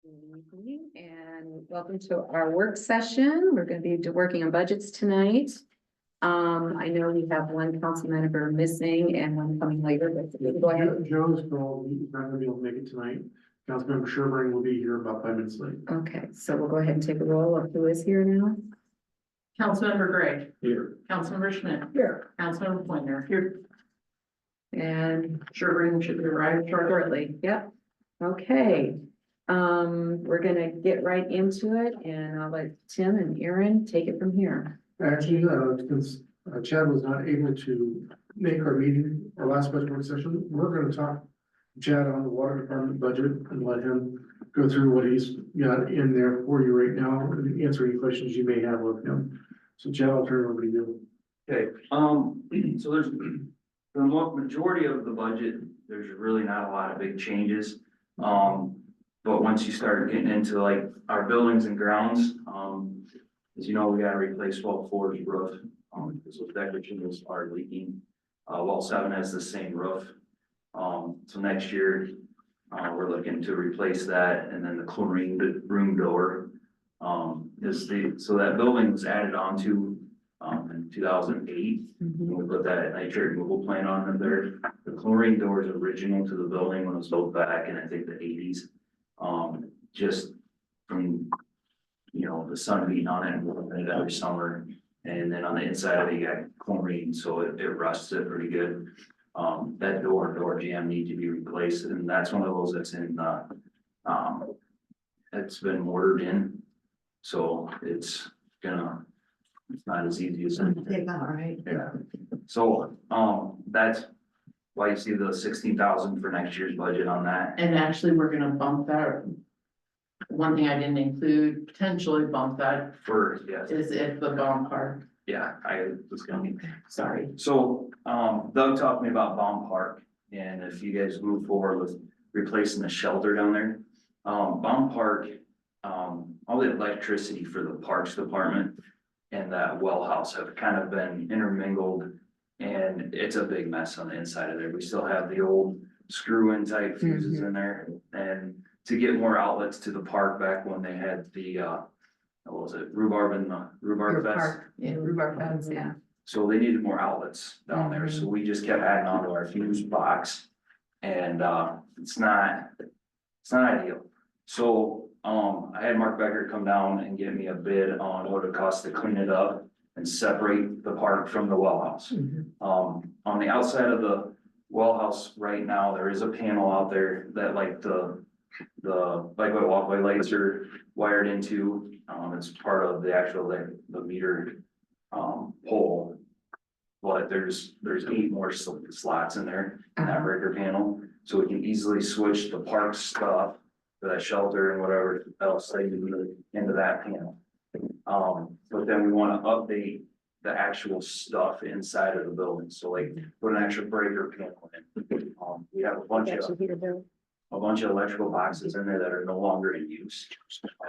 Good evening and welcome to our work session. We're going to be working on budgets tonight. I know we have one council member missing and one coming later, but we can go ahead. Joe's not gonna be able to make it tonight. Councilmember Sherburne will be here about 5 minutes late. Okay, so we'll go ahead and take a roll of who is here now. Councilmember Gray, Here. Councilmember Schmidt, Here. Councilmember Pointer, here, And Sherburne should be arrived shortly. shortly, yep. Okay, we're gonna get right into it and I'll let Tim and Aaron take it from here. Actually, since Chad was not able to make our meeting, our last budget work session, we're gonna talk to Chad on the water department budget and let him go through what he's got in there for you right now and answer any questions you may have of him. So Chad, I'll turn it over to you. Okay, so there's, for the majority of the budget, there's really not a lot of big changes. But once you start getting into like our buildings and grounds, as you know, we gotta replace well 4's roof, because those deck shingles are leaking. Well 7 has the same roof. So next year, we're looking to replace that, and then the chlorine room door. So that building was added onto, in 2008. When we put that nitrate removal plant on in there. The chlorine door is original to the building when it was built back in, I think, the 80s. Just from, the sun beating on it and working it every summer. And then on the inside of it, you got chlorine, so it rusts it pretty good. That door jamb need to be replaced, and that's one of those that's in, it's been mortared in. So it's not as easy as. Take out, right? Yeah, so, that's why you see the 16,000 for next year's budget on that. And actually, we're gonna bump that. One thing I didn't include, potentially bump that, For, yes, is if the bomb park, yeah, I was gonna. sorry. So, Doug talked to me about Baum Park, and if you guys move forward with replacing the shelter down there. Baum Park, all the electricity for the Parks Department and that well house have kind of been intermingled. And it's a big mess on the inside of there. We still have the old screw-in type fuses in there. And to get more outlets to the park back when they had the, what was it, rhubarb and the rhubarb fest. Yeah, rhubarb fence, yeah. So they needed more outlets down there, so we just kept adding on to our fuse box. And it's not ideal. So I had Mark Becker come down and give me a bid on what it costs to clean it up and separate the park from the well house. On the outside of the well house right now, there is a panel out there that like the bikeway walkway lights are wired into. It's part of the actual, the meter pole. But there's 8 more slots in there in that breaker panel, so we can easily switch the park stuff for that shelter and whatever else they need into that panel. But then we wanna update the actual stuff inside of the building, so like put an extra breaker panel in. We have a bunch of electrical boxes in there that are no longer in use.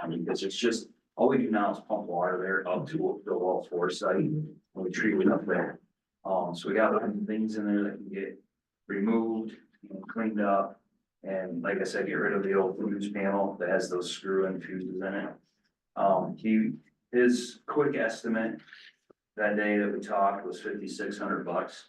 Because it's just, all we do now is pump water there up to the well 4 site, and we treat it up there. So we got things in there that can get removed and cleaned up. And like I said, get rid of the old fuse panel that has those screw-in fuses in it. His quick estimate that day that we talked was $5,600.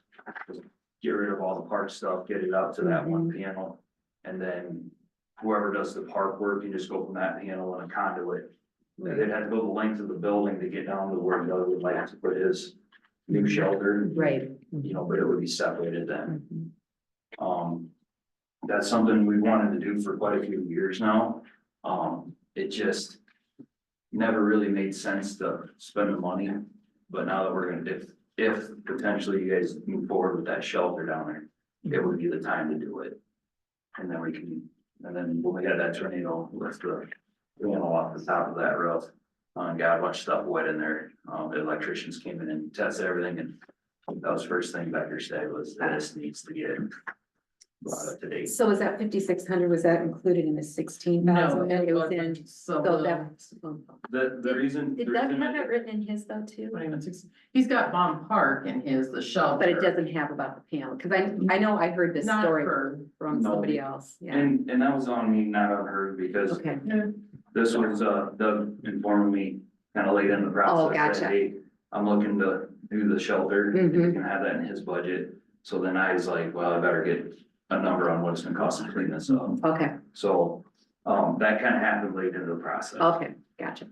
Get rid of all the park stuff, get it out to that one panel. And then whoever does the park work, you just go from that panel in a conduit. They'd have to go the length of the building to get down to where Doug would like to put his new shelter. Right. But it would be separated then. That's something we wanted to do for quite a few years now. It just never really made sense to spend the money. But now that we're gonna, if potentially you guys move forward with that shelter down there, it would be the time to do it. And then when we had that tornado, lift the panel off the top of that roof. Got a bunch of stuff wet in there. The electricians came in and tested everything, and that was the first thing Becker said was this needs to get brought up to date. So was that 5,600, was that included in the 16,000? No, it It was in, wasn't, so so the, that's. The reason. Did the Doug reason have I- it written in his though too? not even 16 he's got Bond Park in his, the shelter. But it doesn't have about the panel, because I know I heard this Not story for, from No. somebody else, yeah, And that was on me, not on her, because okay. this was, Doug informing me kind of late in the process. that, gotcha. Hey, I'm looking to do the shelter, Mhm. you can have that in his budget. So then I was like, well, I better get a number on what it's gonna cost to clean this up. Okay, So, that kind of happened late in the process. okay, gotcha.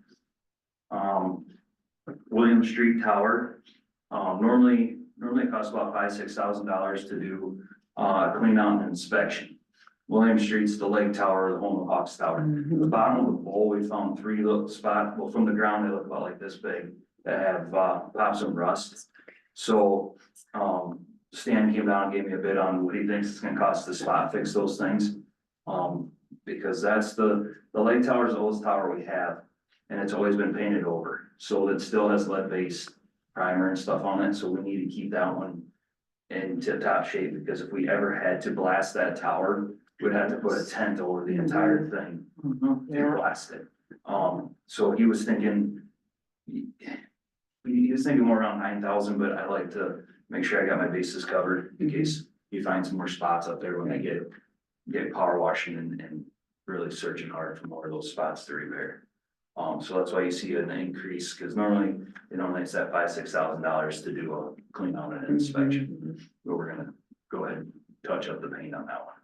William Street Tower, normally it costs about $6,000 to do, clean out and inspection. William Street's the lake tower, the home of Hawks Tower. The Mhm. bottom of the bowl, we found three little spots, well, from the ground, they look about like this big, that have, pops and rust. So, Stan came down and gave me a bid on what he thinks it's gonna cost to spot fix those things. Because that's the lake tower is the oldest tower we have, and it's always been painted over, so it still has lead based primer and stuff on it, so we need to keep that one in tip top shape, because if we ever had to blast that tower, we'd have to put a tent over the entire thing Mhm. to blast it. So he was thinking. He was thinking more around 9,000, but I like to make sure I got my bases covered in case he finds some more spots up there when I get power washing and really searching hard for more of those spots to repair. So that's why you see an increase, because normally, it's that $6,000 to do a clean out and inspection. But we're gonna go ahead and touch up the paint on that one.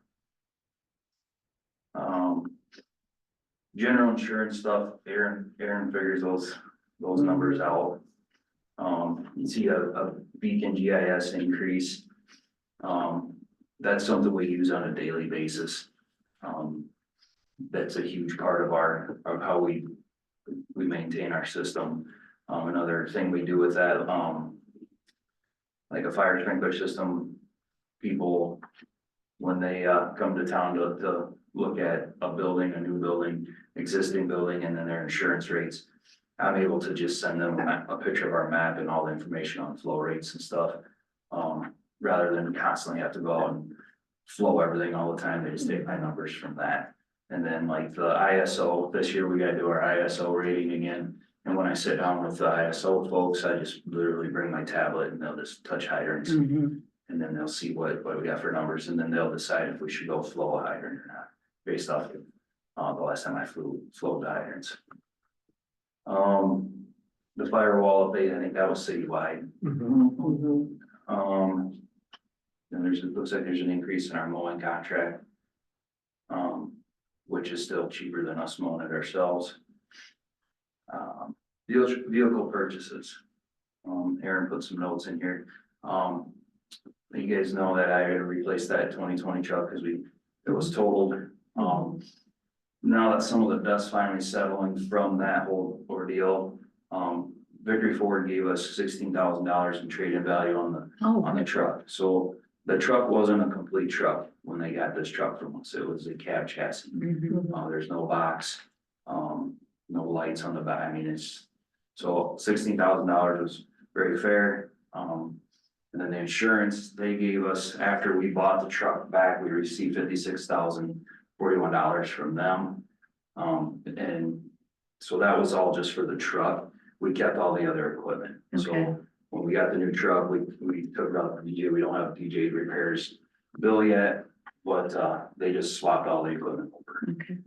General insurance stuff, Aaron figures those numbers out. You see a Beacon GIS increase. That's something we use on a daily basis. That's a huge part of how we maintain our system. Another thing we do with that, like a fire sprinkler system, people, when they, come to town to look at a building, a new building, existing building, and then their insurance rates, I'm able to just send them a picture of our map and all the information on flow rates and stuff. Rather than constantly have to go out and flow everything all the time, they just take my numbers from that. And then like the ISO, this year we gotta do our ISO rating again. And when I sit down with the ISO folks, I just literally bring my tablet and they'll just touch hydrants. Mhm. And then they'll see what we got for numbers, and then they'll decide if we should go flow a hydrant or not, based off of, the last time I flowed the hydrants. The firewall update, I think that was citywide. Mhm. And it looks like there's an increase in our mowing contract. Which is still cheaper than us mowing it ourselves. Vehicle purchases. Aaron put some notes in here. You guys know that I had to replace that 2020 truck because it was totaled. Now that some of the dust finally settling from that whole ordeal, Victory Ford gave us $16,000 in trade-in value on the truck. So the truck wasn't a complete truck when they got this truck from us. It was a cab chassis. Mhm. There's no box, no lights on the back. I mean, so $16,000 was very fair. And then the insurance they gave us after we bought the truck back, we received $56,041 from them. And so that was all just for the truck. We kept all the other equipment. Okay. So when we got the new truck, we took it out to DJ. We don't have DJ repairs bill yet, but, they just swapped all the equipment over. Okay.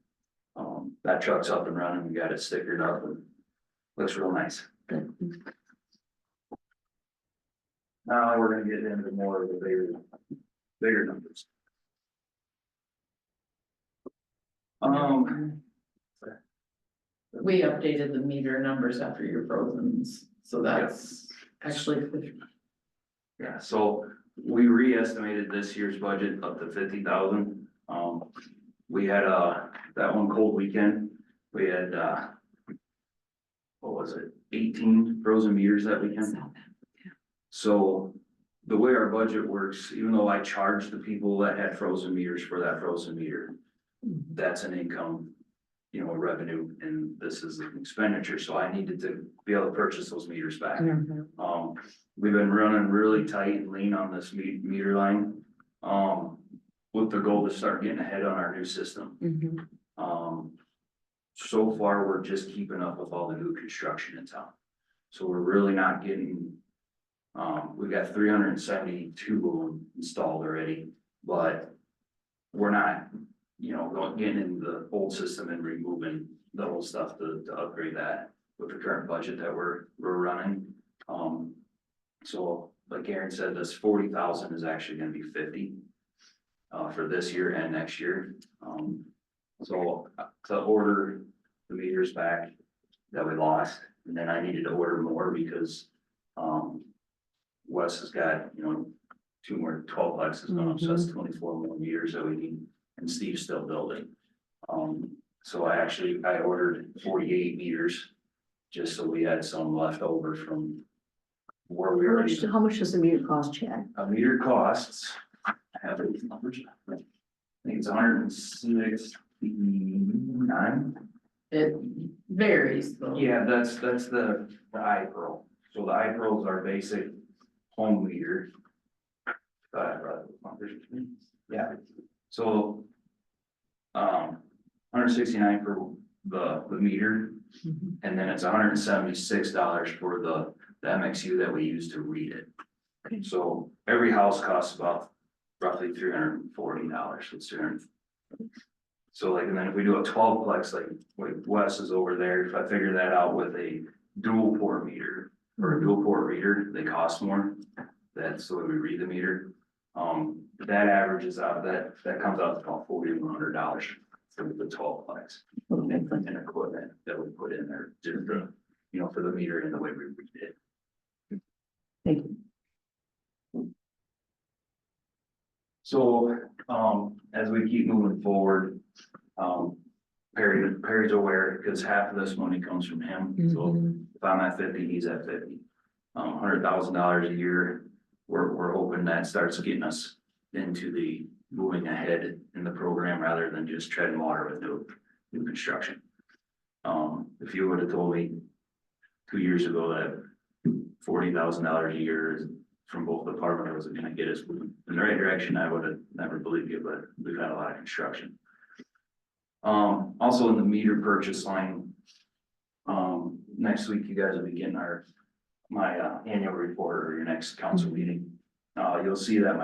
That truck's up and running. We got it stickered up and looks real nice. Good. Now we're gonna get into more of the bigger numbers. We updated the meter numbers after your frozens, so that's actually. Yeah, so we re-estimated this year's budget up to 50,000. We had, that one cold weekend, we had, what was it, 18 frozen meters that weekend. So the way our budget works, even though I charge the people that had frozen meters for that frozen meter, that's an income, revenue, and this is an expenditure, so I needed to be able to purchase those meters back. Mhm. We've been running really tight and lean on this meter line. with the goal to start getting ahead on our new system. Mhm. So far, we're just keeping up with all the new construction in town. So we're really not getting, we got 372 of them installed already, but we're not, getting in the old system and removing the old stuff to upgrade that with the current budget that we're running. So like Aaron said, this 40,000 is actually gonna be 50 for this year and next year. So to order the meters back that we lost, and then I needed to order more because, Wes has got, 2 more 12 plexes going, so that's 24 more meters that we need, and Steve's still building. So I ordered 48 meters, just so we had some left over from where we already. How much does a meter cost, Chad? A meter costs, I have these numbers, I think it's 169. It varies though. Yeah, that's the iPro. So the iPro is our basic home meter. Yeah, so. 169 for the meter, and then it's $176 for the MXU that we use to read it. Okay. So every house costs about roughly $340, it's 300. So like, and then if we do a 12 plex, like Wes is over there, if I figure that out with a dual port meter or a dual port reader, they cost more. That's the way we read the meter. That averages out, that comes out to about $4,100 for the 12 plex. And equipment that we put in there, just the, for the meter and the way we read it. Thank you. So, as we keep moving forward, Perry's aware, because half of this money comes from him, so if I'm at 50, he's at 50. $100,000 a year, we're hoping that starts getting us into the moving ahead in the program rather than just treading water with new construction. If you would have told me 2 years ago that $40,000 a year from both departments was gonna get us in the right direction, I would have never believed you, but we've had a lot of construction. Also in the meter purchase line, next week you guys will be getting my annual report or your next council meeting. You'll see that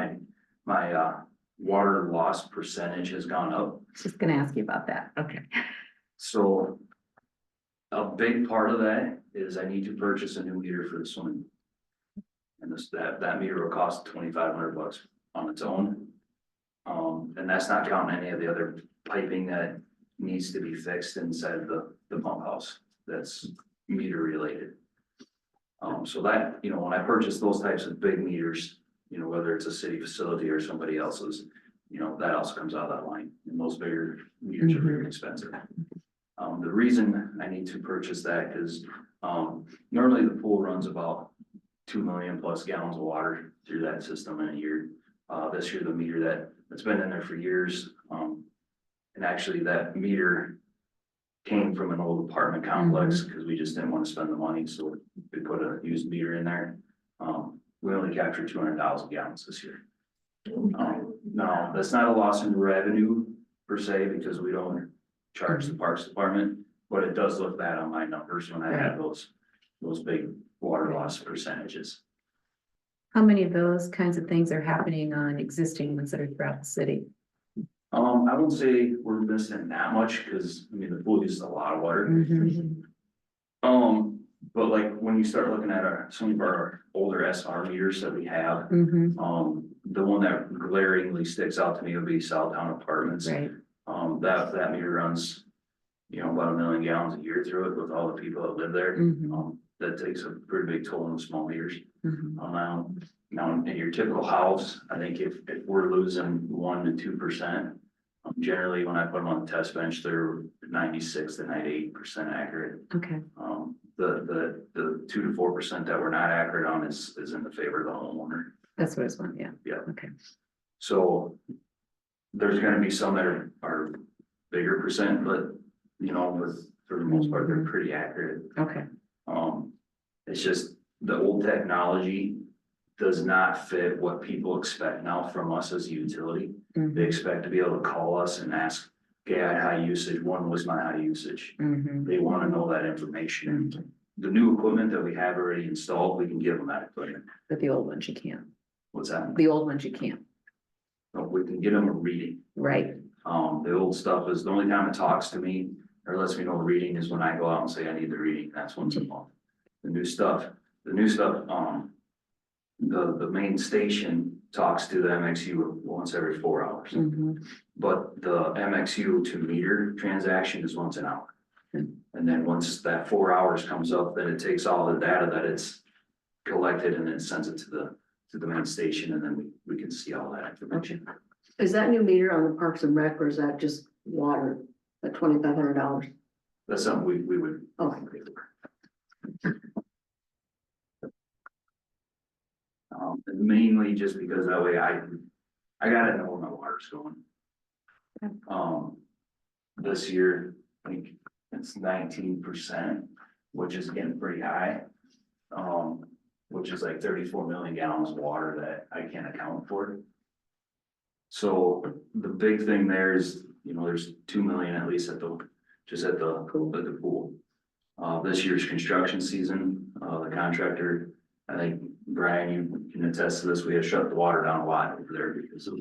my water loss percentage has gone up. Just gonna ask you about that. Okay. So a big part of that is I need to purchase a new meter for the swimming. And that meter will cost $2,500 on its own. And that's not counting any of the other piping that needs to be fixed inside the pump house that's meter related. So that, when I purchase those types of big meters, whether it's a city facility or somebody else's, that also comes out of that line, and those bigger meters are very expensive. The reason I need to purchase that is, normally the pool runs about 2 million plus gallons of water through that system in a year. This year, the meter that's been in there for years, and actually that meter came from an old apartment complex, because we just didn't want to spend the money, so we put a used meter in there. We only captured 200,000 gallons this year. No, that's not a loss in revenue per se, because we don't charge the parks department, but it does look bad on my numbers when I have those big water loss percentages. How many of those kinds of things are happening on existing ones that are throughout the city? I wouldn't say we're missing that much, because the pool uses a lot of water. But like when you start looking at some of our older SR meters that we have, the one that glaringly sticks out to me would be Southtown Apartments. Right. That meter runs, about 1 million gallons a year through it with all the people that live there. That takes a pretty big toll on the small meters. Now in your typical house, I think if we're losing 1 to 2%, generally when I put them on the test bench, they're 96 to 98% accurate. Okay. The 2 to 4% that we're not accurate on is in the favor of the homeowner. That's what it's one, yeah. Yeah. Okay. So there's gonna be some that are bigger percent, but for the most part, they're pretty accurate. Okay. It's just the old technology does not fit what people expect now from us as a utility. They Mhm, expect to be able to call us and ask, okay, I had high usage, when was my high usage? mhm. They wanna know that information. The new equipment that we have already installed, we can give them that equipment. But the old ones you can't. What's that? The old ones you can't, We can get them a reading. right? The old stuff is, the only time it talks to me or lets me know the reading is when I go out and say I need the reading, that's once a month. The new stuff, the main station talks to the MXU once every 4 hours. Mhm. But the MXU to meter transaction is once an hour. Hmm. And then once that 4 hours comes up, then it takes all the data that it's collected and then sends it to the main station, and then we can see all that information. Is that new meter on the Parks and Rec, or is that just water, at $2,500? That's something we would. Oh. pay for. And mainly just because that way I gotta know where my water's going. This year, I think it's 19%, which is getting pretty high. Which is like 34 million gallons of water that I can't account for. So the big thing there is, there's 2 million at least at the pool. This year's construction season, the contractor, I think, Brian, you can attest to this, we had shut the water down a lot over there because of,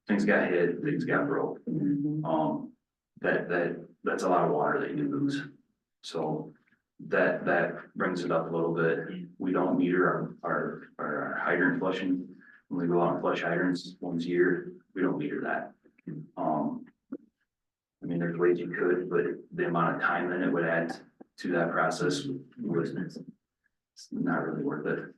things got hit, things got broke. Mhm. That's a lot of water that you lose. So that brings it up a little bit. We don't meter our hydrant flushing. When we go out and flush hydrants once a year, we don't meter that. I mean, there's ways you could, but the amount of time that it would add to that process was it's not really worth it.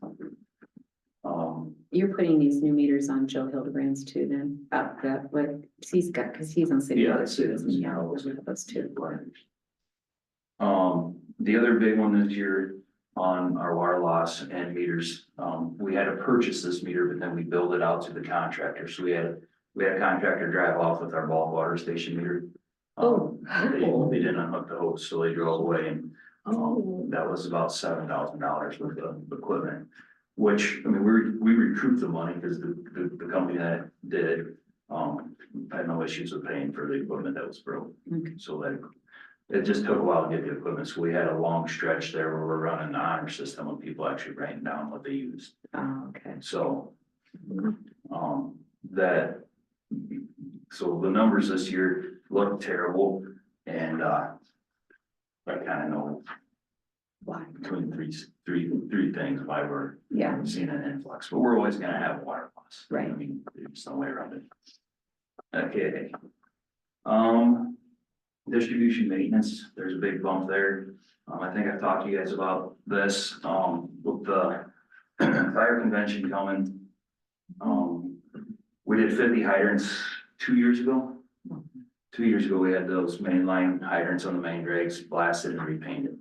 You're putting these new meters on Joe Hildebrand's too then, about that, what, he's got, cause he's on city. Yeah, water that's too, it. isn't he? Yeah, those two. The other big one this year on our water loss and meters, we had to purchase this meter, but then we billed it out to the contractor. So we had a contractor drive off with our bulk water station meter. They didn't unhook the hose, so they drove away, and that was about $7,000 worth of equipment. Which, I mean, we recouped the money because the company that did it, had no issues with paying for the equipment that was broke. Okay. So that, it just took a while to get the equipment, so we had a long stretch there where we're running the honor system of people actually writing down what they used. Oh, okay. So, so the numbers this year look terrible, and, I kind of know Why? between three things why we're Yeah, seeing an influx, but we're always gonna have water loss. Right. I mean, there's no way around it. Okay. Distribution maintenance, there's a big bump there. I think I've talked to you guys about this, with the fire convention coming. We did 50 hydrants 2 years ago. 2 years ago, we had those mainline hydrants on the main drags blasted and repainted.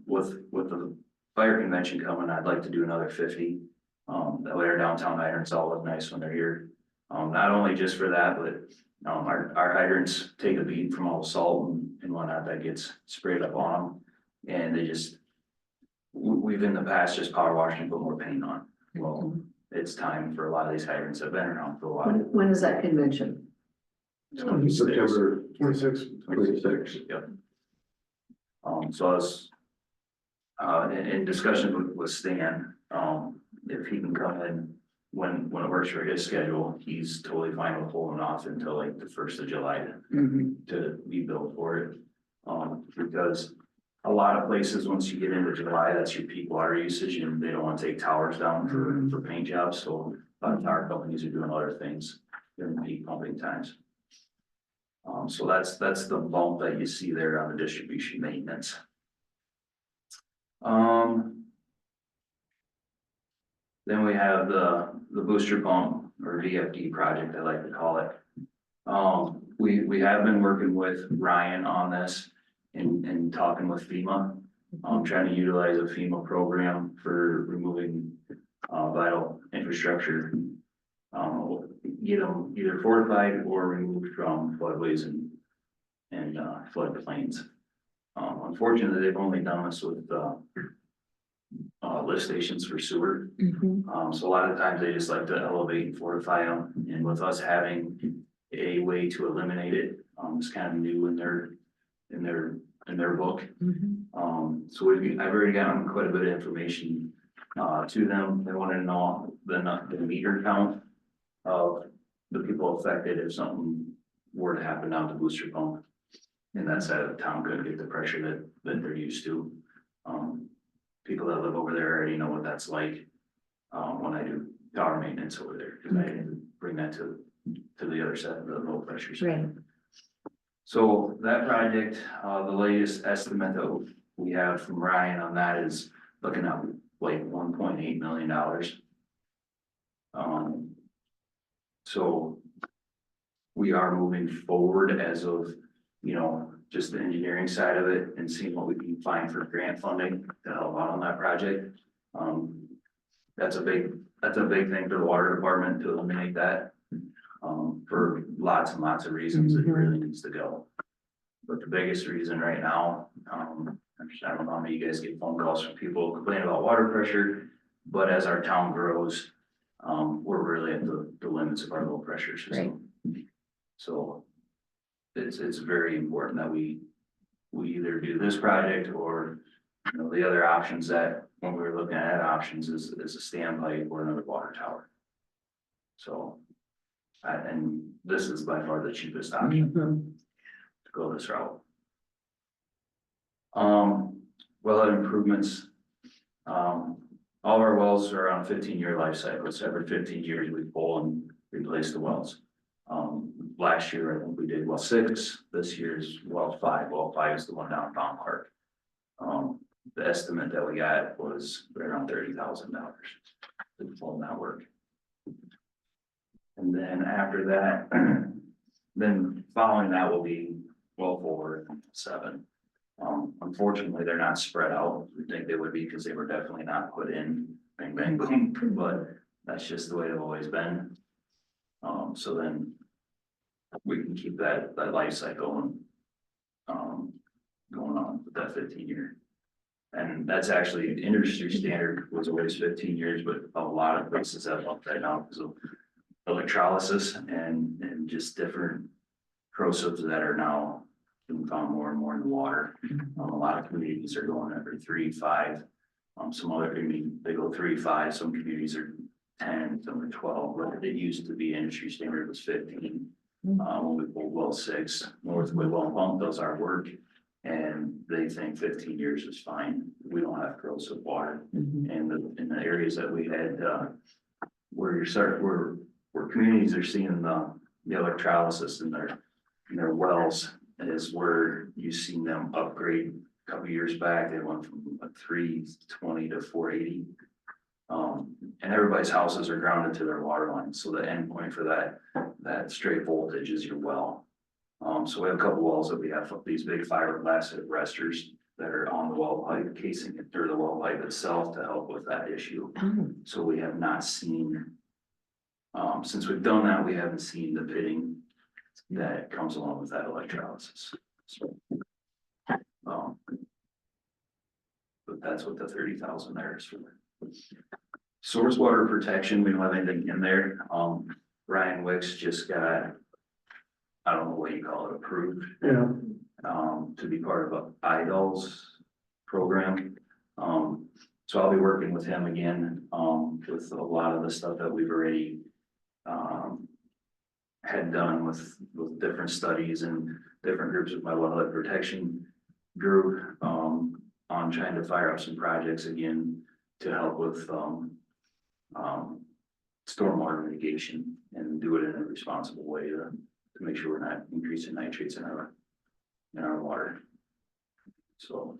With the fire convention coming, I'd like to do another 50. That way our downtown hydrants all look nice when they're here. Not only just for that, but our hydrants take a beat from all the salt and whatnot that gets sprayed up on them. And they just, we've in the past just power washed and put more paint on. Well, it's time for a lot of these hydrants that have been around for a while. When is that convention? September 26th. 26. Yep. So I was, in discussion with Stan, if he can come in when it works for his schedule, he's totally fine with holding off until like the 1st of July mhm, to be billed for it. Because a lot of places, once you get into July, that's your peak water usage, and they don't want to take towers down for paint jobs, so a lot of tower companies are doing other things during peak pumping times. So that's the bump that you see there on the distribution maintenance. Then we have the booster pump, or VFD project, I like to call it. We have been working with Ryan on this and talking with FEMA. Trying to utilize a FEMA program for removing vital infrastructure. Get them either fortified or removed from floodways and floodplains. Unfortunately, they've only done this with lift stations for sewer. Mhm. So a lot of times they just like to elevate and fortify them, and with us having a way to eliminate it, it's kind of new in their book. Mhm. So I've already gotten quite a bit of information, to them. They wanted to know the meter count of the people affected if something were to happen down the booster pump. And that side of the town couldn't get the pressure that they're used to. People that live over there already know what that's like, when I do tower maintenance over there, because I didn't bring that to the other side of the low pressure side. Right. So that project, the latest estimate that we have from Ryan on that is looking at like $1.8 million. So we are moving forward as of, just the engineering side of it and seeing what we can find for grant funding to help out on that project. That's a big thing for the water department to eliminate that. For lots and lots of reasons, it really needs to go. But the biggest reason right now, I don't know how many of you guys get phone calls from people complaining about water pressure, but as our town grows, we're really at the limits of our low pressure system. So it's very important that we either do this project or, the other options that when we were looking at options is a standpipe or another water tower. So, and this is by far the cheapest option to go this route. Well, improvements. All of our wells are on 15-year life cycles. Every 15 years we pull and replace the wells. Last year, I think we did well 6. This year's well 5. Well 5 is the one down in Palm Park. The estimate that we got was right around $30,000 to pull that work. And then after that, then following that will be well 4 and 7. Unfortunately, they're not spread out. We think they would be because they were definitely not put in bang, bang, boom, but that's just the way they've always been. So then we can keep that life cycle and, going on with that 15-year. And that's actually industry standard was always 15 years, but a lot of places have upped that now because of electrolysis and just different corrosives that are now being found more and more in the water. A lot of communities are going every 3, 5. Some other, they go 3, 5. Some communities are 10, some are 12. But it used to be industry standard was 15. When we pulled well 6, Northwood Well Pump does our work, and they think 15 years is fine. We don't have corrosive water. And in the areas that we had, where communities are seeing the electrolysis in their wells is where you've seen them upgrade. A couple of years back, they went from 320 to 480. And everybody's houses are grounded to their water lines, so the end point for that straight voltage is your well. So we have a couple wells that we have these big fiberglass arresters that are on the well pipe casing it through the well pipe itself to help with that issue. So we have not seen, since we've done that, we haven't seen the pitting that comes along with that electrolysis. So, but that's what the 30,000 there is for. Source water protection, we don't have anything in there. Ryan Wicks just got, I don't know what you call it, approved. Yeah. To be part of a IDOLS program. So I'll be working with him again, with a lot of the stuff that we've already, had done with different studies and different groups with my wildlife protection group, on trying to fire up some projects again to help with, stormwater mitigation and do it in a responsible way to make sure we're not increasing nitrates in our water. So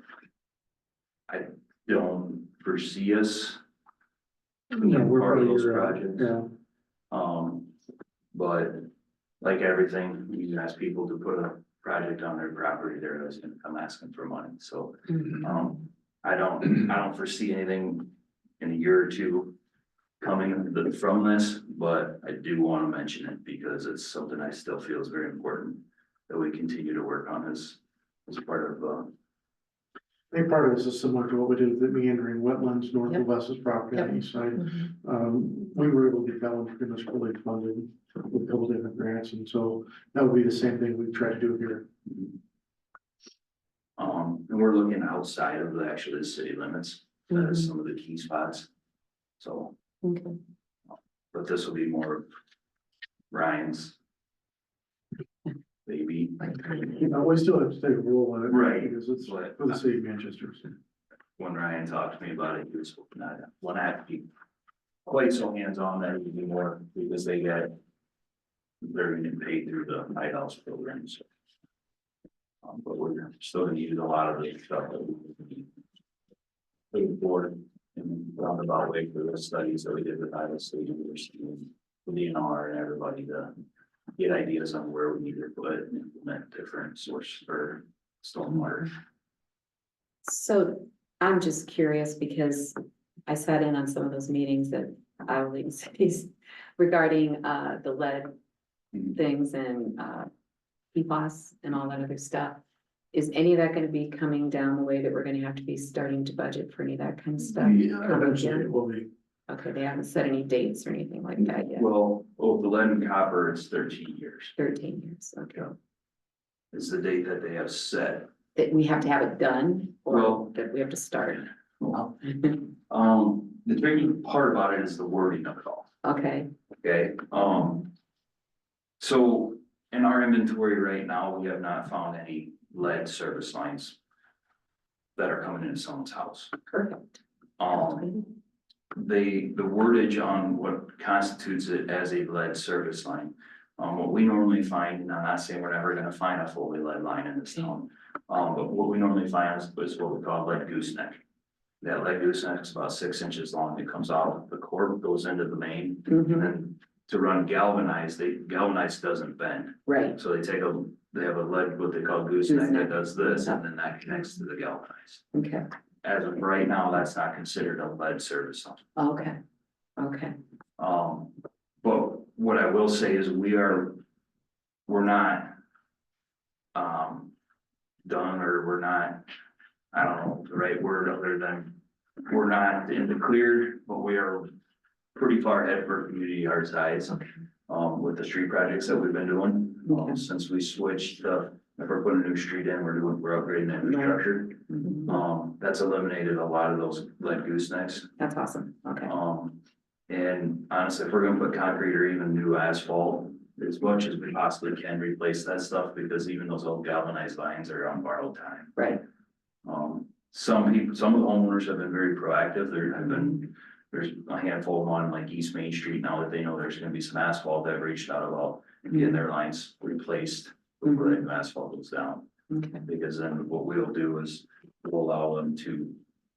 I don't foresee us being part of those projects. But like everything, you ask people to put a project on their property, they're always gonna come asking for money. So, I don't foresee anything in a year or two coming from this, but I do want to mention it because it's something I still feel is very important that we continue to work on as part of, I think part of this is similar to what we did with the meandering wetlands north Yep. of Wes's property on the Yep. east side. Mhm. We were able to get that one pretty much fully funded with a couple different grants, and so that would be the same thing we try to do here. And we're looking outside of actually the city limits, as some of the key spots. So, Okay. but this will be more of Ryan's baby. We still have to take a role on it. Right. Because it's But- for the city of Manchester. So. When Ryan talked to me about it, he was hoping that, when I have to be quite so hands-on, that it would be more, because they get, they're getting paid through the Night House programs. But we're still gonna use a lot of the stuff that we paid for in roundabout way for the studies that we did with Iowa State University and the DNR and everybody to get ideas on where we need to put and implement different source for stormwater. So I'm just curious because I sat in on some of those meetings that Iowa League cities regarding the lead things and PFAS and all that other stuff. Is any of that gonna be coming down the way that we're gonna have to be starting to budget for any of that kind of stuff? Yeah, coming eventually in? it will be. Okay, they haven't set any dates or anything like that yet. Well, the lead and copper, it's 13 years 13 years, okay. is the date that they have set. That we have to have it done Well- or that we have to start? Well, the tricky part about it is the wording of it all, Okay, okay? So in our inventory right now, we have not found any lead service lines that are coming into someone's house. perfect. The wordage on what constitutes it as a lead service line. What we normally find, and I'm not saying we're never gonna find a fully lead line in this town. But what we normally find is what we call lead gooseneck. That lead gooseneck is about 6 inches long. It comes out, the cord goes into the main, and Mhm. then to run galvanized, galvanized doesn't bend. Right, So they have a lead, what they call gooseneck Gooseneck. that does this, and then that connects to the galvanized. okay, As of right now, that's not considered a lead service line. okay, okay, But what I will say is we're not. Done, or we're not, I don't know the right word other than, we're not in the clear, but we are pretty far ahead for community our size. okay. With the street projects that we've been doing, Okay. since we switched, if we're putting a new street in, we're upgrading the infrastructure. Mhm. That's eliminated a lot of those lead goosenecks. That's awesome, okay. And honestly, if we're gonna put concrete or even new asphalt, as much as we possibly can replace that stuff, because even those old galvanized lines are on borrowed time. Right, Some of the homeowners have been very proactive. There's a handful of them on like East Main Street now that they know there's gonna be some asphalt that have reached out about getting their lines replaced before the new asphalt goes down. okay, Because then what we'll do is we'll allow them to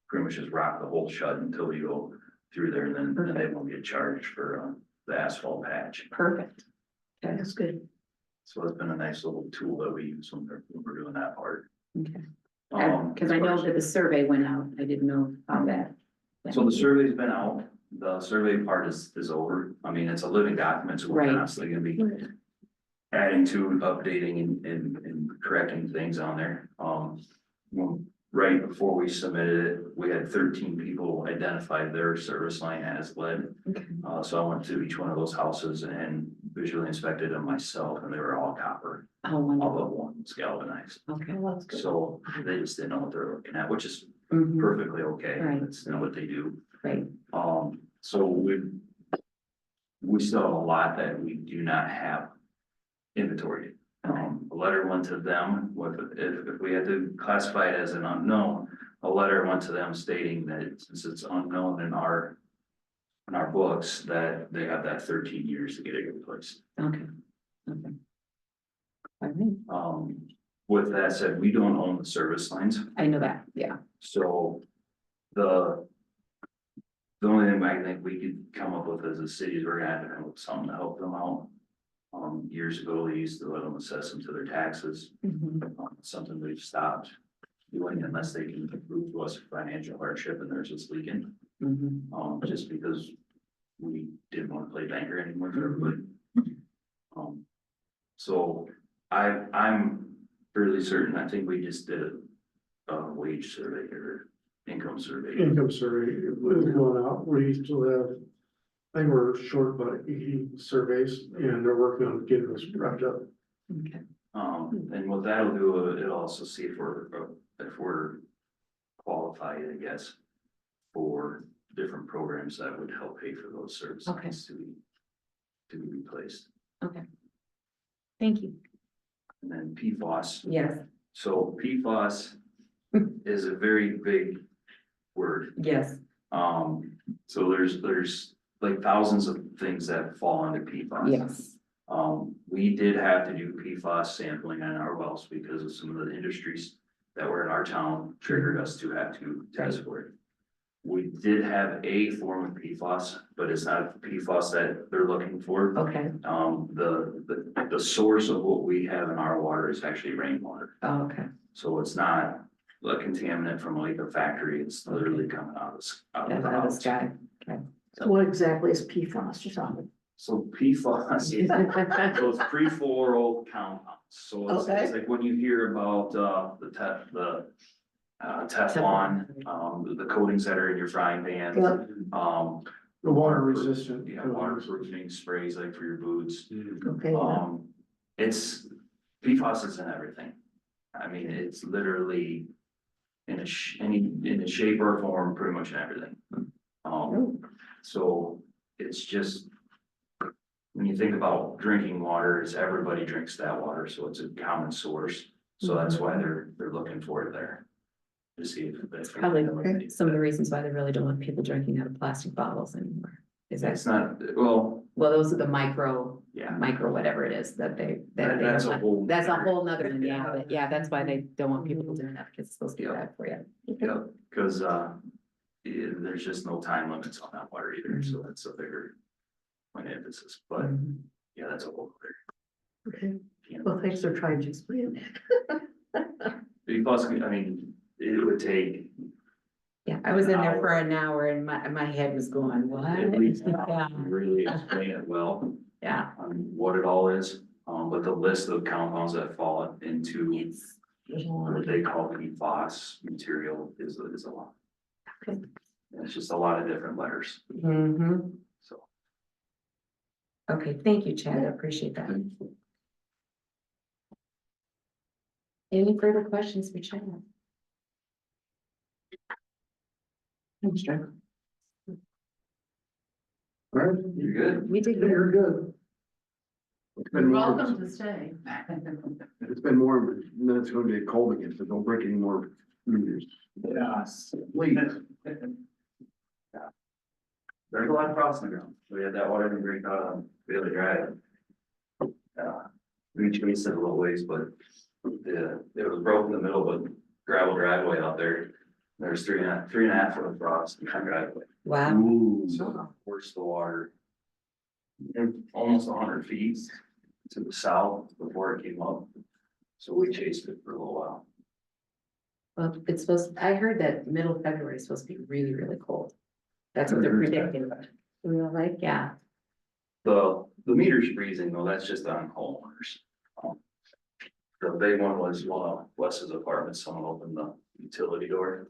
pretty much just rock the whole shut until we go through there, and then they won't get charged for the asphalt patch. perfect. Okay, That's good. So it's been a nice little tool that we use when we're doing that part. okay. as Cause I far know as- that the survey went out, I didn't know how that. So the survey's been out, the survey part is over. I mean, it's a living document, so we're Right. constantly gonna be adding to, updating and correcting things on there. Right before we submitted it, we had 13 people identify their service line as lead. Okay. So I went to each one of those houses and visually inspected them myself, and they were all copper, Oh, all wonderful, but one was galvanized. okay. Well, that's good. So they just didn't know what they're looking at, which is Mhm. perfectly okay. Right. That's not what they do. Right, So we still have a lot that we do not have inventory. A letter went to them, if we had to classify it as an unknown, a letter went to them stating that since it's unknown in our books, that they have that 13 years to get it replaced. okay, okay. All right, With that said, we don't own the service lines. I know that, yeah, So the only thing I think we could come up with as a city is we're gonna have to come up with something to help them out. Years ago, they used to let them assess them to their taxes, Mhm. something we've stopped doing unless they can prove to us financial hardship and there's just leaking. Mhm. Just because we didn't want to play banker anymore for everybody. So I'm fairly certain, I think we just did a wage survey or income survey. income survey is going out, we still have, I think we're short by 80 surveys, and they're working on getting this wrapped up. Okay. And what that'll do, it'll also see if we're qualified, I guess, for different programs that would help pay for those services Okay. to be replaced. Okay. Thank you. And then PFAS. Yes, So PFAS is a very big word. yes, So there's like thousands of things that fall under PFAS. yes. We did have to do PFAS sampling on our wells because of some of the industries that were in our town triggered us to have to test for it. We did have a form of PFAS, but it's not PFAS that they're looking for. Okay, The source of what we have in our water is actually rainwater. oh, okay, So it's not a contaminant from like a factory, it's literally coming out of that's the out of the house. sky. So what exactly is PFAS you're talking? So PFAS, so it's perfluoral compounds, so it's Okay. like when you hear about Teflon, the coatings that are in your frying pans. Yep. The water resistant. Yeah, waterproofing sprays like for your boots. Okay, yeah. It's, PFAS is in everything. I mean, it's literally in a shape or form, pretty much in everything. So it's just, when you think about drinking water, it's everybody drinks that water, so it's a common source. So that's why they're looking for it there. To see if. Probably some of the reasons why they really don't want people drinking out of plastic bottles anymore. Is that, It's not, well, well, those are the micro yeah. whatever it is that they That's don't a want. whole. That's a whole nother one, yeah, but yeah, that's why they don't want people doing that, because it's supposed to be bad for you. Yeah, cause, there's just no time limits on that water either, so that's a bigger. Point of emphasis, but Mhm. yeah, that's a whole other. Okay, well, thanks for trying to explain it. Because, I mean, it would take Yeah, I was in there for an hour and my head was going, what? at least an hour Yeah, to really explain it well, yeah. what it all is. But the list of compounds that fall into It's. what they call PFAS material is a lot. Okay. And it's just a lot of different letters, Mm-hmm. so. Okay, thank you, Chad, I appreciate that. Any further questions for Chad? Thanks, Chad. All right, You're good. We did good. you're good. It's You're been warm. welcome to stay. It's been warm, and then it's gonna get cold again, so don't break any more meters. Yes. Please. There's a lot of frost in the ground. We had that water and break the other drive. We chased it a little ways, but it was broke in the middle of a gravel driveway out there. There's three and a half foot of frost in that driveway. Wow. Ooh. So where's the water? Almost 100 feet to the south before it came up. So we chased it for a little while. Well, it's supposed, I heard that middle of February is supposed to be really, really cold. That's what they're predicting. We were like, yeah, The meter's freezing though, that's just on homeowners. The big one was one of Wes's apartments, someone opened the utility door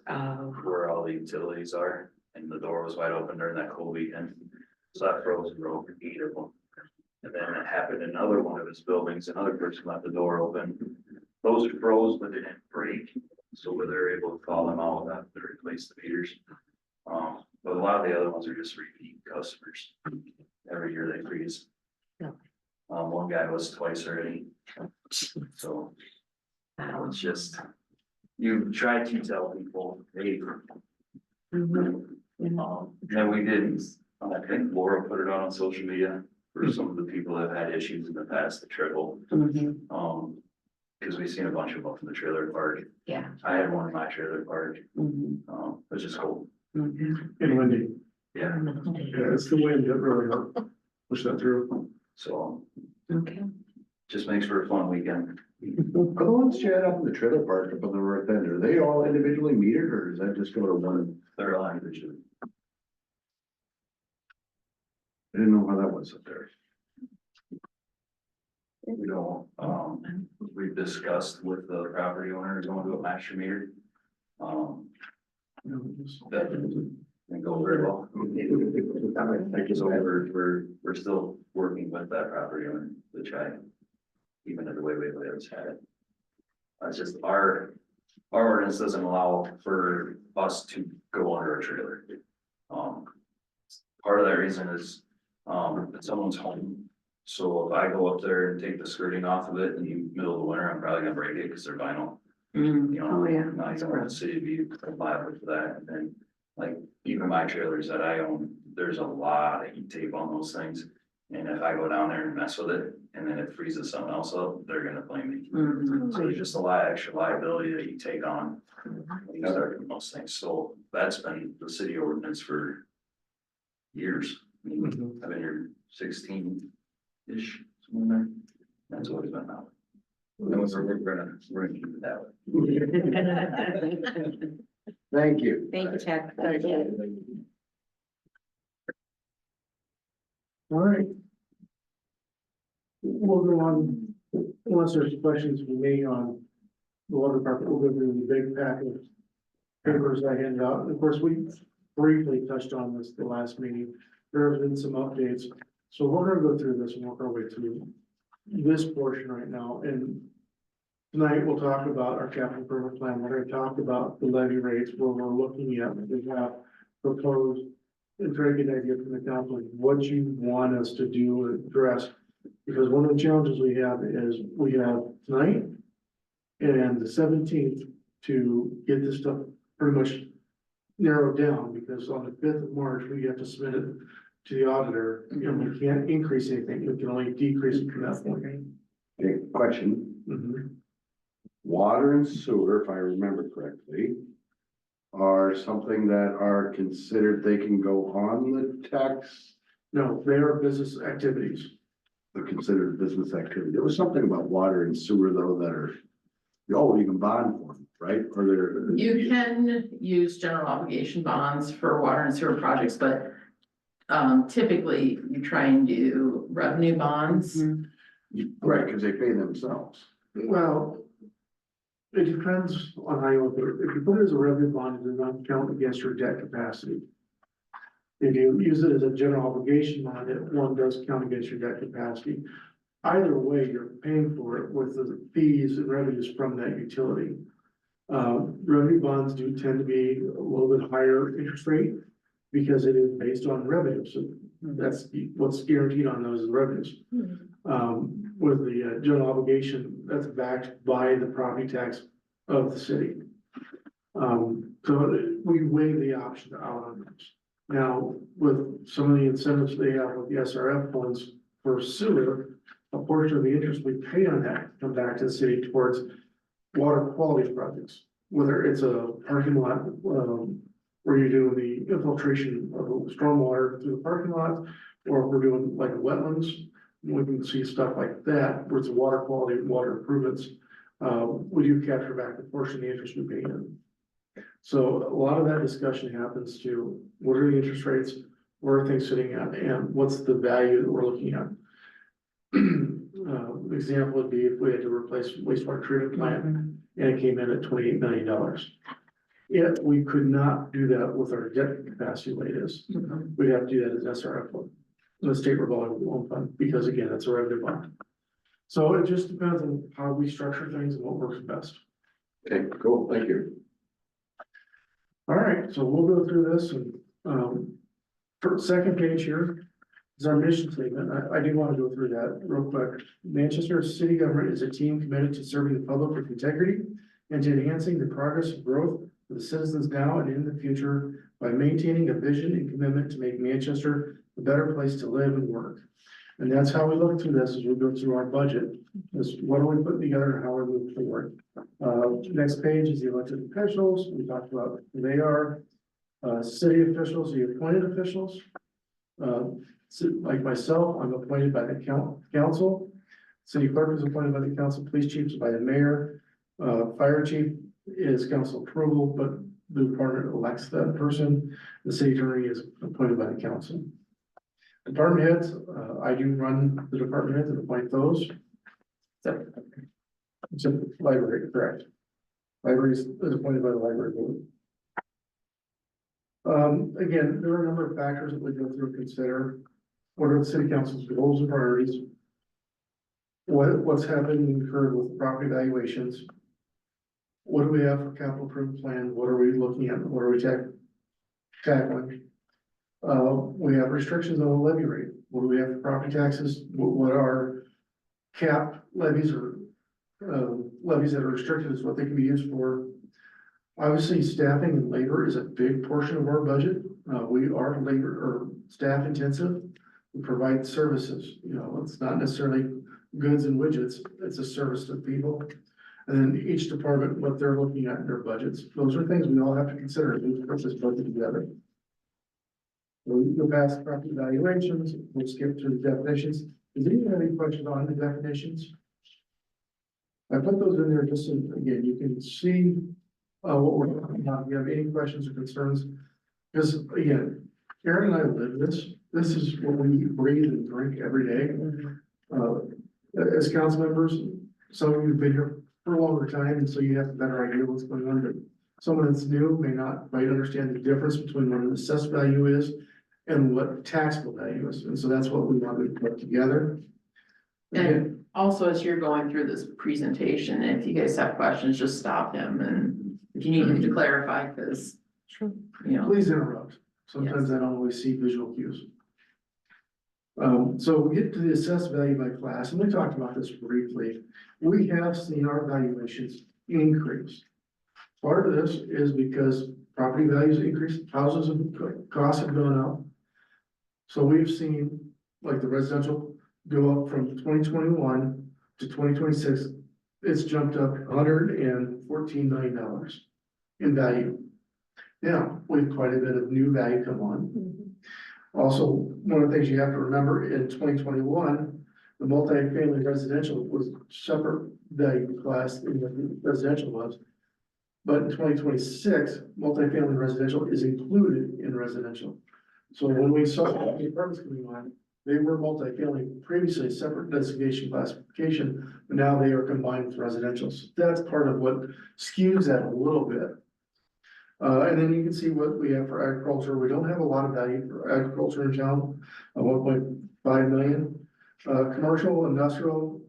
where all the utilities are, and the door was wide open during that cold weekend. So that froze and broke 8 of them. And then it happened in another one of his buildings, another person left the door open. Those froze, but they didn't break, so we were able to call them out without to replace the meters. But a lot of the other ones are just repeat customers. Every year they freeze. Yeah. One guy was twice already, so. It's just, you try to tell people, hey. And we didn't, I think Laura put it on social media for some of the people that have had issues in the past, the trickle. Cause we've seen a bunch of them from the trailer park. yeah. I had one in my trailer park, which is cool. And windy, Yeah, yeah, it's the wind that really helped push that through. so Okay. just makes for a fun weekend. Are the ones you had up in the trailer park up on the north end, are they all individually metered, or does that just go to one? They're all individual. I didn't know how that was up there. We don't, we've discussed with the property owner going to a master meter. That didn't go very well. So we're still working with that property owner, which even at the way we always had it. It's just our ordinance doesn't allow for us to go under a trailer. Part of that reason is, it's someone's home. So if I go up there and take the skirting off of it in the middle of the winter, I'm probably gonna break it because they're vinyl. Mm, You know, Oh, yeah. not even want the city to be liable for that, and then, like, even my trailers that I own, there's a lot of heat tape on those things. And if I go down there and mess with it, and then it freezes something else up, they're gonna blame me. mhm. So there's just a lot of extra liability that you take on when you start doing those things, so that's been the city ordinance for years. I mean, I've been here 16-ish, something like that. That's always been that way. And we're gonna keep it that way. Thank you. Thank you, Chad. All right. We'll go on, unless there's questions for me on the water department, we'll go through the big pack of papers I handed out. And of course, we briefly touched on this the last meeting. There have been some updates. So we're gonna go through this and work our way through this portion right now. And tonight we'll talk about our capital improvement plan. We're gonna talk about the levy rates where we're looking at, we have proposed and try to get an idea from the council, what you want us to do and address. Because one of the challenges we have is we have tonight and the 17th to get this stuff pretty much narrowed down, because on the 5th of March, we have to submit it to the auditor, and we can't increase anything, we can only decrease it from that point. Okay, question. Mhm. Water and sewer, if I remember correctly, are something that are considered, they can go on the tax, No, they are business activities. they're considered business activity. There was something about water and sewer though that are, oh, you can bond for them, right? Or they're. You can use general obligation bonds for water and sewer projects, but typically you try and do revenue bonds. Right, because they pay themselves. Well, it depends on how you look at it. If you put it as a revenue bond, it does not count against your debt capacity. If you use it as a general obligation bond, one does count against your debt capacity. Either way, you're paying for it with the fees and revenues from that utility. Revenue bonds do tend to be a little bit higher interest rate because it is based on revenue. So that's what's guaranteed on those revenues. With the general obligation, that's backed by the property tax of the city. So we weigh the option out on those. Now, with some of the incentives they have with the SRF funds for sewer, a portion of the interest we pay on that come back to the city towards water quality projects. Whether it's a parking lot, where you're doing the infiltration of the stormwater through the parking lot, or if we're doing like wetlands, we can see stuff like that, where it's water quality, water improvements. We do capture back the portion of the interest we pay in. So a lot of that discussion happens to what are the interest rates, where are things sitting at, and what's the value that we're looking at. Example would be if we had to replace wastewater treatment plant and it came in at $28 million. Yet we could not do that with our debt capacity the way it is. We'd have to do that as SRF fund, the state revolving loan fund, because again, it's a revenue bond. So it just depends on how we structure things and what works best. Okay, cool, thank you. All right, so we'll go through this and, for second page here is our mission statement. I do want to go through that real quick. Manchester city government is a team committed to serving the public with integrity and to enhancing the progress and growth for the citizens now and in the future by maintaining a vision and commitment to make Manchester a better place to live and work. And that's how we look through this as we go through our budget, is what are we putting together and how are we moving forward. Next page is the elected officials. We talked about who they are. City officials, the appointed officials. So like myself, I'm appointed by the council. City clerk is appointed by the council, police chief is by the mayor. Fire chief is council approval, but the department elects that person. The city attorney is appointed by the council. Department heads, I do run the department heads and appoint those. Except library, correct. Library is appointed by the library board. Again, there are a number of factors that we go through and consider. What are the city council's goals and priorities? What's happening occurred with property valuations? What do we have for capital improvement plan? What are we looking at? What are we tackling? We have restrictions on the levy rate. What do we have for property taxes? What are cap levies or levies that are restricted is what they can be used for. Obviously, staffing and labor is a big portion of our budget. We are labor or staff intensive. We provide services, you know, it's not necessarily goods and widgets, it's a service to people. And then each department, what they're looking at in their budgets, those are things we all have to consider as we put this budget together. We'll go past property valuations, we'll skip through the definitions. Does anyone have any questions on the definitions? I put those in there just so, again, you can see what we're talking about. If you have any questions or concerns, because again, Karen and I live this. This is what we breathe and drink every day. As council members, some of you have been here for a longer time, and so you have a better idea what's going on. But someone that's new may not quite understand the difference between what an assessed value is and what taxable value is. And so that's what we wanted to put together. And also, as you're going through this presentation, if you guys have questions, just stop him and if you need him to clarify, because, you know. Please interrupt. Sometimes I don't always see visual cues. So we get to the assessed value by class, and we talked about this briefly. We have seen our valuations increase. Part of this is because property values increase, houses and costs have gone up. So we've seen, like, the residential go up from 2021 to 2026. It's jumped up $114 million in value. Now, we have quite a bit of new value come on. Also, one of the things you have to remember, in 2021, the multifamily residential was separate value class in the residential was. But in 2026, multifamily residential is included in residential. So when we saw the apartments coming on, they were multifamily, previously a separate designation classification, but now they are combined with residential. So that's part of what skews that a little bit. And then you can see what we have for agriculture. We don't have a lot of value for agriculture in town, 1.5 million. Commercial, industrial,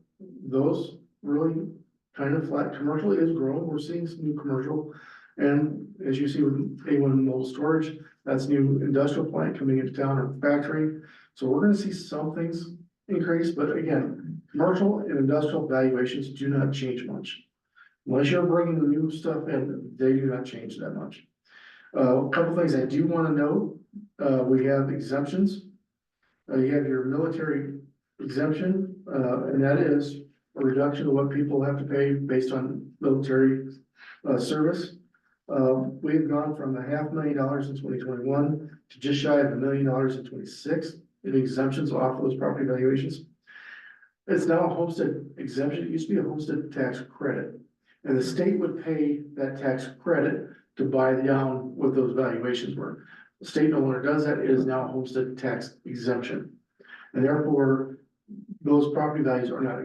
those really kind of flat. Commercial is growing. We're seeing some new commercial. And as you see with A1 Mobile Storage, that's new industrial plant coming into town or factory. So we're gonna see some things increase, but again, commercial and industrial valuations do not change much. Unless you're bringing the new stuff in, they do not change that much. A couple things I do want to note, we have exemptions. You have your military exemption, and that is a reduction of what people have to pay based on military service. We've gone from $500,000 in 2021 to just shy of $1 million in 26 in exemptions off those property valuations. It's now a homestead exemption. It used to be a homestead tax credit. And the state would pay that tax credit to buy down what those valuations were. The state no longer does that. It is now a homestead tax exemption. And therefore, those property values are not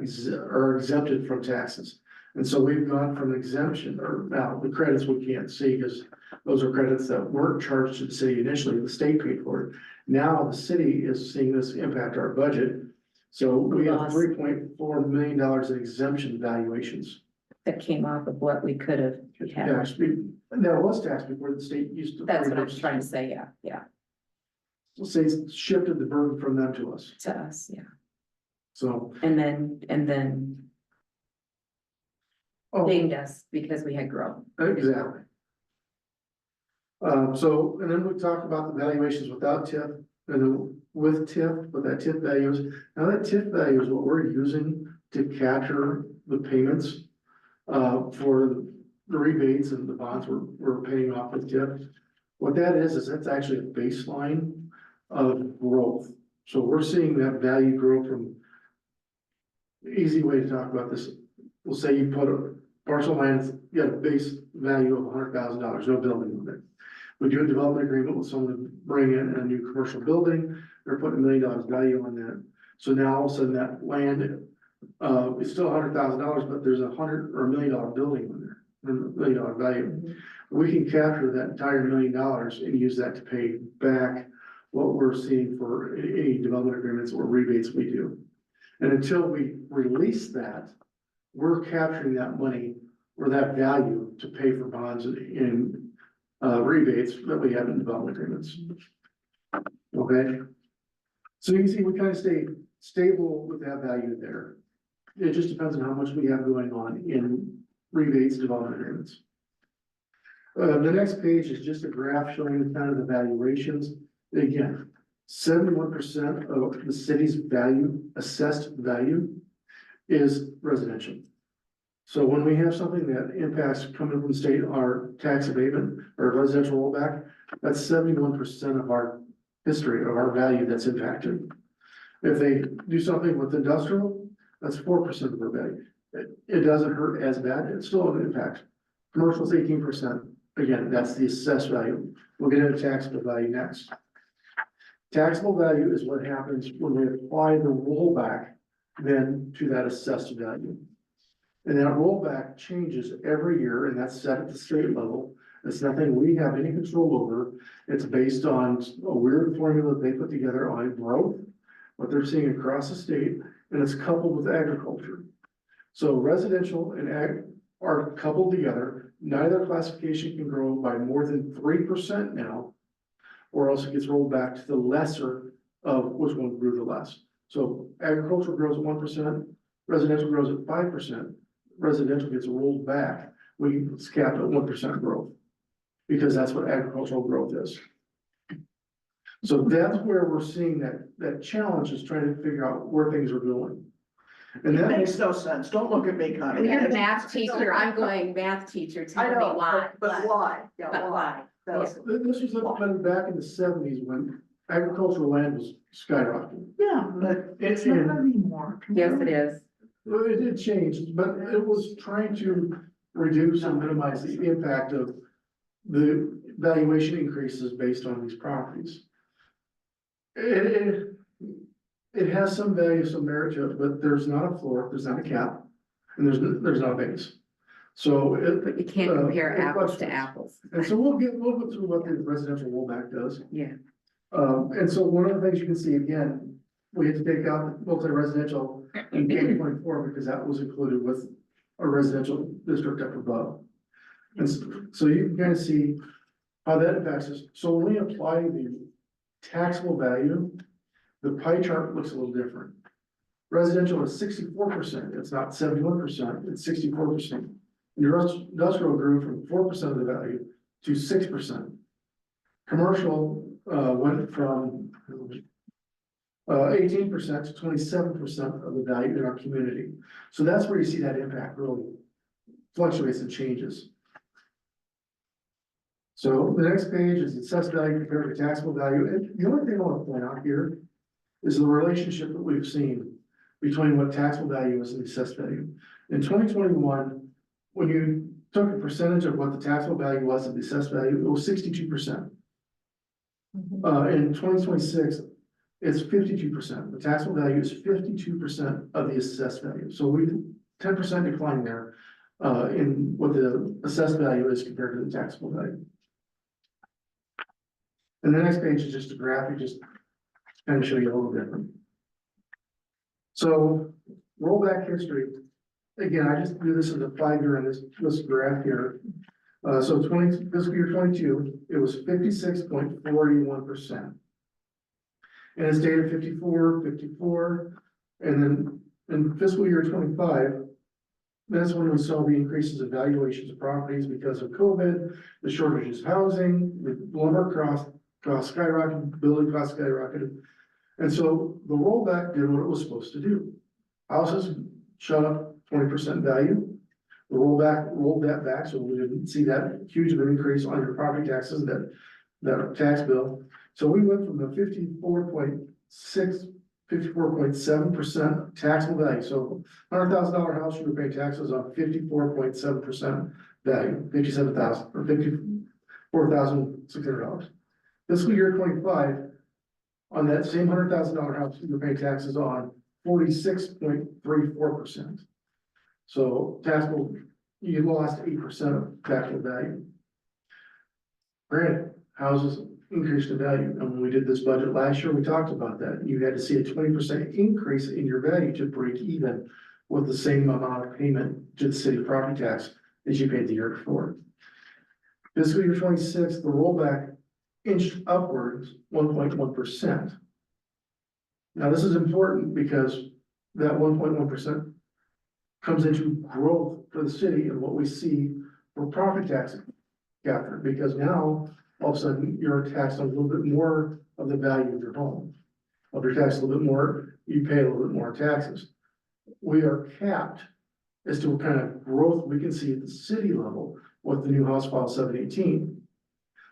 are exempted from taxes. And so we've gone from exemption, or now the credits we can't see because those are credits that weren't charged to the city initially. The state paid for it. Now the city is seeing this impact our budget. So we have $3.4 million in exemption valuations. That came off of what we could have had. Tax, there was tax before the state used to. That's what I'm trying to say, yeah, So say shifted the burden from them to us, to us, yeah. so. And then Oh, dinged us because we had growth. exactly. So, and then we talked about the valuations without TIF, and then with TIF, what that TIF value is. Now that TIF value is what we're using to capture the payments for the rebates and the bonds we're paying off with TIF. What that is that's actually a baseline of growth. So we're seeing that value grow from, easy way to talk about this, we'll say you put a parcel of land, you have a base value of $100,000, no building on it. We do a development agreement with someone to bring in a new commercial building, they're putting $1 million value on that. So now all of a sudden that land, it's still $100,000, but there's $100 or $1 million building on there. our value. We can capture that entire $1 million and use that to pay back what we're seeing for any development agreements or rebates we do. And until we release that, we're capturing that money or that value to pay for bonds and rebates that we have in development agreements. Okay? So you can see we kind of stay stable with that value there. It just depends on how much we have going on in rebates, development agreements. The next page is just a graph showing kind of the valuations. Again, 71% of the city's value, assessed value, is residential. So when we have something that impacts coming from the state, our tax abatement or residential rollback, that's 71% of our history, of our value that's impacted. If they do something with industrial, that's 4% of our value. It doesn't hurt as bad, it's still an impact. Commercial is 18%. Again, that's the assessed value. We'll get into taxable value next. Taxable value is what happens when we apply the rollback then to that assessed value. And that rollback changes every year, and that's set at the state level. It's nothing we have any control over. It's based on a weird formula they put together on growth, what they're seeing across the state, and it's coupled with agriculture. So residential and ag are coupled together. Neither classification can grow by more than 3% now, or else it gets rolled back to the lesser of which one grew the less. So agriculture grows at 1%, residential grows at 5%, residential gets rolled back. It's capped at 1% growth, because that's what agricultural growth is. So that's where we're seeing that challenge is trying to figure out where things are going. And It that makes no sense. Don't look at me, Connie. You're a math teacher, I'm going math teacher, I tell me know, why. but why? Yeah, But why? That's- This was implemented back in the 70s when agricultural land was skyrocketing. Yeah, but it's And- not anymore. Yes, it is. Well, it did change, but it was trying to reduce and minimize the impact of the valuation increases based on these properties. It has some value, some merit to it, but there's not a floor, there's not a cap, and there's not a base. So But you can't compare it apples to fluctuates. apples. And so we'll go through what the residential rollback does. Yeah. And so one of the things you can see again, we had to take out the multi-residential in 2024 because that was included with a residential district up above. And so you can kind of see how that impacts us. So when we apply the taxable value, the pie chart looks a little different. Residential is 64%, it's not 71%, it's 64%. Industrial grew from 4% of the value to 6%. Commercial went from 18% to 27% of the value in our community. So that's where you see that impact really fluctuates and changes. So the next page is assessed value compared to taxable value. And the only thing I want to point out here is the relationship that we've seen between what taxable value is and assessed value. In 2021, when you took a percentage of what the taxable value was of the assessed value, it was 62%. In 2026, it's 52%. The taxable value is 52% of the assessed value. So we 10% decline there in what the assessed value is compared to the taxable value. And the next page is just a graphic, just kind of show you a little different. So rollback history. Again, I just do this as a 5-year on this graph here. So fiscal year 22, it was 56.41%. And it's dated 54, and then in fiscal year 25, that's when we saw the increases in valuations of properties because of COVID, the shortages of housing, the lumber cost skyrocketed, building costs skyrocketed. And so the rollback did what it was supposed to do. Houses shot up 20% value. The rollback rolled that back, so we didn't see that huge of an increase on your property taxes, that tax bill. So we went from the 54.7% taxable value. So $100,000 house, you would pay taxes on 54.7% value, $57,000 or $54,600. Fiscal year 25, on that same $100,000 house, you would pay taxes on 46.34%. So taxable you lost 8% of taxable value. Granted, houses increased in value, and when we did this budget last year, we talked about that. You had to see a 20% increase in your value to break even with the same amount of payment to the city property tax as you paid the year before. Fiscal year 26, the rollback inched upwards 1.1%. Now, this is important because that 1.1% comes into growth for the city and what we see for property tax capture, because now all of a sudden you're taxed on a little bit more of the value of your home. If you're taxed a little bit more, you pay a little bit more taxes. We are capped as to what kind of growth we can see at the city level with the new House File 718.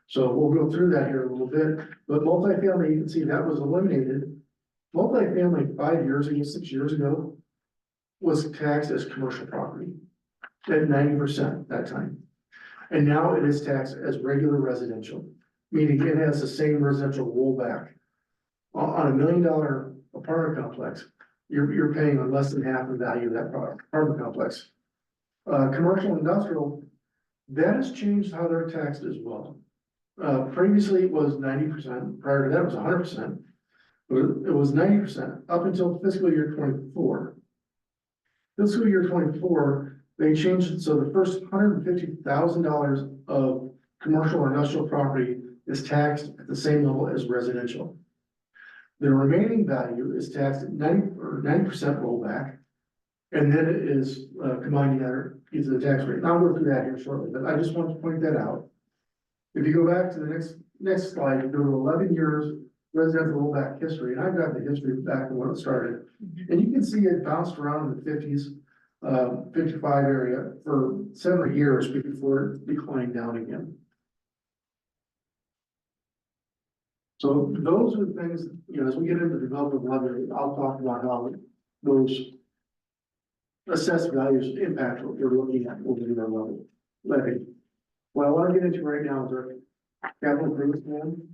So we'll go through that here a little bit, but multifamily, you can see that was eliminated. Multifamily 5 years ago, 6 years ago, was taxed as commercial property at 90% that time. And now it is taxed as regular residential, meaning it has the same residential rollback. On $1 million apartment complex, you're paying on less than half the value of that apartment complex. Commercial industrial, that has changed how they're taxed as well. Previously it was 90%, prior to that it was 100%. It was 90% up until fiscal year 24. Fiscal year 24, they changed it so the first $150,000 of commercial or industrial property is taxed at the same level as residential. The remaining value is taxed at 90% rollback, and then it is combined together into the tax rate. Now I'll go through that here shortly, but I just want to point that out. If you go back to the next slide, you go to 11 years residential rollback history, and I've got the history back to when it started, and you can see it bounced around in the 50s. 55 area for several years before it declined down again. So those are the things, as we get into development levy, I'll talk about how those assessed values impact what we're looking at over the levy. What I want to get into right now is our capital improvement plan.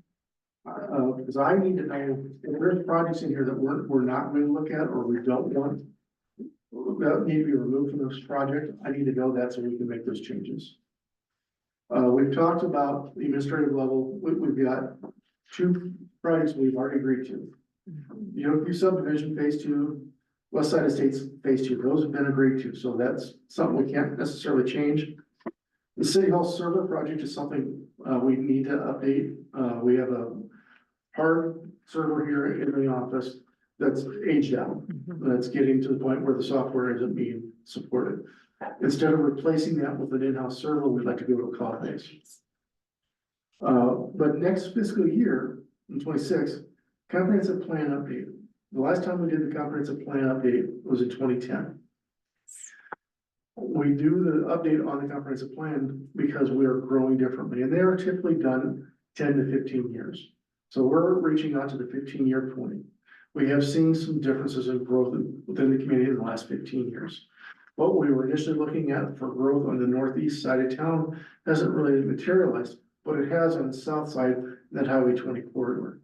Because I need to know if there's projects in here that we're not going to look at or we don't want that need to be removed from this project. I need to know that so we can make those changes. We've talked about the administrative level. We've got 2 projects we've already agreed to. Yorkview subdivision phase 2, West Side Estates phase 2. Those have been agreed to, so that's something we can't necessarily change. The City Hall server project is something we need to update. We have a hard server here in the office that's aged out. That's getting to the point where the software isn't being supported. Instead of replacing that with an in-house server, we'd like to go to a cloud base. But next fiscal year, in 26, comprehensive plan update. The last time we did the comprehensive plan update was in 2010. We do the update on the comprehensive plan because we are growing differently, and they are typically done 10 to 15 years. So we're reaching out to the 15-year point. We have seen some differences in growth within the community in the last 15 years. What we were initially looking at for growth on the northeast side of town hasn't really materialized, but it has on the south side, that Highway 20 corridor.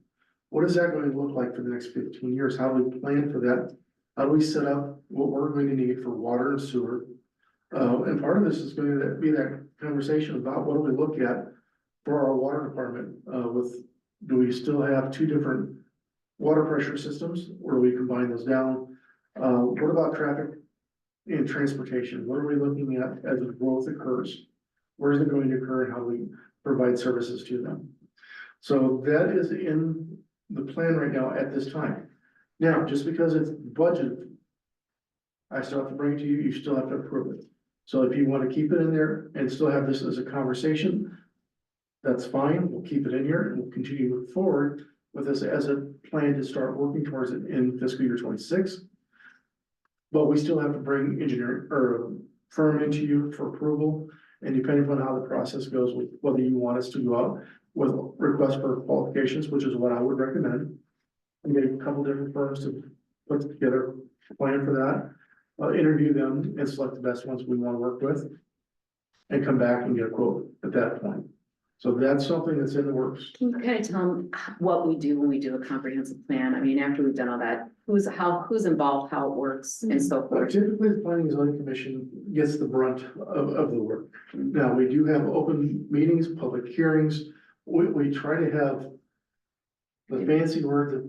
What is that going to look like for the next 15 years? How do we plan for that? How do we set up what we're going to need for water and sewer? And part of this is going to be that conversation about what do we look at for our water department do we still have 2 different water pressure systems, or do we combine those down? What about traffic and transportation? What are we looking at as the growth occurs? Where is it going to occur and how we provide services to them? So that is in the plan right now at this time. Now, just because it's budgeted, I still have to bring it to you, you still have to approve it. So if you want to keep it in there and still have this as a conversation, that's fine. We'll keep it in here and we'll continue to move forward with this as a plan to start working towards it in fiscal year 26. But we still have to bring engineering or firm into you for approval. And depending on how the process goes, with whether you want us to go out with requests for qualifications, which is what I would recommend. And get a couple different firms to put together a plan for that, interview them and select the best ones we want to work with. And come back and get a quote at that point. So that's something that's in the works. Can you kind of tell them what we do when we do a comprehensive plan? I mean, after we've done all that, who's involved, how it works and so But forth? typically, the planning and zoning commission gets the brunt of the work. Now, we do have open meetings, public hearings. We try to have the fancy word that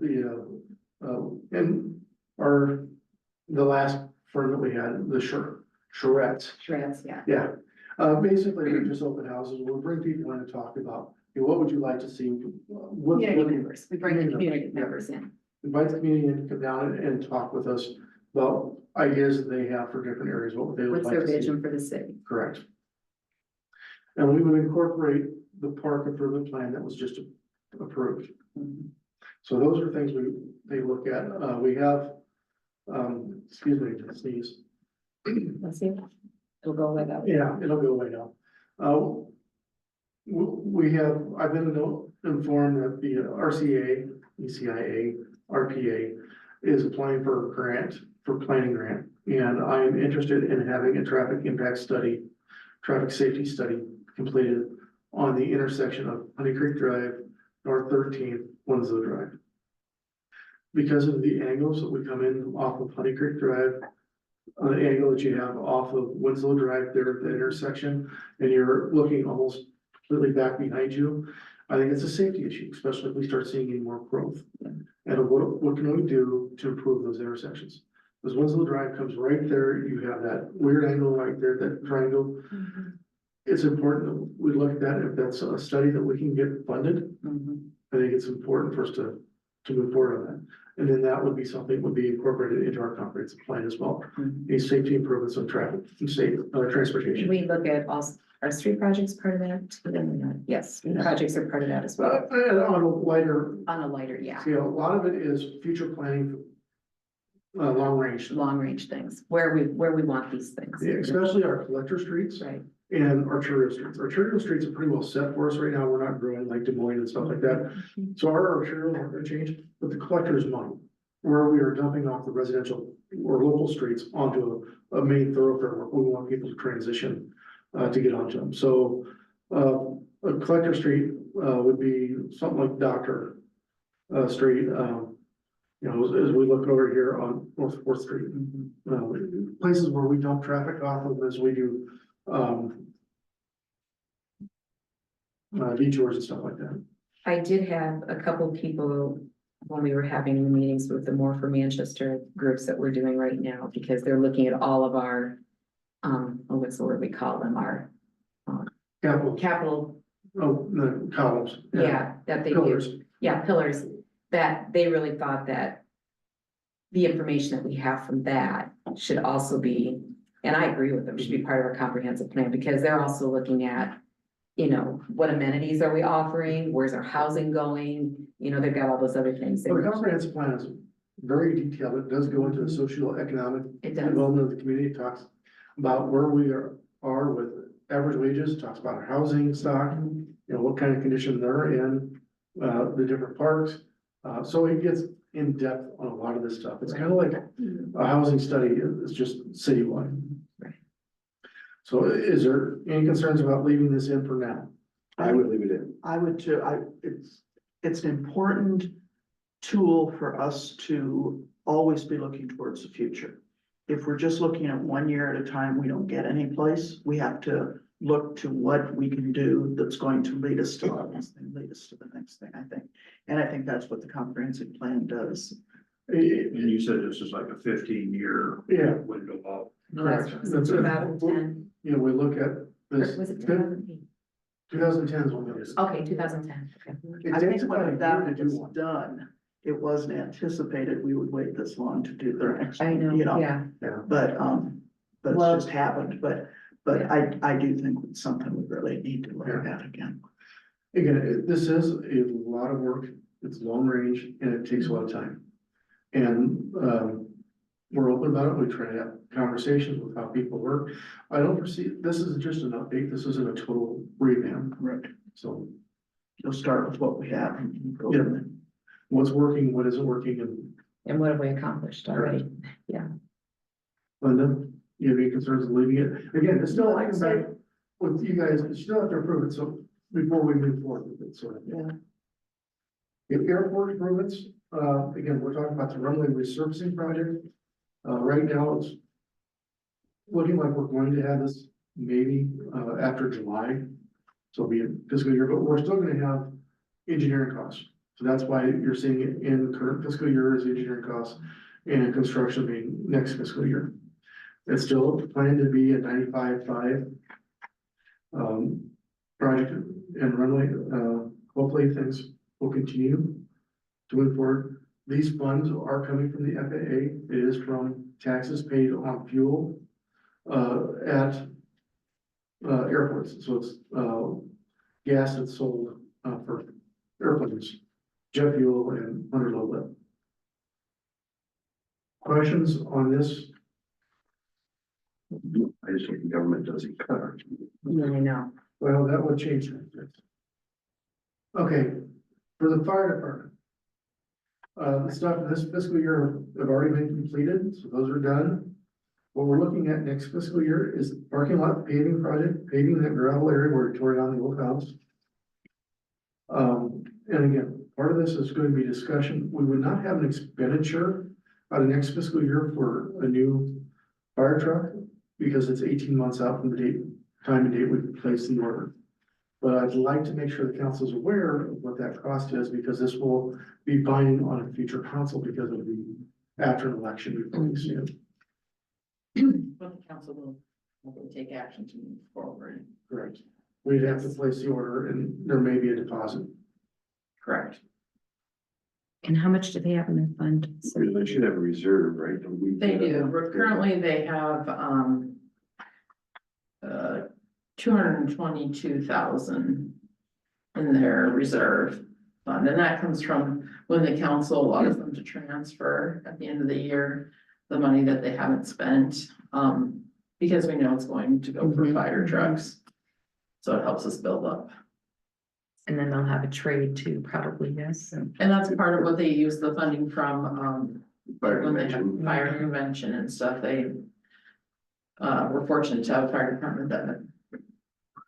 and the last firm that we had, the Charrettes. Shreds, yeah. Yeah, basically, they're just open houses. We'll bring people in and talk about, what would you like to see? Community members, we bring the Community community members, members in. Invite the community in to come down and talk with us about ideas that they have for different areas, what they would What's like their to see. vision for the city? Correct. And we would incorporate the park improvement plan that was just approved. So those are things they look at. We have, excuse me, to sneeze. Let's see. It'll go away though. Yeah, it'll go away now. I've been informed that the RCA, ECIA, RPA is applying for a grant, for planning grant. And I am interested in having a traffic impact study, traffic safety study completed on the intersection of Honey Creek Drive, North 13th, Winslow Drive. Because of the angles that we come in off of Honey Creek Drive, the angle that you have off of Winslow Drive there at the intersection, and you're looking almost completely back behind you. I think it's a safety issue, especially if we start seeing any more growth. And what can we do to improve those intersections? Because Winslow Drive comes right there, you have that weird angle right there, that triangle. It's important that we look at that, if that's a study that we can get funded, I think it's important for us to move forward on that. And then that would be something that would be incorporated into our comprehensive plan as well. A safety improvements on traffic and safe transportation. We look at all, our street projects part of that? too? Yes, projects are part of that as well, And on a lighter on a lighter, yeah, scale, a lot of it is future planning, long range. long range things, where we want these things. Yeah, especially our collector streets Right, and arterial streets. Arterial streets are pretty well set for us right now. We're not growing like Des Moines and stuff like that. So our arterials aren't gonna change, but the collector's money, where we are dumping off the residential or local streets onto a main thoroughfare where we want people to transition to get onto them. So a collector street would be something like Doctor Street, as we look over here on North Fourth Street. Places where we dump traffic off of as we do detours and stuff like that. I did have a couple people when we were having the meetings with the More for Manchester groups that we're doing right now, because they're looking at all of our, what's the word we call them, our capital, The columns. yeah, that they do. Pillars. Yeah, pillars, that they really thought that the information that we have from that should also be, and I agree with them, should be part of our comprehensive plan, because they're also looking at, what amenities are we offering? Where's our housing going? They've got all those other things. So the comprehensive plan is very detailed. It does go into the socio-economic It does. development of the community. It talks about where we are with average wages, talks about our housing stock, what kind of condition they're in, the different parks. So it gets in depth on a lot of this stuff. It's kind of like a housing study is just citywide. Right. So is there any concerns about leaving this in for now? I would leave it in. I would too, it's an important tool for us to always be looking towards the future. If we're just looking at 1 year at a time, we don't get any place. We have to look to what we can do that's going to lead us to the next thing, lead us to the next thing, I think. And I think that's what the comprehensive plan does. And you said this is like a 15-year Yeah. window of. Correct. Was it 2010? We look at this. Was it 2008? 2010 is when it is. Okay, 2010, okay. It I takes think about a when year that to do was one. done, it wasn't anticipated we would wait this long to do the next. I know, you know, yeah. But Well- it's just happened, but I do think it's something we really need to look at again. Again, this is a lot of work. It's long range and it takes a lot of time. And, we're open about it. We try to have conversations with how people work. I don't foresee, this is just an update. This isn't a total revamp. Right. So You'll start with what we have and go from there. what's working, what isn't working, and And what have we accomplished already? Linda, you have any concerns of leaving it? Again, it's still like, back with you guys, you still have to approve it, so before we move forward with it, so. Yeah. If airport improvements, again, we're talking about the runway resurfacing project. Right now, it's looking like we're going to have this maybe, after July. So it'll be a fiscal year, but we're still gonna have engineering costs. So that's why you're seeing it in current fiscal year as engineering costs and construction being next fiscal year. It's still planned to be a 95.5 project and runway. Hopefully things will continue to move forward. These funds are coming from the FAA. It is from taxes paid on fuel at airports. So it's gas that's sold for airplanes, jet fuel and underload lift. Questions on this? I just think the government doesn't cut. I know. Well, that would change that. Okay, for the fire department. The stuff in this fiscal year have already been completed, so those are done. What we're looking at next fiscal year is parking lot paving project, paving that gravel area where we tore down the old house. And again, part of this is going to be discussion. We would not have an expenditure out of next fiscal year for a new fire truck because it's 18 months out from the time and date we place the order. But I'd like to make sure the council is aware of what that cost is because this will be binding on a future council because it'll be after an election before we see it. But the council will hopefully take action to move forward. Correct. We'd have to place the order and there may be a deposit. Correct. And how much do they have in their fund? So They should have a reserve, right? Don't we? They do. Currently, they have, 222,000 in their reserve fund, and that comes from when the council allows them to transfer at the end of the year, the money that they haven't spent, because we know it's going to go for fire trucks. So it helps us build up. And then they'll have a trade too, probably, yes. And that's part of what they use the funding from, Fire when they have convention. fire convention and stuff, they. We're fortunate to have a fire department that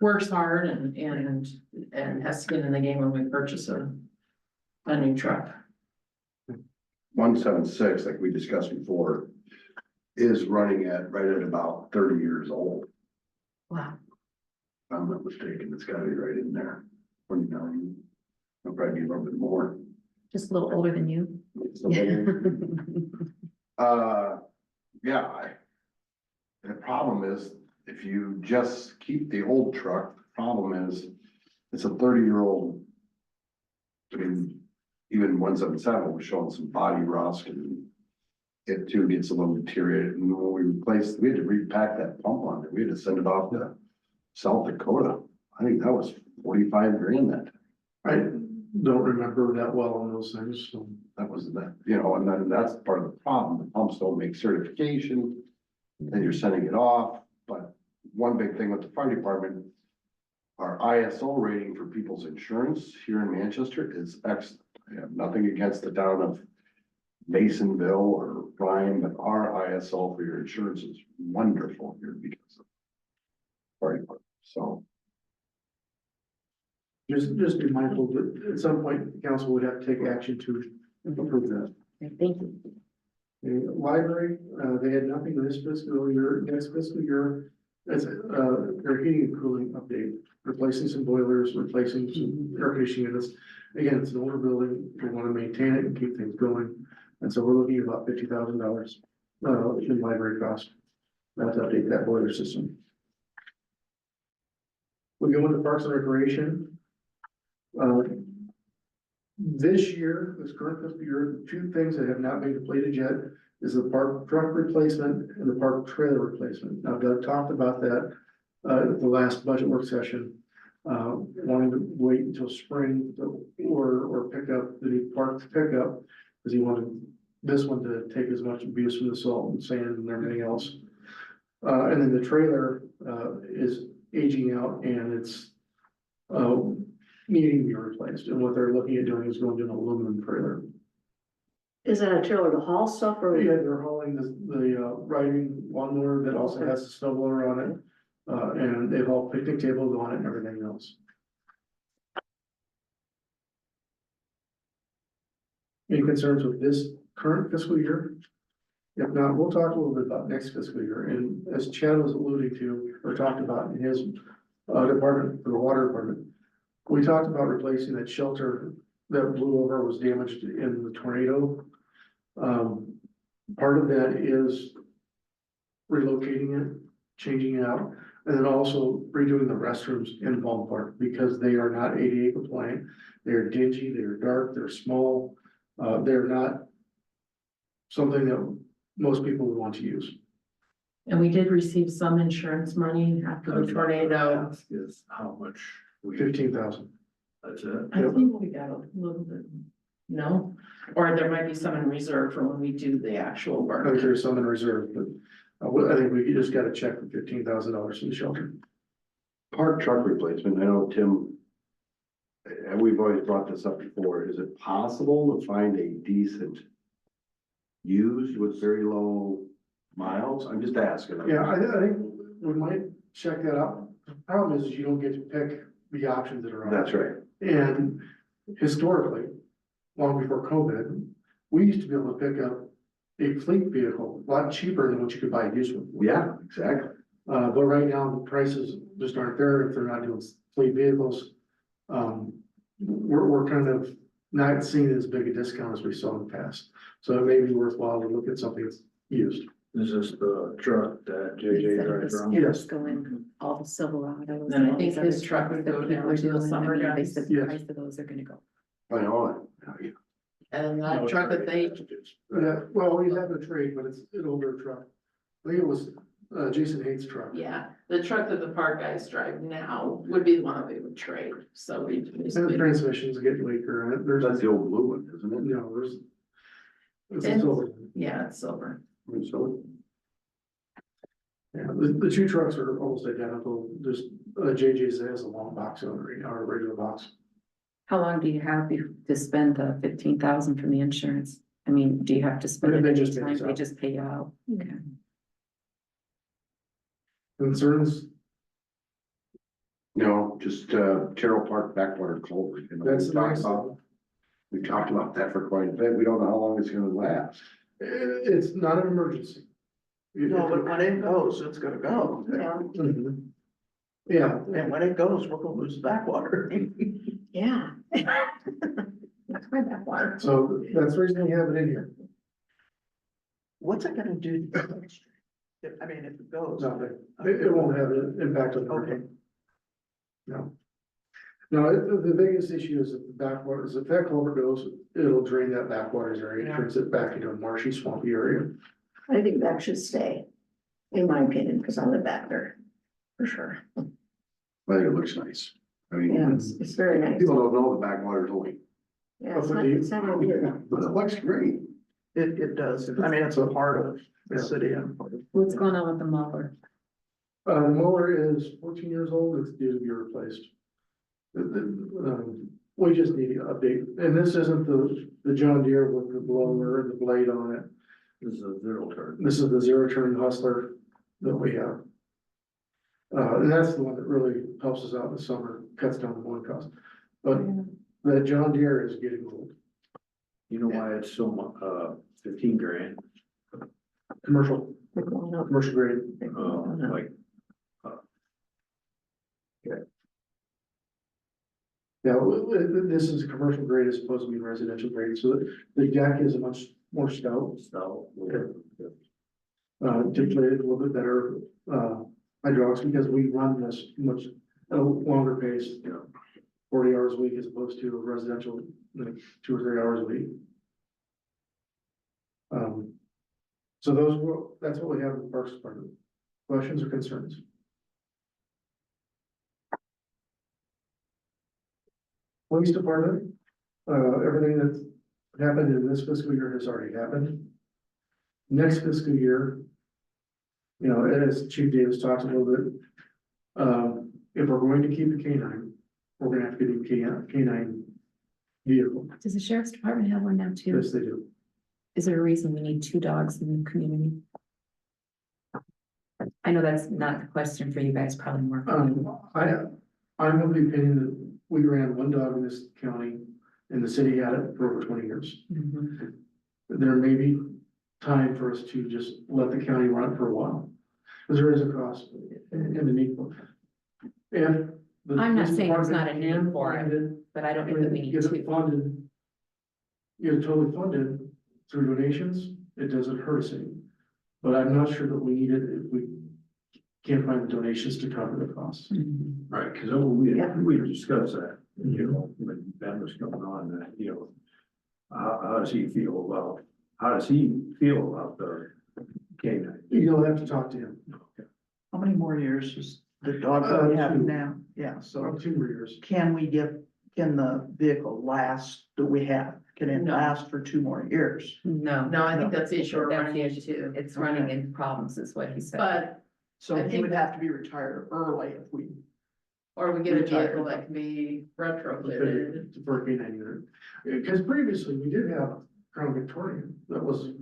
works hard and has skin in the game when we purchase a new truck. 176, like we discussed before, is running at right at about 30 years old. Wow. If I'm not mistaken, it's gotta be right in there. 29. It'll probably be a little bit more. Just a little older than you. It's a little- Yeah, the problem is, if you just keep the old truck, the problem is, it's a 30-year-old. I mean, even 177 was showing some body rust and it too gets a little deteriorated. And when we replaced, we had to repack that pump on it. We had to send it off to South Dakota. I think that was 45 grand that. I don't remember that well on those things, so. That was that, you know, and then that's part of the problem. The pumps don't make certification. Then you're sending it off, but one big thing with the fire department. Our ISO rating for people's insurance here in Manchester is excellent. I have nothing against the town of Masonville or Bryan, but our ISO for your insurance is wonderful here because of fire department, so. Just be mindful that at some point, the council would have to take action to approve that. Thank you. The library, they had nothing this fiscal year, next fiscal year, that's, their heating and cooling update, replacing some boilers, replacing some air conditioning units. Again, it's an older building, we wanna maintain it and keep things going, and so we're looking at about $50,000, in library cost. That's to update that boiler system. We go into Parks and Recreation. This year, this current fiscal year, two things that have not been completed yet is the park truck replacement and the park trailer replacement. Now, Doug talked about that at the last budget work session. Wanting to wait until spring to or pick up the new park pickup because he wanted this one to take as much abuse from the salt and sand and everything else. And then the trailer is aging out and it's needing to be replaced. And what they're looking at doing is going to an aluminum trailer. Is that a trailer to haul stuff or? Yeah, they're hauling the riding lawnmower that also has a snowblower on it. And they've all picnic tables on it and everything else. Any concerns with this current fiscal year? If not, we'll talk a little bit about next fiscal year, and as Chad was alluding to, or talked about in his department, for the water department. We talked about replacing that shelter that blew over, was damaged in the tornado. Part of that is relocating it, changing it out, and then also redoing the restrooms in Palm Park, because they are not ADA compliant. They're dingy, they're dark, they're small, they're not something that most people would want to use. And we did receive some insurance money after the tornado. Is how much we, 15,000. that's it. I think we got a little bit, no, or there might be some in reserve for when we do the actual I work. think there's some in reserve, but I think we just got to check for $15,000 from the shelter. Park truck replacement, I know Tim. And we've always brought this up before, is it possible to find a decent? Used with very low miles? I'm just asking. Yeah, I think we might check that out. The problem is you don't get to pick the options that are on. That's right. And historically, long before COVID, we used to be able to pick up a fleet vehicle a lot cheaper than what you could buy a used one. Yeah, exactly. But right now, the prices just aren't there if they're not doing fleet vehicles. We're kind of not seeing as big a discount as we saw in the past. So it may be worthwhile to look at something that's used. Is this the truck that JJ drives around? Yes. Going all the Silverados. Then I all these think his other truck trucks would that go people down are to the doing. I summer mean, They guys. said the Yes. price of those are gonna go. I know it. And that truck that they, Yeah, well, we have a trade, but it's an older truck. I think it was Jason Hates' truck. yeah, the truck that the park guys drive now would be the one that we would trade, so we And the basically. transmission's getting weaker, and there's, That's the old blue one, isn't it? you know, there's. It's It's- silver. Yeah, it's silver. So, Yeah, the two trucks are almost identical, just JJ's has a long box on it right now, or a regular box. How long do you have to spend the 15,000 from the insurance? I mean, do you have to spend it They any just pay time? us They out. just pay you out? Okay. Concerns, no, just Terrell Park backwater culvert. You know, that's we the talked next about- one. We talked about that for quite a bit. We don't know how long it's gonna last. It's not an emergency. No, but when it goes, it's gonna go. Mhm. Yeah, And when it goes, we're gonna lose backwater. Yeah. That's my backwater. so that's the reason we have it in here. What's it gonna do? to the industry? I mean, if it goes. Nothing. It won't have an impact on the Okay. market. No. No, the biggest issue is that the backwaters, if that culvert goes, it'll drain that backwaters area, Yeah. turns it back into a marshy swampy area. I think that should stay, in my opinion, because I live back there, for sure. I think it looks nice. I mean, Yeah, it's very nice. people don't know the backwater's only, Yeah, it's not gonna be enough. but it looks great. It does. I mean, it's a part of the city and part of. What's going on with the mower? The mower is 14 years old, it's due to be replaced. We just need to update, and this isn't the John Deere with the blower and the blade on it. This is a zero turn. This is the zero turn hustler that we have. And that's the one that really helps us out in the summer, cuts down the mowing cost. But the John Deere is getting old, You know why it's so mu- 15 grand, commercial They're going up. grade. They're going up. like, Yeah, this is commercial grade as opposed to being residential grade, so the deck is a much more stout. so. Typically a little bit better, hydraulics, because we run this much at a longer pace, 40 hours a week as opposed to a residential, like 2 or 3 hours a week. So that's what we have in the Parks Department. Questions or concerns? Police Department, everything that's happened in this fiscal year has already happened. Next fiscal year, you know, as Chief Davis talked a little bit, if we're going to keep a canine, we're gonna have to get a canine vehicle. Does the sheriff's department have one now too? Yes, they do. Is there a reason we need 2 dogs in the community? I know that's not the question for you guys, probably more. I'm of the opinion that we ran 1 dog in this county and the city had it for over 20 years. Mhm. There may be time for us to just let the county run it for a while. Because there is a cost and a need for it. If the I'm not police saying there's not a department need for it, can fund But I don't know that we need Get it to. funded. Get it totally funded through donations, it doesn't hurt us any. But I'm not sure that we need it if we can't find the donations to cover the costs. Mhm. Right, because we discussed that, you know, when Ben was coming on, that, you know, how does he feel about the canine? You'll have to talk to him. How many more years is the dog that we have 2. now? Yeah, so About 2 more years. can the vehicle last that we have? Can it No. last for 2 more years? No. No, I think that's the issue we're That's the running issue. into, It's running into problems is what he said. but, So I he think- would have to be retired early if we, or we get a Retired. vehicle that can be retrofitted. For a canine unit. Because previously, we did have Crown Victoria that was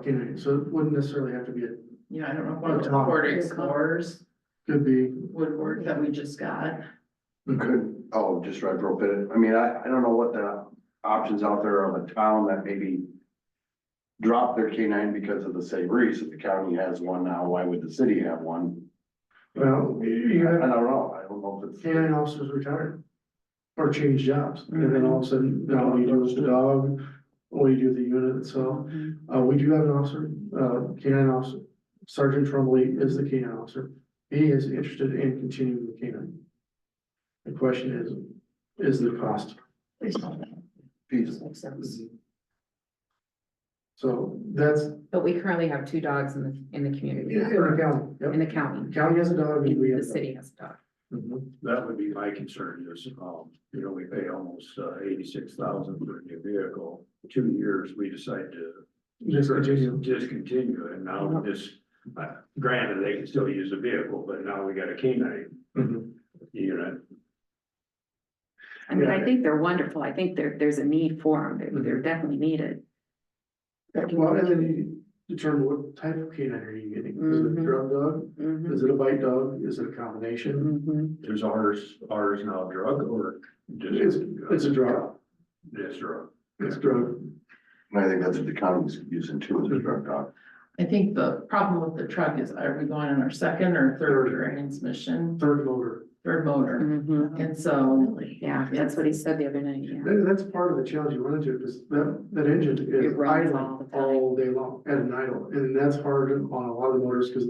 canine, so it wouldn't necessarily have to be, You know, I don't know if one of the Tom. Ford Explorers could be. would work that we just got. Could, just retrofit it. I mean, I don't know what the options out there of a town that maybe drop their canine because of the same reason. The county has one now, why would the city have one? Well, you I have don't know. I don't know if it's. canine officers retired. Or change jobs, and then all of a sudden, now what do you do with the dog, what do you do with the unit itself? Mhm. We do have an officer, canine officer, Sergeant Trumley is the canine officer. He is interested in continuing the canine. The question is the cost. Feasible. So that's But we currently have 2 dogs in the community, in the county, in yep. the county. The county has a dog and we have. The city has a dog. Mhm. That would be my concern is, you know, we pay almost 86,000 for a new vehicle. 2 years, we decide to Just continue. discontinue it, and now this, granted, they can still use the vehicle, but now we got a canine Mhm. unit. I mean, I Yeah. think they're wonderful. I think there's a need for them. They're definitely needed. Well, and then you determine what type of canine are you getting? Is it a Mhm. drug dog? Mhm. Is it a bite dog? Is it a combination? Mhm. Is ours now drug or just? It's a drug. It's drug. It's drug. And I think that's what the county's using too, is a drug dog. I think the problem with the truck is, are we going on our second or third transmission, Third motor. third motor? Mhm. And so, Yeah, that's what he said the other night, yeah. That's part of the challenge you run into, because that engine is It runs idling all the time. all day long at an idle, and that's hard on a lot of the motors, because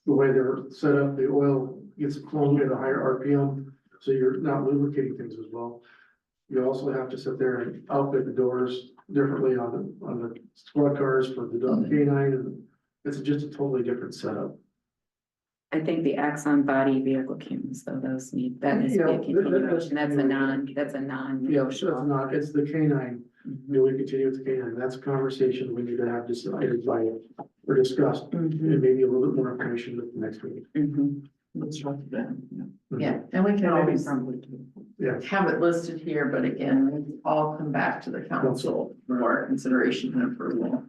the way they're set up, the oil gets flowing at a higher RPM, so you're not lubricating things as well. You also have to sit there and outfit the doors differently on the squad cars for the dog canine, and it's just a totally different setup. I think the Axon body vehicle cams, though, those need, that needs to be a Yeah, continuation. That's a that's non Yeah, it's negotiable. not, it's the canine. Do we continue with the canine? That's a conversation we need to have decided by, or discussed, and maybe a little bit more information at the next meeting. Mhm. let's write it down. yeah, and we can always Yeah, have it listed here, but again, we all come back to the council for consideration and approval.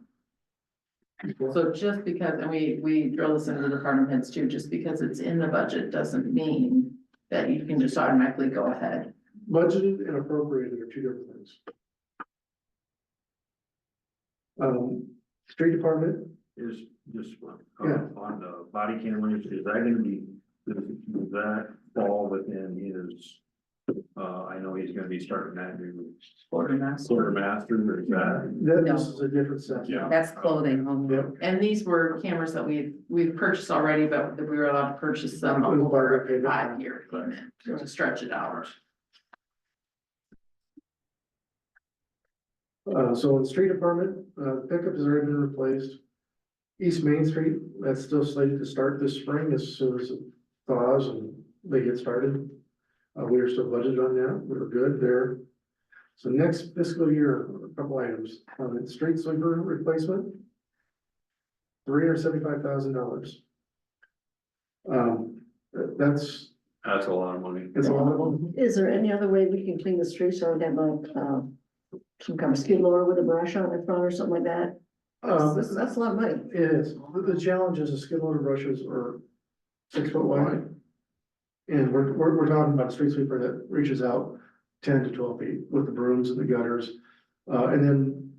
So just because, and we drill this into the department heads too, just because it's in the budget doesn't mean that you can just automatically go ahead. budgeted and appropriated are two different things. Street department, Is this one, Yeah. on the body cameras, is that gonna be, does that fall within his? I know he's gonna be starting that new Quartermaster. quartermaster, or is that? this is a different section. Yeah. That's clothing only. Yep. And these were cameras that we've purchased already, but we were allowed to purchase them over a 5-year payment to stretch it out. So in the street department, pickup has already been replaced. East Main Street, that's still slated to start this spring as soon as it thaws and they get started. We are still budgeted on that, we're good there. So next fiscal year, a couple items, street sweeper replacement. $375,000. That's, That's a lot of money. it's a lot of money. Is there any other way we can clean the streets or have like, some kind of skid loader with a brush on the front or something like that? That's a lot of money. It is, the challenge is the skid loader brushes are 6 foot wide. And we're talking about a street sweeper that reaches out 10 to 12 feet with the brooms and the gutters. And then,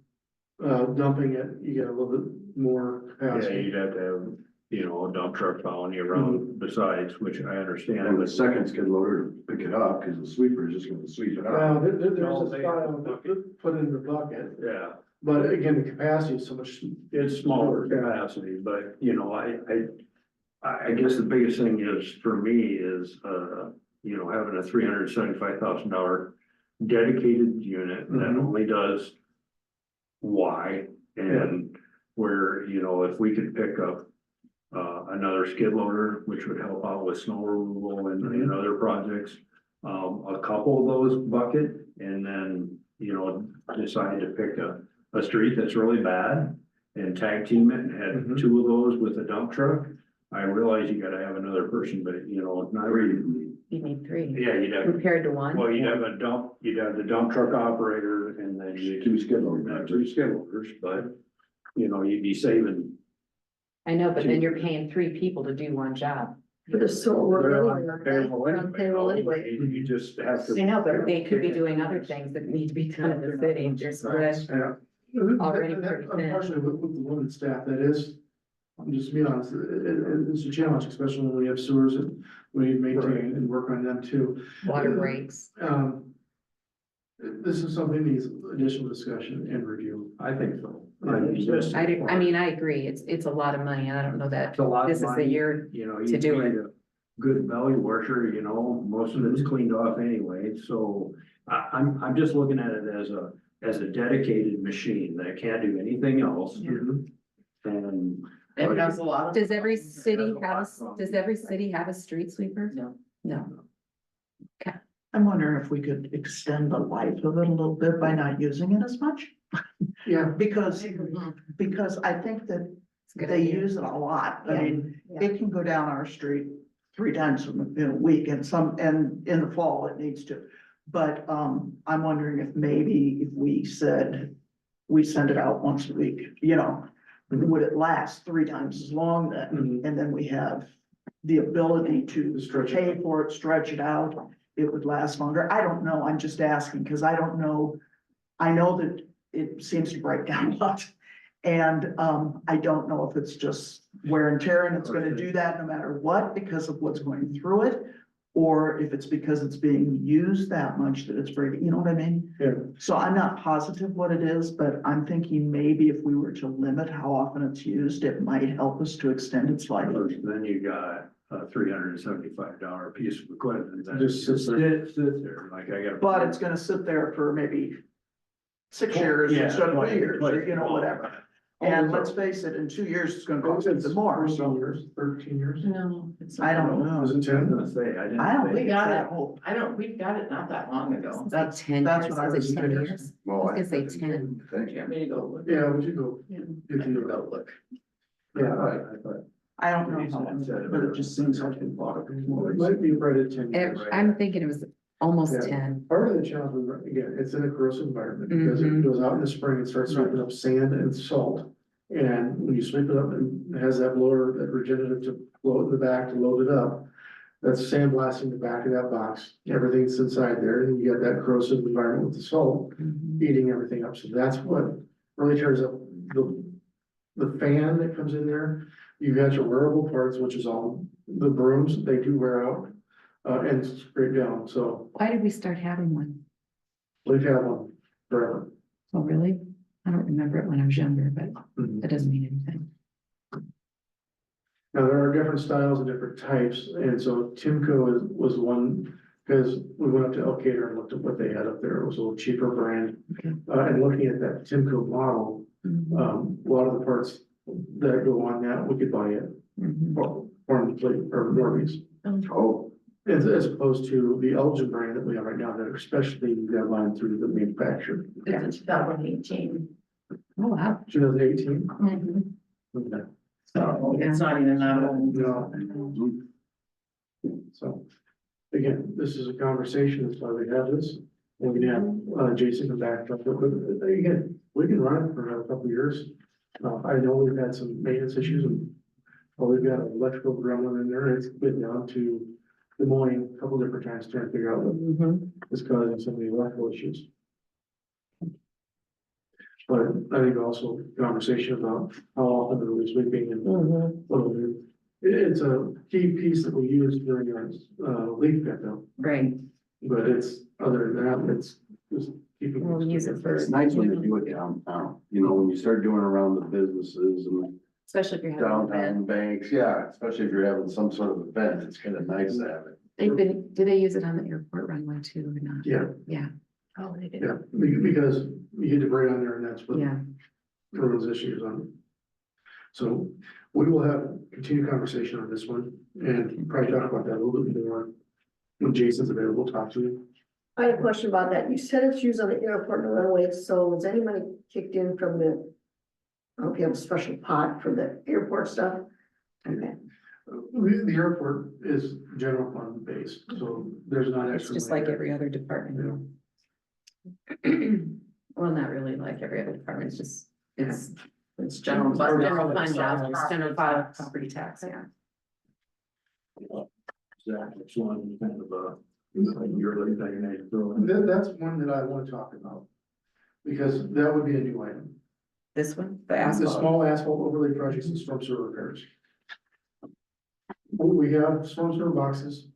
dumping it, you get a little bit more Yeah, capacity. you'd have to have, you know, a dump truck following you around besides, which I understand. And the second skid loader to pick it up, cause the sweeper is just gonna sweep it Well, up. there's No, a they- style put in the bucket, Yeah, but again, the capacity is so much. it's smaller capacity, but you know, I guess the biggest thing is, for me, is, you know, having a $375,000 dedicated unit that Mhm. only does Y, and where, you know, if we could pick up another skid loader, which would help out with snow removal and other projects, a couple of those bucket, and then, you know, decide to pick a street that's really bad and tag team it and have Mhm. two of those with a dump truck. I realize you gotta have another person, but you know, not really, You need three yeah, you'd have, compared to one. well, you'd have the dump truck operator, and then you Two skid loaders. have two skid loaders, but, you know, you'd be saving. I know, but then you're paying three people to do one job. But it's so we're They're really on payroll on payroll anyway. You just have to. I know, but they could be doing other things that need to be done in the city, just with, Yeah. Already pretty thin. Unfortunately, with the limited staff, that is, I'm just being honest, it's a challenge, especially when we have sewers and we need to maintain and work on them too. water breaks. This is something that needs additional discussion and review. I think so. I think so. I mean, I agree, it's a lot of money, and I don't know that It's a lot of this is the money. year. You know, to you do need a good belly washer, you know, most of it's cleaned off anyway, so I'm just looking at it as a dedicated machine that can't do anything else. And. It does a lot of. Does every city have a street sweeper? No. No. I'm wondering if we could extend the life of it a little bit by not using it as much, Yeah, because I think that It's a good they idea. use it a lot. I Yeah. mean, it can go down our street 3 times in a week, and in the fall it needs to. But, I'm wondering if maybe if we said, we send it out once a week, you know, would it last 3 times as long then? Mhm. And then we have the ability to Stretch it pay for it, stretch it out, it would last longer. I don't know, I'm just asking, because I don't know. I know that it seems to break down a lot. And, I don't know if it's just wear and tear and it's gonna do that no matter what because of what's going through it. Or if it's because it's being used that much that it's breaking, you know what I mean? yeah. So I'm not positive what it is, but I'm thinking maybe if we were to limit how often it's used, it might help us to extend its life. Then you got a $375 piece of equipment that Just sits sit there, like I got. But it's gonna sit there for maybe 6 years Yeah, instead of 3 20, years, or you know, 20. whatever. And let's face it, in 2 years, it's gonna cost even more, 14 so years, 13 years. No. it's I not. don't know. Was it I was 10? gonna say, I didn't. I don't think- think it's got that it. old. We got it not that long ago. That's- 10 that's years. what I Is it was 10 thinking. years? Well, I was gonna say 10. Do you want me to go look? Yeah, would you go? Yeah. Get I can the, go look. yeah, I thought. I don't know how long, but it just seems like it's bought it might be right at 10 years. I'm thinking it was almost Yeah. 10. Part of the challenge, is, again, it's in a corrosive environment, because it Mhm. goes out in the spring and starts sweeping up sand and salt. And when you sweep it up and it has that blower, that regenerative to blow it in the back to load it up. That's sandblasting the back of that box, everything's inside there, and you get that corrosive environment with the salt eating everything up, so that's what really tears up the fan that comes in there. You got your wearable parts, which is all the brooms, they do wear out, and scrape down, so Why did we start having one? we've had one forever. Oh, really? I don't remember it when I was younger, but that doesn't mean anything. Now, there are different styles and different types, and so Timco was one, because we went up to Elkader and looked at what they had up there, it was a little cheaper brand. Okay. And looking at that Timco model, a lot of the parts that go on that, we could buy it Mhm. from Fleet or Norby's. Oh, As opposed to the Elgin brand that we have right now, that are specially deadline through the manufacturer. It's 2018, Oh, wow. 2018. Mhm. Okay. so it's not even that old. No. So, again, this is a conversation, that's why we have this. And we can have, Jason come back, but again, we can run it for another couple of years. I know we've had some maintenance issues and, well, we've got an electrical gremlin in there, it's been down to Des Moines a couple different times trying to figure out what Mhm. is causing some of the electrical issues. But I think also conversation about how often are we sweeping and Mhm. what do we do. It's a key piece that we use during our, leaf pickup, Right, but it's, other than that, it's just keeping. we'll use it for, It's nice when they do it downtown, you know, when you start doing around the businesses and especially if you're having an downtown event. banks, yeah, especially if you're having some sort of event, it's kind of nice to have it. Do they use it on the airport runway too or not? Yeah, Yeah. Oh, they do. yeah, because you get debris on there and that's what Yeah, throws issues on. So we will have continued conversation on this one and probably talk about that a little bit more when Jason's available, talk to you. I had a question about that. You said it's used on the airport and the runways, so was any money kicked in from the, I don't know if you have a special pot for the airport stuff? Okay. The airport is general fund based, so there's not it's extra. just money like there. every other department. Well, not really like every other department, it's just, It's general it's fund. general fund dollars, Property general tax. property tax, yeah. It's one kind of a yearly thing they throw in. That's one that I want to talk about. Because that would be a new item. This one, the The asphalt. small asphalt overlay projects and storm sewer repairs. We have storm sewer boxes.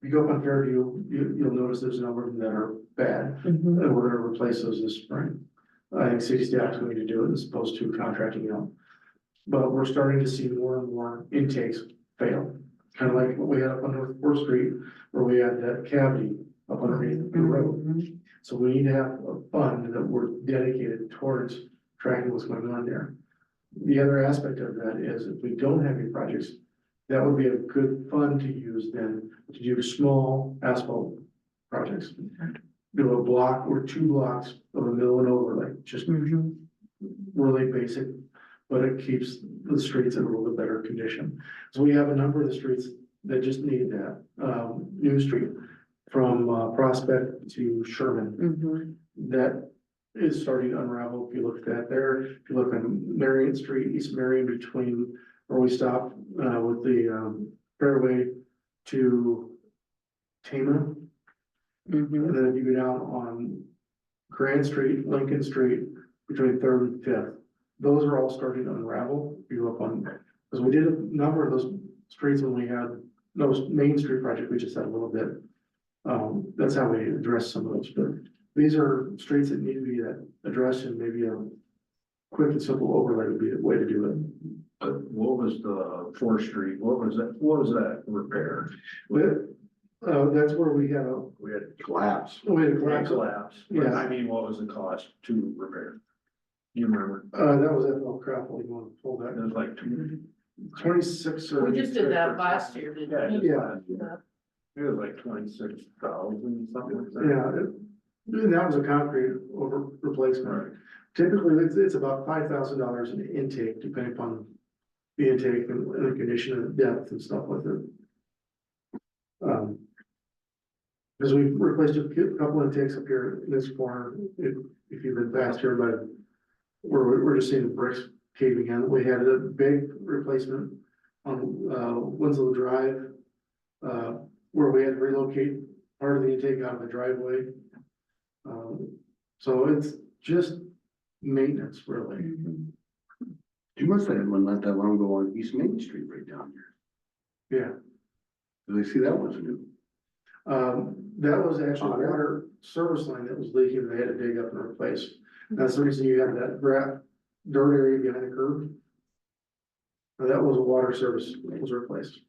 You go up on Fairview, you'll notice there's a number of them that are bad, Mhm. and we're gonna replace those this spring. I think city staff's going to do it as opposed to contracting out. But we're starting to see more and more intakes fail, kind of like what we had up on North Fourth Street, where we had that cavity up underneath the road. Mhm. So we need to have a fund that we're dedicated towards tracking what's going on there. The other aspect of that is if we don't have any projects, that would be a good fund to use then to do small asphalt projects. Do a block or 2 blocks of a mill and overlay, just Mhm. really basic, but it keeps the streets in a little bit better condition. So we have a number of the streets that just need that, New Street from Prospect to Sherman. Mhm. That is starting to unravel. If you look at that there, if you look on Marion Street, East Marion between where we stopped with the fairway to Tama. Mhm. And then if you go down on Grand Street, Lincoln Street, between Third and Fifth, those are all starting to unravel. If you look on, because we did a number of those streets when we had those Main Street project, we just had a little bit. That's how we address some of those, but these are streets that need to be addressed and maybe a quick and simple overlay would be the way to do it. What was the Fourth Street, what was that repair? But, that's where we had a, We had collapse. we had a collapse. Collapse, Yeah. I mean, what was the cost to repair? You remember, That was at El Crapo, you want to pull it that, was like 26 or. We just did that last year, didn't we? Yeah. It was like 26,000, something like that. Yeah, and that was a concrete over replacement. Typically, it's about $5,000 in intake, depending upon the intake and the condition and depth and stuff with it. Because we replaced a couple of intakes up here in this corner, if you've been past here, but we're just seeing the bricks caving in. We had a big replacement on Winslow Drive, where we had to relocate part of the intake out of the driveway. So it's just maintenance, really. Mhm. You must have had one not that long ago on East Main Street right down here. Yeah. Did they see that was new? That was actually a water service line that was leaking, they had to dig up and replace. That's the reason you had that dirt area behind the curb. That was a water service that was replaced.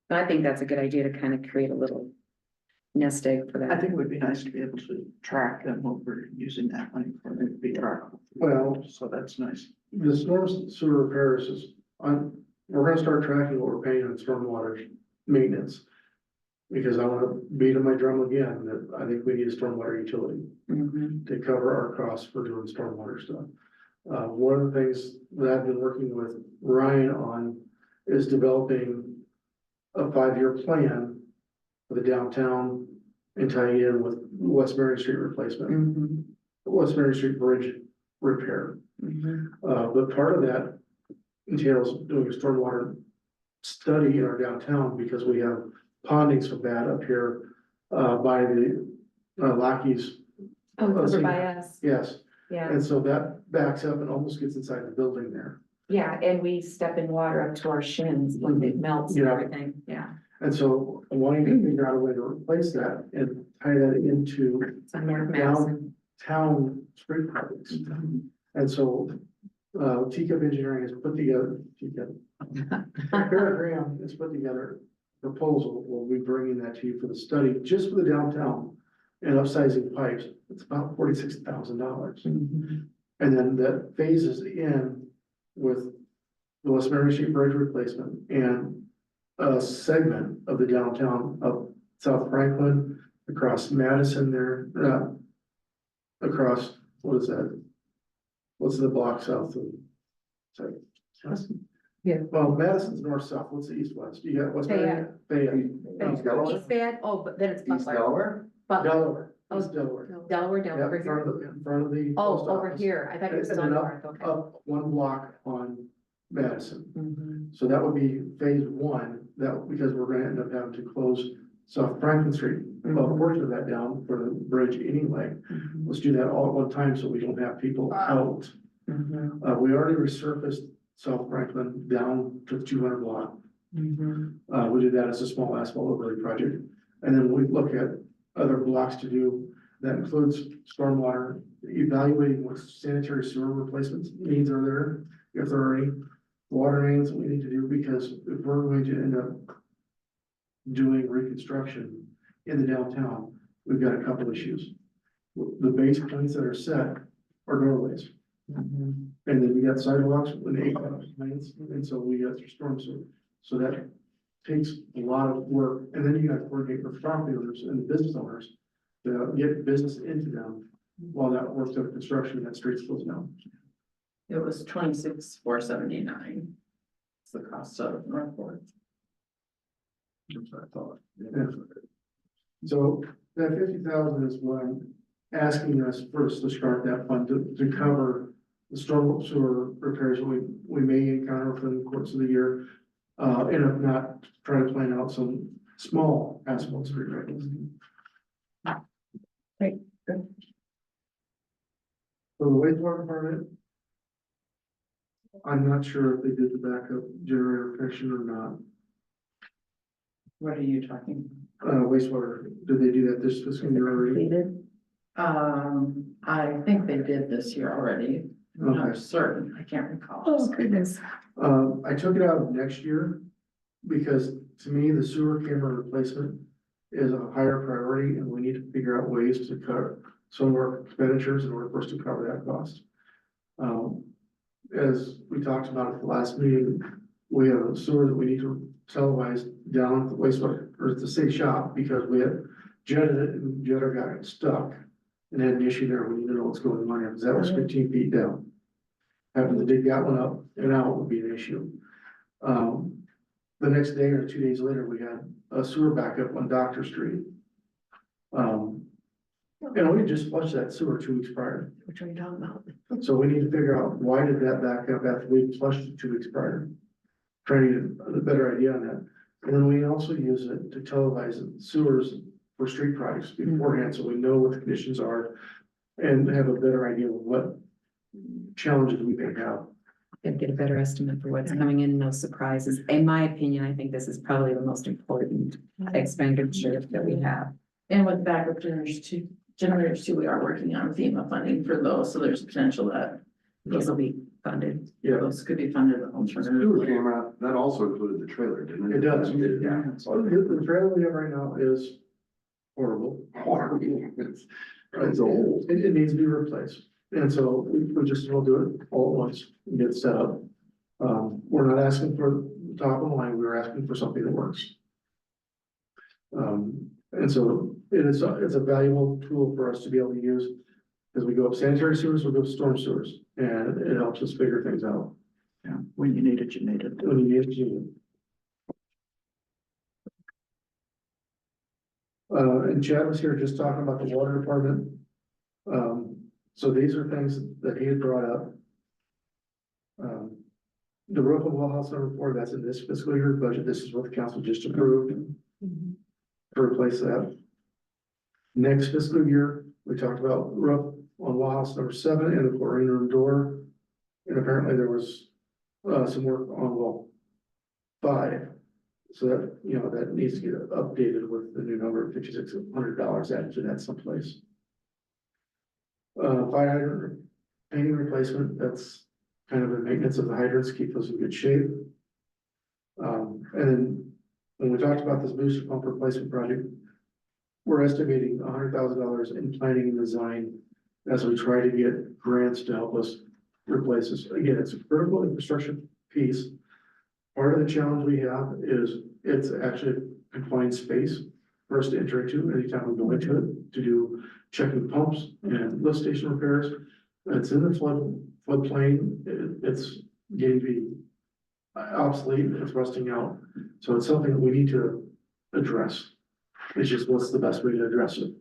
I think that's a good idea to kind of create a little nest egg for I that. think it would be nice to be able to track them what we're using that money for, it to be trackable. Well, So that's nice. the storm sewer repairs is, we're gonna start tracking what we're paying on stormwater maintenance. Because I wanna beat on my drum again, that I think we need a stormwater utility Mhm. to cover our costs for doing stormwater stuff. One of the things that I've been working with Ryan on is developing a 5-year plan for the downtown and tying it in with West Marion Street replacement, Mhm. West Marion Street Bridge repair. But part of that entails doing a stormwater study in our downtown because we have ponding so bad up here, by the, Lockies. Oh, it's over see. by us, Yes, yeah, and so that backs up and almost gets inside the building there. yeah, and we step in water up to our shins when it melts and Yeah. everything, yeah. And so wanting to figure out a way to replace that and tie that into It's on North Madison. town street projects. And so, Teacup Engineering has put together, Barrett Graham has put together a proposal. We'll be bringing that to you for the study, just for the downtown and upsizing pipes. It's about $46,000. Mm-hmm. And then that phases in with the West Mary Street Bridge replacement and a segment of the downtown of South Franklin, across Madison there, across, what is that? What's the block south of? Sorry. Yeah. Well, Madison's north-south, what's the east-west? You got West Mary? Fayette. East Delaware? East Fayette, oh, but then it's East Butler. Delaware? Butler, Delaware, Oh, East Delaware. Delaware, down Yeah, over in front here. of the, in front of the. Oh, post over office. here, I thought it was And still then north, okay. Up one block on Madison. Mhm. So that would be phase one, that, because we're gonna end up having to close South Franklin Street, well, a portion of that down for the bridge anyway. Mhm. Let's do that all at one time so we don't have people out. Mhm. We already resurfaced South Franklin down to the 200 block. Mhm. We did that as a small asphalt overlay project. And then we look at other blocks to do. That includes stormwater, evaluating what sanitary sewer replacements needs are there. If there are any water mains that we need to do, because if we're going to end up doing reconstruction in the downtown, we've got a couple issues. The base points that are set are doorways. Mhm. And then we got sidewalks and eight lanes, and so we got storm sewer. So that takes a lot of work, and then you got to coordinate with property owners and business owners to get business into them while that works under construction, that street's closed down. It was 26,479. It's the cost of Northport. That's what I thought. Yeah. So that 50,000 is what I'm asking us first to start that fund to cover the storm sewer repairs we may encounter within the course of the year. And if not, try to plan out some small asphalt street repairs. Great, good. For the wastewater department, I'm not sure if they did the backup generator protection or not. What are you talking? Wastewater, did they do that this fiscal year already? Completed. I think they did this year already. I'm not Okay. certain. I can't recall. Oh, goodness. I took it out of next year because to me, the sewer camera replacement is a higher priority and we need to figure out ways to cut some of our expenditures in order for us to cover that cost. As we talked about at the last meeting, we have a sewer that we need to televise down at the wastewater, or at the city shop, because we had jetted it and jetter got stuck and had an issue there. We need to know what's going on here, because that was 15 feet down. Having to dig that one up and out would be an issue. The next day or 2 days later, we had a sewer backup on Doctor Street. And we just flushed that sewer 2 weeks prior. Which one are you talking about? So we need to figure out why did that back up after we flushed it 2 weeks prior? Trying to get a better idea on that. And then we also use it to televise sewers for street projects beforehand, so we know what the conditions are. And have a better idea of what challenges we may have. And get a better estimate for what's coming in, no surprises. In my opinion, I think this is probably the most important expenditure that we have. And with backup generators too, we are working on FEMA funding for those, so there's potential that Those will be funded. Yeah, those could be funded Sewer alternatively. camera, that also included the trailer, didn't it? it does. Yeah. So the trailer we have right now is horrible. It's old. It needs to be replaced. And so we just will do it all at once and get it set up. We're not asking for the top of the line, we're asking for something that works. And so it's a valuable tool for us to be able to use as we go up sanitary sewers, we go up storm sewers, and it helps us figure things out. Yeah, when you need it, you need it. When you need to. And Chad was here just talking about the water department. So these are things that he had brought up. The roof of well house number 4, that's in this fiscal year budget. This is what the council just approved to replace that. Next fiscal year, we talked about roof on well house number 7 and the chlorine room door. And apparently there was some work on well 5. So that, you know, that needs to get updated with the new number of $5,600 added to that someplace. Fire hydrant painting replacement, that's kind of the maintenance of the hydrants, keep those in good shape. And then when we talked about this booster pump replacement project, we're estimating $100,000 in planning and design as we try to get grants to help us replace this. Again, it's a critical infrastructure piece. Part of the challenge we have is it's actually a confined space for us to enter into anytime we go into it to do checking pumps and lift station repairs. It's in the floodplain. It's getting to be obsolete. It's rusting out. So it's something that we need to address. It's just what's the best way to address it.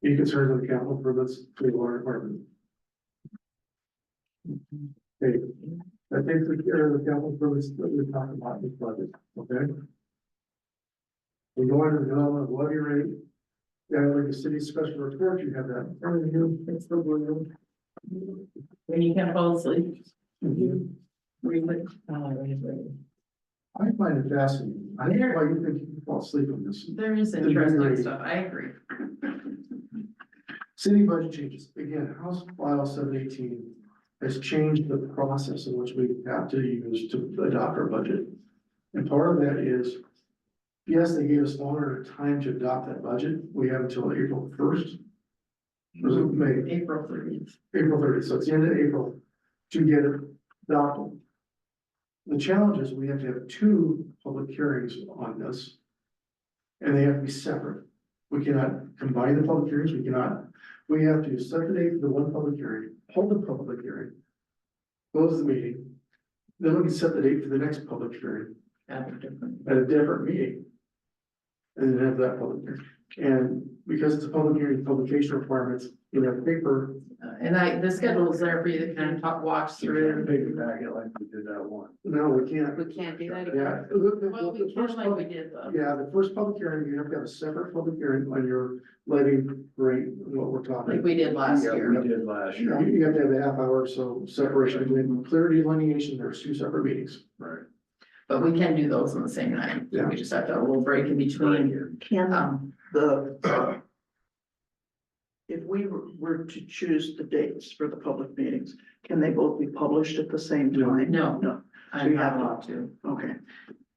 Any concerns on the capital improvements for the water department? Okay, that takes care of the capital improvements that we're talking about in this budget, okay? We go on to the development of levy rate. Yeah, like the city special report, you have that in front of you. It's the blue. When you can fall asleep. Read it. I find it fascinating. I don't know why you think you can fall asleep on this. There is The levy interesting rate. stuff, I agree. City budget changes. Again, House File 718 has changed the process in which we have to use to adopt our budget. And part of that is, yes, they gave us longer time to adopt that budget. We have until April 1st. Was it May? April 30th. April 30th, so it's the end of April to get it adopted. The challenge is we have to have 2 public hearings on this. And they have to be separate. We cannot combine the public hearings, we have to set the date for the one public hearing, hold the public hearing, close the meeting, then we can set the date for the next public hearing Have a different. at a different meeting. And then have that public hearing. And because it's a public hearing, publication requirements, you have paper. And the schedule is there for you to kind of walk through. Paper packet like we did that one. No, we can't. We can't do that again. Yeah. Well, we The can first like we public- did though. Yeah, the first public hearing, you have to have a separate public hearing on your levy rate, what we're talking. Like we did last Yeah, year. we did last You year. you have to have a half hour or so separation between clear delineation, there's 2 separate meetings. Right. But we can do those on the same night. Yeah. We just have to have a little break in between. Can if we were to choose the dates for the public meetings, can they both be published at the same time? No. No, I'm you not have allowed to. okay.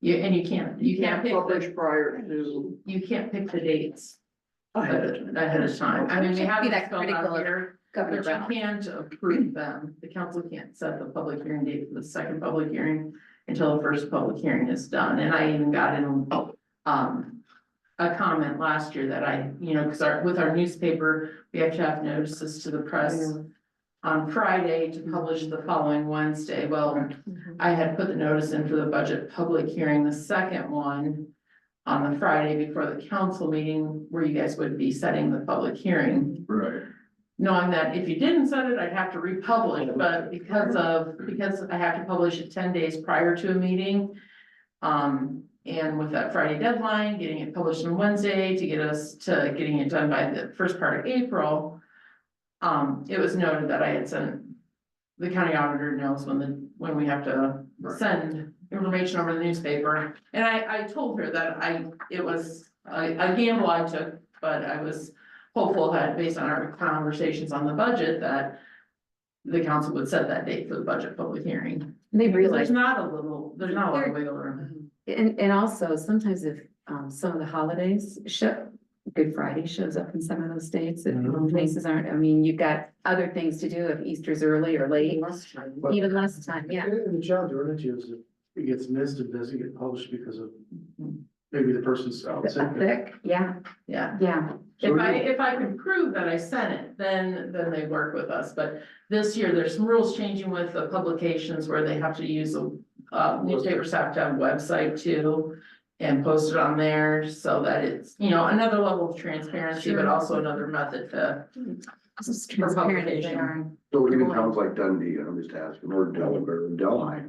You can't pick Publish prior to you can't pick the dates ahead of time. ahead of time. I mean, we have Be it that spelled critical out of here, Governor but you Brown. can't approve them. The council can't set the public hearing date for the second public hearing until the first public hearing is done. And I even got in, a comment last year that cause with our newspaper, we have to have notices to the press on Friday to publish the following Wednesday. Well, I had put the notice in for the budget public hearing, the second one on the Friday before the council meeting where you guys would be setting the public hearing. Right. Knowing that if you didn't set it, I'd have to republish, but because I have to publish it 10 days prior to a meeting. And with that Friday deadline, getting it published on Wednesday to get us to getting it done by the first part of April. It was noted that I had sent, the county auditor knows when we have to send information over the newspaper. And I told her that it was a gamble I took, but I was hopeful that based on our conversations on the budget, that the council would set that date for the budget public hearing. They Because realize, there's not a lot of wiggle room. and also sometimes if, some of the holidays Good Friday shows up in some of those states, that places aren't, I mean, you've got other things to do if Easter's early or late, But- even less time, yeah. And the challenge we're into is if it gets missed and doesn't get published because of maybe the person's out sick. Thick, yeah, Yeah. yeah. So If I could prove that I sent it, then they work with us, but this year, there's some rules changing with the publications where they have to use newspapers have to have a website too. And post it on there so that it's, another level of transparency, but also another method to As transparent as they are. So even towns like Dundee, I'm just asking, or Delaware, or Delhi,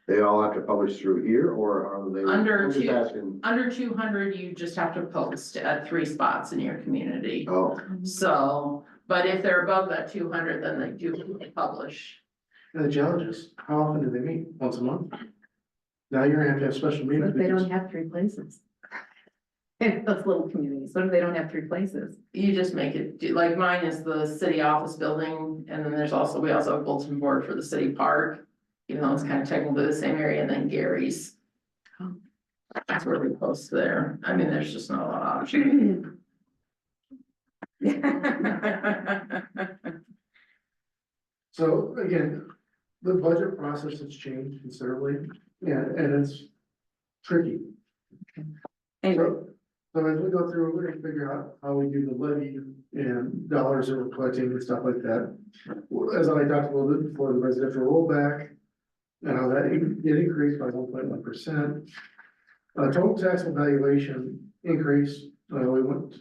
they all have to publish through here, or are they? Under I'm just two. asking, Under 200, you just have to post at 3 spots in your community. oh, So, but if they're above that 200, then they do publish. And the challenge is, how often do they meet? Once a month? Now you're gonna have special What meetings. if they because- don't have 3 places? In those little communities, what if they don't have 3 places? You just make it, like mine is the city office building, and then we also have a bulletin board for the city park. Even though it's kind of technically the same area, and then Gary's. Oh. That's where we post there. I mean, there's just not a lot of options. So again, the budget process has changed considerably, and it's tricky. Anyway, So as we go through, we're gonna figure out how we do the levy and dollars that we're collecting and stuff like that. As I talked a little bit before, the residential rollback, and how that did increase by 1.1%. Total taxable valuation increase, we went to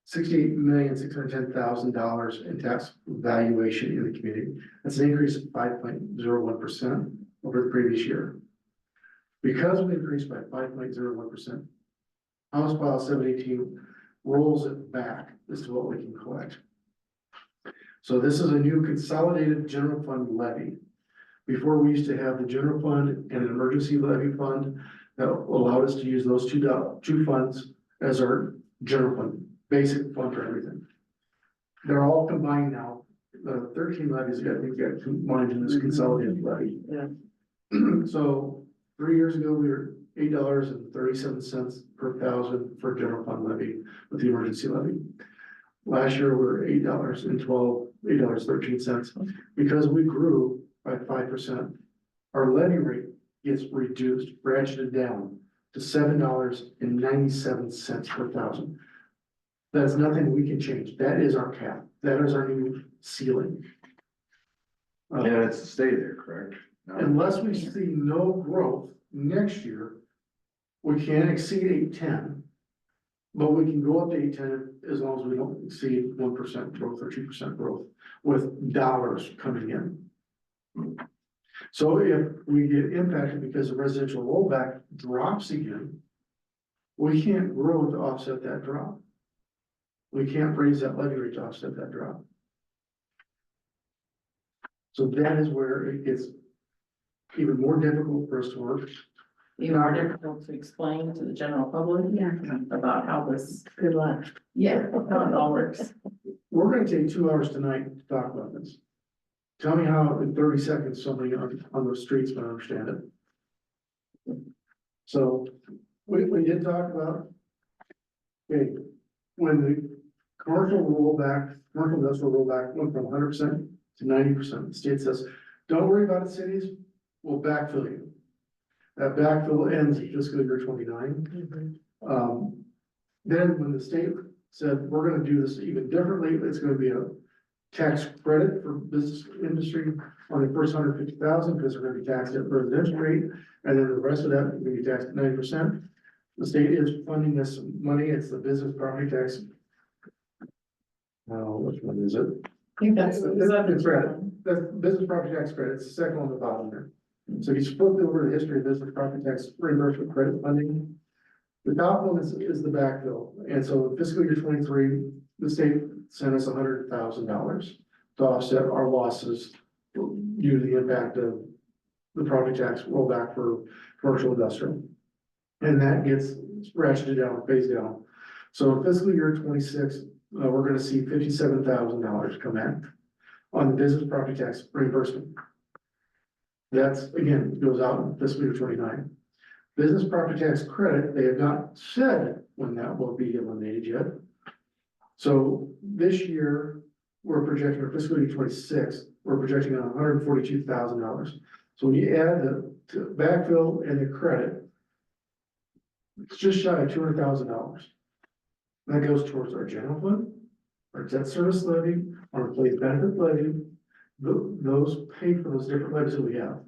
$268,610,000 in tax valuation in the community. That's an increase of 5.01% over the previous year. Because we increased by 5.01%, House File 718 rolls it back as to what we can collect. So this is a new consolidated general fund levy. Before, we used to have the general fund and an emergency levy fund that allowed us to use those two funds as our general fund, basic fund for everything. They're all combined now. The 13 levies got combined in this consolidated levy. Yeah. So 3 years ago, we were $8.37 per thousand for general fund levy with the emergency levy. Last year, we were $8.13, because we grew by 5%. Our levy rate gets reduced, ratcheted down to $7.97 per thousand. That's nothing we can change. That is our cap. That is our new ceiling. and it's to stay there, correct? No? Unless we see no growth next year, we can't exceed 810. But we can go up to 810 as long as we don't exceed 1% growth or 2% growth with dollars coming in. So if we get impacted because the residential rollback drops again, we can't grow to offset that drop. We can't raise that levy rate to offset that drop. So that is where it gets even more difficult for us to work. Even more difficult to explain to the general public yeah, about how this, good luck. yeah, how it all works. We're gonna take 2 hours tonight to talk about this. Tell me how in 30 seconds somebody on the streets can understand it. So, we did talk about. Okay, when the commercial industrial rollback went from 100% to 90%, the state says, don't worry about it, cities, we'll backfill you. That backfill ends in fiscal year 29. Then when the state said, we're gonna do this even differently, it's gonna be a tax credit for business industry on the first 150,000, because they're gonna be taxed at residential rate, and then the rest of that will be taxed at 90%. The state is funding this money, it's the business property tax. Now, which one is it? I think that's the credit. That's business property tax credit, it's the second on the bottom there. So if you flip over the history of business property tax reimbursement credit funding, the top one is the backfill. And so fiscal year 23, the state sent us $100,000 to offset our losses due to the impact of the property tax rollback for commercial industrial. And that gets ratcheted down, phased down. So in fiscal year 26, we're gonna see $57,000 come in on the business property tax reimbursement. That's, again, goes out in fiscal year 29. Business property tax credit, they have not said when that will be eliminated yet. So this year, we're projecting for fiscal year 26, we're projecting $142,000. So when you add the backfill and the credit, it's just shy of $200,000. That goes towards our general fund, our debt service levy, our employee benefit levy. Those pay for those different levies that we have.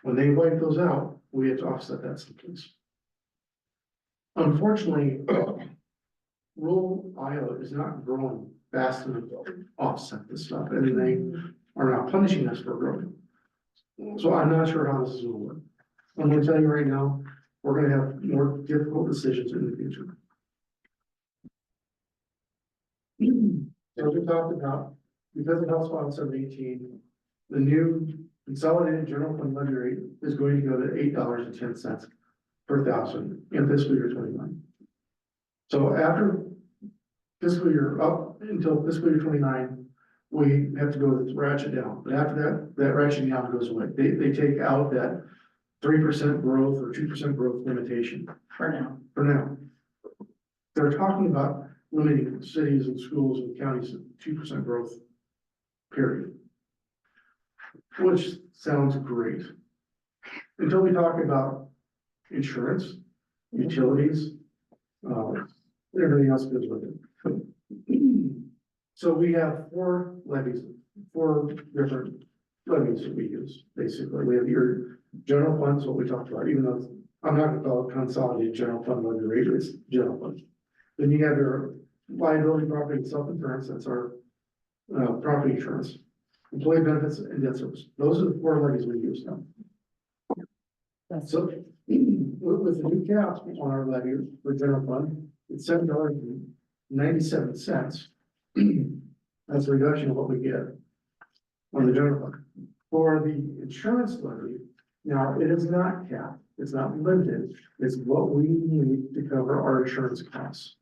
When they wipe those out, we have to offset that someplace. Unfortunately, rural Iowa is not growing fast enough to offset this stuff, and they are not punishing us for growing. So I'm not sure how this is gonna work. I'm gonna tell you right now, we're gonna have more difficult decisions in the future. So we talked about, because of House File 718, the new consolidated general fund levy rate is going to go to $8.10 per thousand in fiscal year 29. So after fiscal year up until fiscal year 29, we have to go ratchet down. But after that, that ratchet down goes away. They take out that 3% growth or 2% growth limitation For now. for now. They're talking about limiting cities and schools and counties to 2% growth, period. Which sounds great. Until we talk about insurance, utilities, everything else goes with it. So we have four different levies that we use, basically. We have your general funds, what we talked about, even though I'm not gonna call it consolidated general fund levy rate, it's general fund. Then you have your liability, property, and self-insurance, that's our property insurance. Employee benefits and debt service, those are the four levies we use now. So with the new cap on our levy for general fund, it's $7.97. That's a reduction of what we get on the general fund. For the insurance levy, now it is not capped, it's not limited, it's what we need to cover our insurance costs.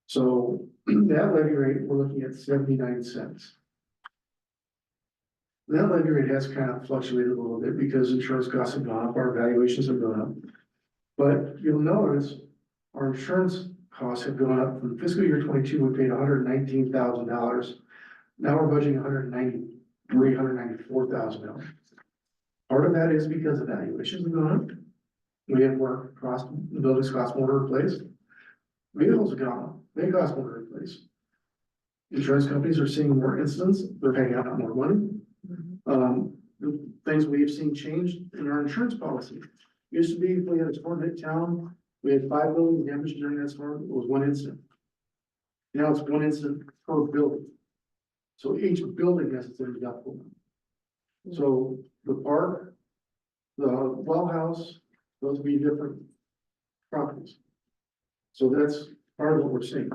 So that levy rate, we're looking at 79 cents. That levy rate has kind of fluctuated a little bit because insurance costs have gone up, our valuations have gone up. But you'll notice our insurance costs have gone up from fiscal year 22, we paid $119,000. Now we're budgeting $194,000. Part of that is because the valuations have gone up. We have more cost, the buildings cost more to replace. Vehicles have gone up, they cost more to replace. Insurance companies are seeing more incidents, they're paying out more money. The things we've seen change in our insurance policy. Used to be, if we had a storm hit town, we had 5 buildings damaged during that storm, it was 1 incident. Now it's 1 incident per building. So each building has its own deductible. So the park, the well house, those would be different properties. So that's part of what we're seeing.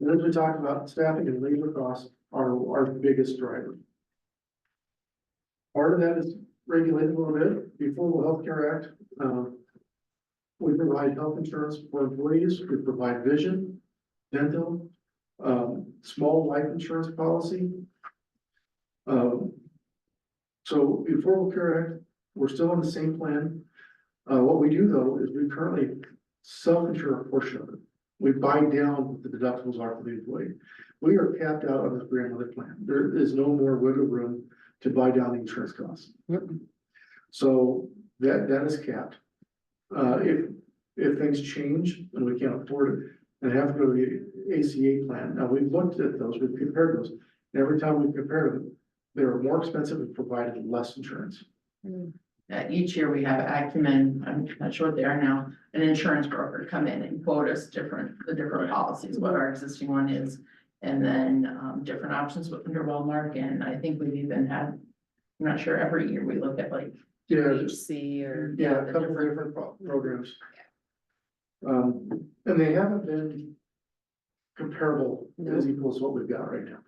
And as we talk about, staffing and labor costs are our biggest driver. Part of that is regulated a little bit. The Affordable Health Care Act, we provide health insurance for employees, we provide vision, dental, small life insurance policy. So the Affordable Care Act, we're still on the same plan. What we do though is we currently self-insure a portion of it. We buy down what the deductibles are for the employee. We are capped out on this grandmother plan. There is no more wiggle room to buy down the insurance costs. So that is capped. If things change and we can't afford it, and have to go to the ACA plan. Now, we've looked at those, we've compared those. And every time we compare them, they're more expensive and provided less insurance. Each year we have Acumen, I'm not sure what they are now, an insurance broker come in and quote us the different policies, what our existing one is. And then, different options with Wellmark, and I think we've even had, I'm not sure, every year we look at like. Yeah, HC or. yeah, a couple of different programs. And they haven't been comparable as equal as what we've got right now.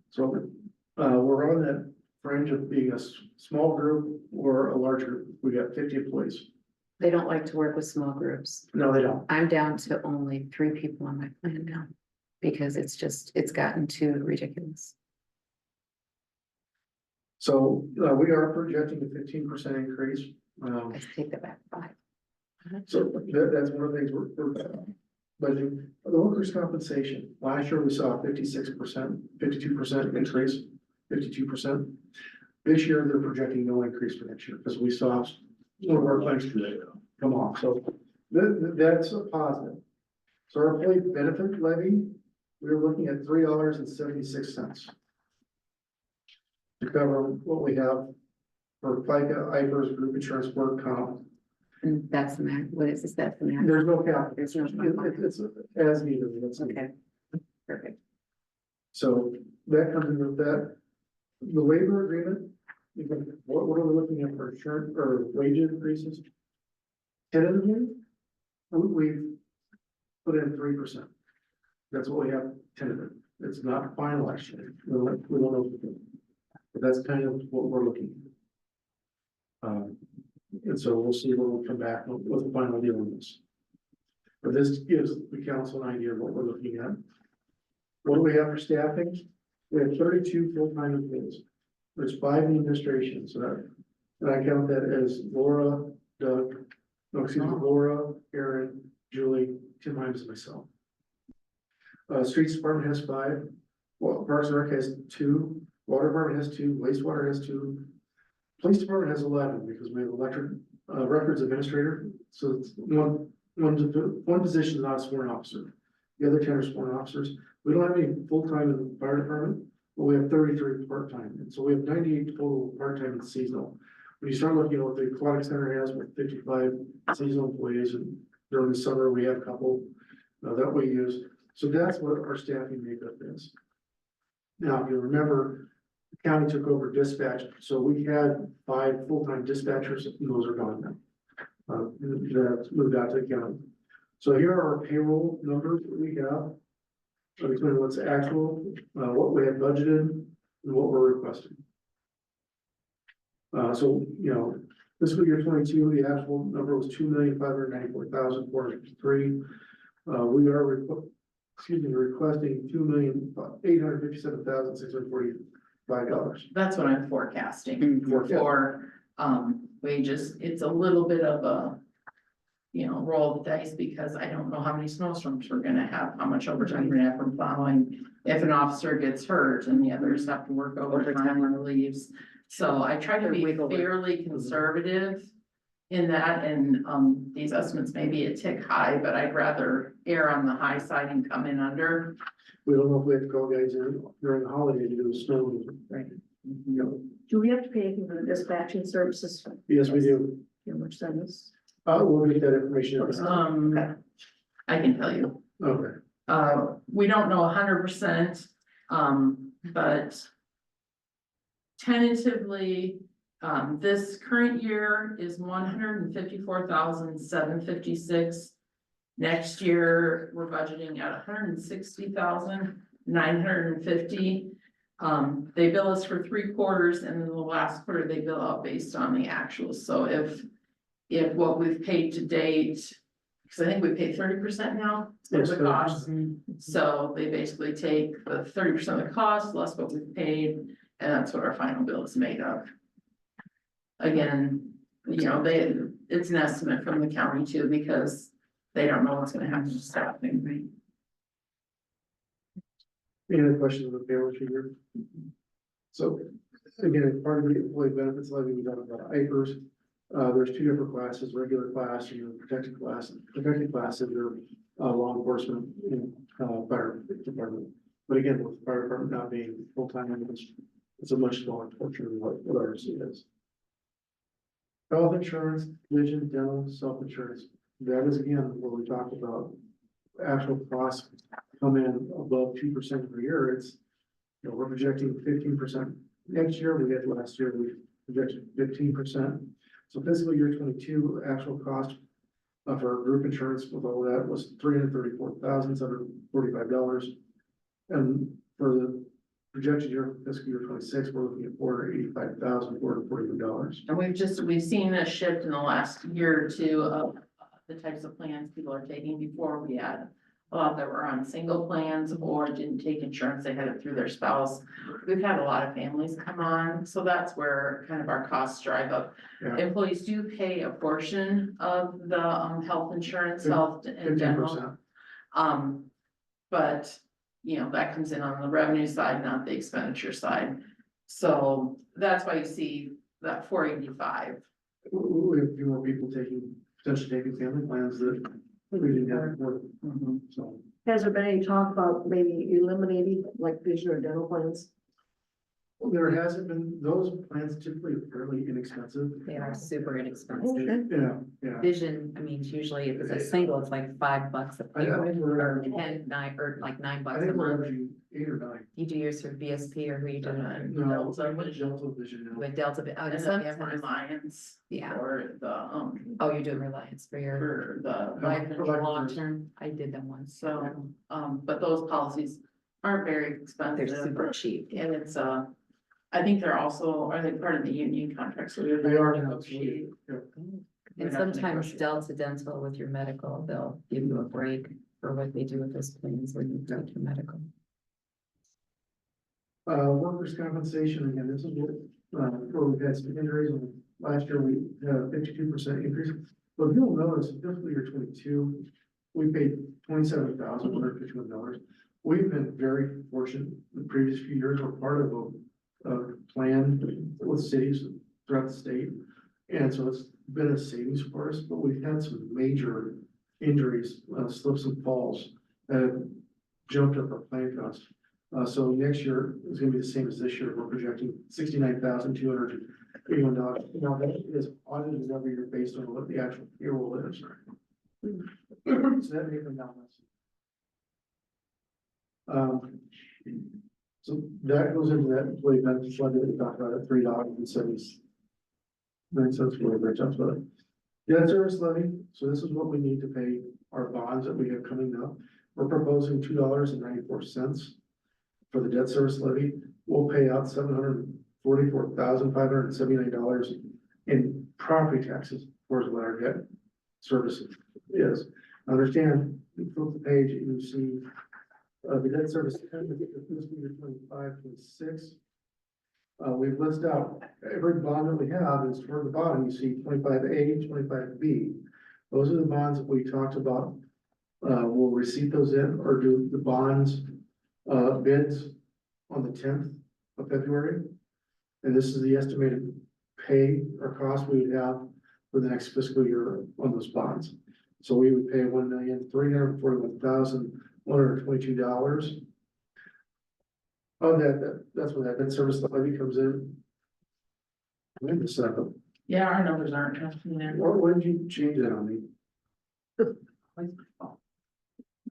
So, we're on that fringe of being a small group or a large group. We got 50 employees. They don't like to work with small groups. No, they don't. I'm down to only 3 people on my plan now. Because it's gotten too ridiculous. So, we are projecting a 15% increase. I take that back 5. So that's one of the things we're budgeting. The workers' compensation, last year we saw a 56%, 52% increase, 52%. This year, they're projecting no increase for next year, because we saw one of our plans come off, so that's a positive. So our employee benefit levy, we're looking at $3.76 to cover what we have for FICA, IFRS, group insurance, work comp. And that's the max, what is this, that's the max? There's no cap. There's no. It's as needed. It's Okay, perfect. So that comes in with that. The labor agreement, what are we looking at for insurance or wage increases? Tentatively, we've put in 3%. That's what we have tentative. It's not finalized yet. We don't know. But that's kind of what we're looking at. And so we'll see when we come back with the final deal on this. But this gives the council an idea of what we're looking at. What do we have for staffing? We have 32 full-time employees. There's 5 in the administration, so and I count that as Laura, Doug, no, excuse me, Laura, Aaron, Julie, Tim Himes, and myself. Streets Department has 5. Well, Parks and Rec has 2. Water Department has 2. Wastewater has 2. Police Department has 11 because we have electric records administrator. So it's one position is not a sworn officer. The other 10 are sworn officers. We don't have any full-time in the fire department, but we have 33 part-time. And so we have 98 total part-time and seasonal. When you start looking at what the aquatic center has with 55 seasonal employees, and during the summer, we have a couple that we use. So that's what our staffing makeup is. Now, if you remember, the county took over dispatch, so we had 5 full-time dispatchers, and those are gone now. That's moved out to the county. So here are our payroll numbers that we have between what's actual, what we have budgeted, and what we're requesting. So, you know, fiscal year 22, the actual number was $2,594,453. We are requesting $2,857,645. That's what I'm forecasting for, wages. It's a little bit of a, you know, roll of the dice because I don't know how many snowstorms we're gonna have, how much overtime we're gonna have from plowing. If an officer gets hurt and the others have to work overtime or leaves. So I try to be fairly conservative in that, and, these estimates may be a tick high, but I'd rather err on the high side and come in under. We don't know if we have to call guys in during the holiday to do the snow. Right. You know, Do we have to pay anything for the dispatching services? yes, we do. How much that is? We'll get that information. I can tell you. Okay. We don't know 100%, but tentatively, this current year is 154,756. Next year, we're budgeting at 160,950. They bill us for 3 quarters, and then the last quarter they bill out based on the actuals. So if what we've paid to date, because I think we pay 30% now of Yes, the cost. So they basically take the 30% of the cost less what we've paid, and that's what our final bill is made of. Again, you know, it's an estimate from the county too, because they don't know what's gonna happen to staffing, right? Any other questions on the payroll figure? So, again, part of the employee benefits levy, we got about IPERS. There's 2 different classes, regular class and the protected class. Protected class is your law enforcement and fire department. But again, with the fire department not being full-time, it's a much smaller portion of what ours is. Health insurance, vision, dental, self-insurance. That is again, where we talk about actual costs come in above 2% per year. It's, you know, we're projecting 15% next year. We had last year, we projected 15%. So fiscal year 22, actual cost of our group insurance with all that was $334,745. And for the projected year, fiscal year 26, we're looking at $485,441. And we've seen a shift in the last year or two of the types of plans people are taking. Before we had a lot that were on single plans or didn't take insurance, they had it through their spouse. We've had a lot of families come on, so that's where kind of our costs drive up. Yeah. Employees do pay a portion of the health insurance, health and dental. 15%. But, you know, that comes in on the revenue side, not the expenditure side. So that's why you see that 485. We have a few more people potentially taking family plans that we didn't have before. So, Has there been any talk about maybe eliminating like vision or dental plans? There hasn't been, those plans typically are fairly inexpensive. They are super Okay. inexpensive. Yeah. Vision, I mean, usually if it's a single, it's like $5 a I year, think we're, or 10, 9, or like $9 I a think we're month. averaging 8 or 9. You do yours through VSP or who you doing it No, Delta I'm with Vision. Delta Vision now. with Delta? Oh, And does sometimes sometimes, Reliance. yeah. Or the, Oh, you're doing Reliance for your for the No, life for insurance. life long term. I did them once. So, but those policies aren't very They're expensive. super cheap. And it's, I think they're also, are they part of the union contract? So we would They have are to now, negotiate. yeah. And We'd have to sometimes negotiate. Delta Dental with your medical, they'll give you a break for what they do with those plans when you take your medical. Workers' compensation, again, this is what, where we've had some injuries, and last year we had a 52% increase. But you'll notice in fiscal year 22, we paid $27,151. We've been very fortunate the previous few years, we're part of a plan with cities throughout the state. And so it's been a savings for us, but we've had some major injuries, slips and falls that have jumped up our plan cost. So next year is gonna be the same as this year. We're projecting $69,281. Now, that is audited every year based on what the actual payroll is. So that may come down less. So that goes into that employee benefits budget that we talked about at $3.79 whatever it talks about it. Debt service levy, so this is what we need to pay our bonds that we have coming up. We're proposing $2.94 for the debt service levy. We'll pay out $744,579 in property taxes towards what our debt service is. Understand, you flip the page and you see the debt service fiscal year 25-26. We've listed out every bond that we have is toward the bottom. You see 25A, 25B. Those are the bonds that we talked about. We'll receipt those in or do the bonds bids on the 10th of February. And this is the estimated pay or cost we would have for the next fiscal year on those bonds. So we would pay $1,341,122. Oh, that's when that service levy comes in. Wait a second. Yeah, our numbers aren't in there. What did you change that on me?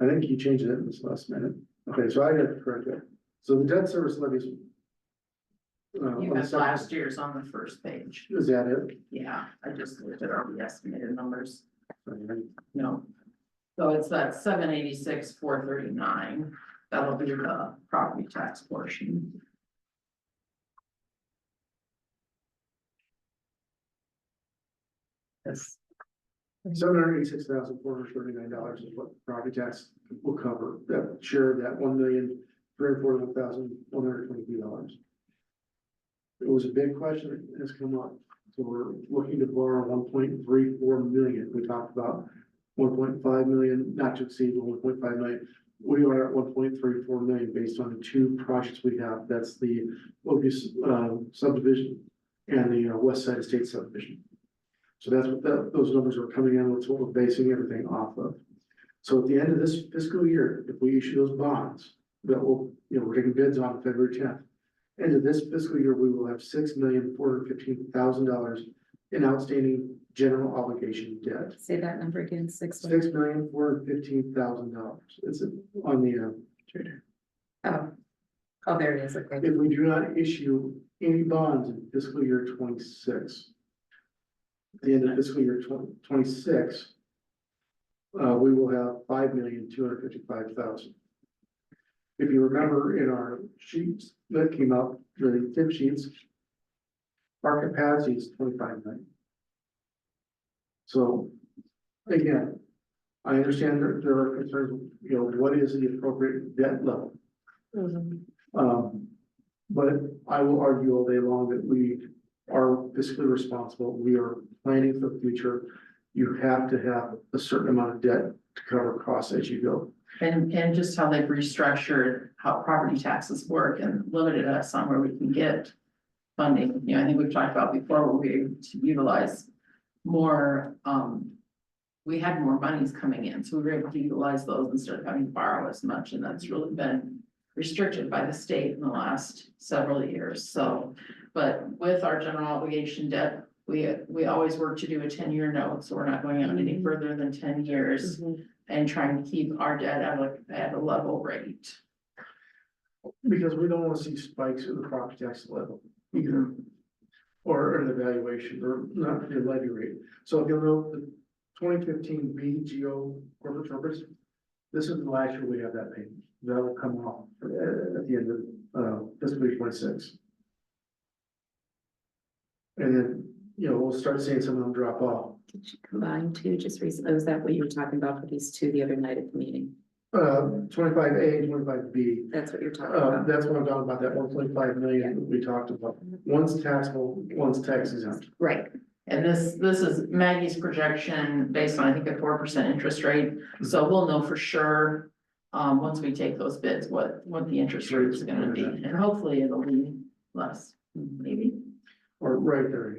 I think you changed it in this last minute. Okay, so I got to correct that. So the debt service levies. You on the have second- last year's on the first page. Is that it? Yeah, I just looked at our estimated numbers. Okay. No. So it's that 786,439. That'll be the property tax portion. This. $786,439 is what the property tax will cover, that share of that $1,341,122. It was a big question that has come up, so we're looking to borrow 1.34 million. We talked about 1.5 million, not to exceed 1.5 million. We are at 1.34 million based on the two projects we have. That's the Oakview subdivision and the West Side Estate subdivision. So that's what those numbers are coming in. That's what we're basing everything off of. So at the end of this fiscal year, if we issue those bonds that will, we're taking bids on February 10th. End of this fiscal year, we will have $6,415,000 in outstanding general obligation debt. Say that number again, $6,415,000. It's on the, Oh, oh, there it is. Okay. if we do not issue any bonds in fiscal year 26. At the end of fiscal year 26, we will have $5,255,000. If you remember in our sheets that came up, the tip sheets, our capacity is 25 million. So again, I understand that there are concerns, what is the appropriate debt level? But I will argue all day long that we are fiscally responsible. We are planning for the future. You have to have a certain amount of debt to cover costs as you go. And just how they've restructured how property taxes work and limited us on where we can get funding. I think we've talked about before, where we were to utilize more, we had more monies coming in, so we were able to utilize those instead of having to borrow as much, and that's really been restricted by the state in the last several years, so. But with our general obligation debt, we always work to do a 10-year note, so we're not going out any further than 10 years. And trying to keep our debt at a level rate. Because we don't wanna see spikes at the property tax level either. Or the valuation, or not the levy rate. So if you'll note, the 2015 BGO corporate purpose, this is the last year we have that payment. That'll come off at the end of fiscal year 26. And then, you know, we'll start seeing some of them drop off. Did you combine two just recently? Was that what you were talking about for these two the other night at the meeting? 25A, 25B. That's what you're talking about? That's what I'm talking about, that 1.5 million that we talked about. One's taxable, one's tax exempt. Right, And this is Maggie's projection based on, I think, a 4% interest rate, so we'll know for sure. Once we take those bids, what the interest rate is gonna be, and hopefully it'll be less, maybe. Or right there.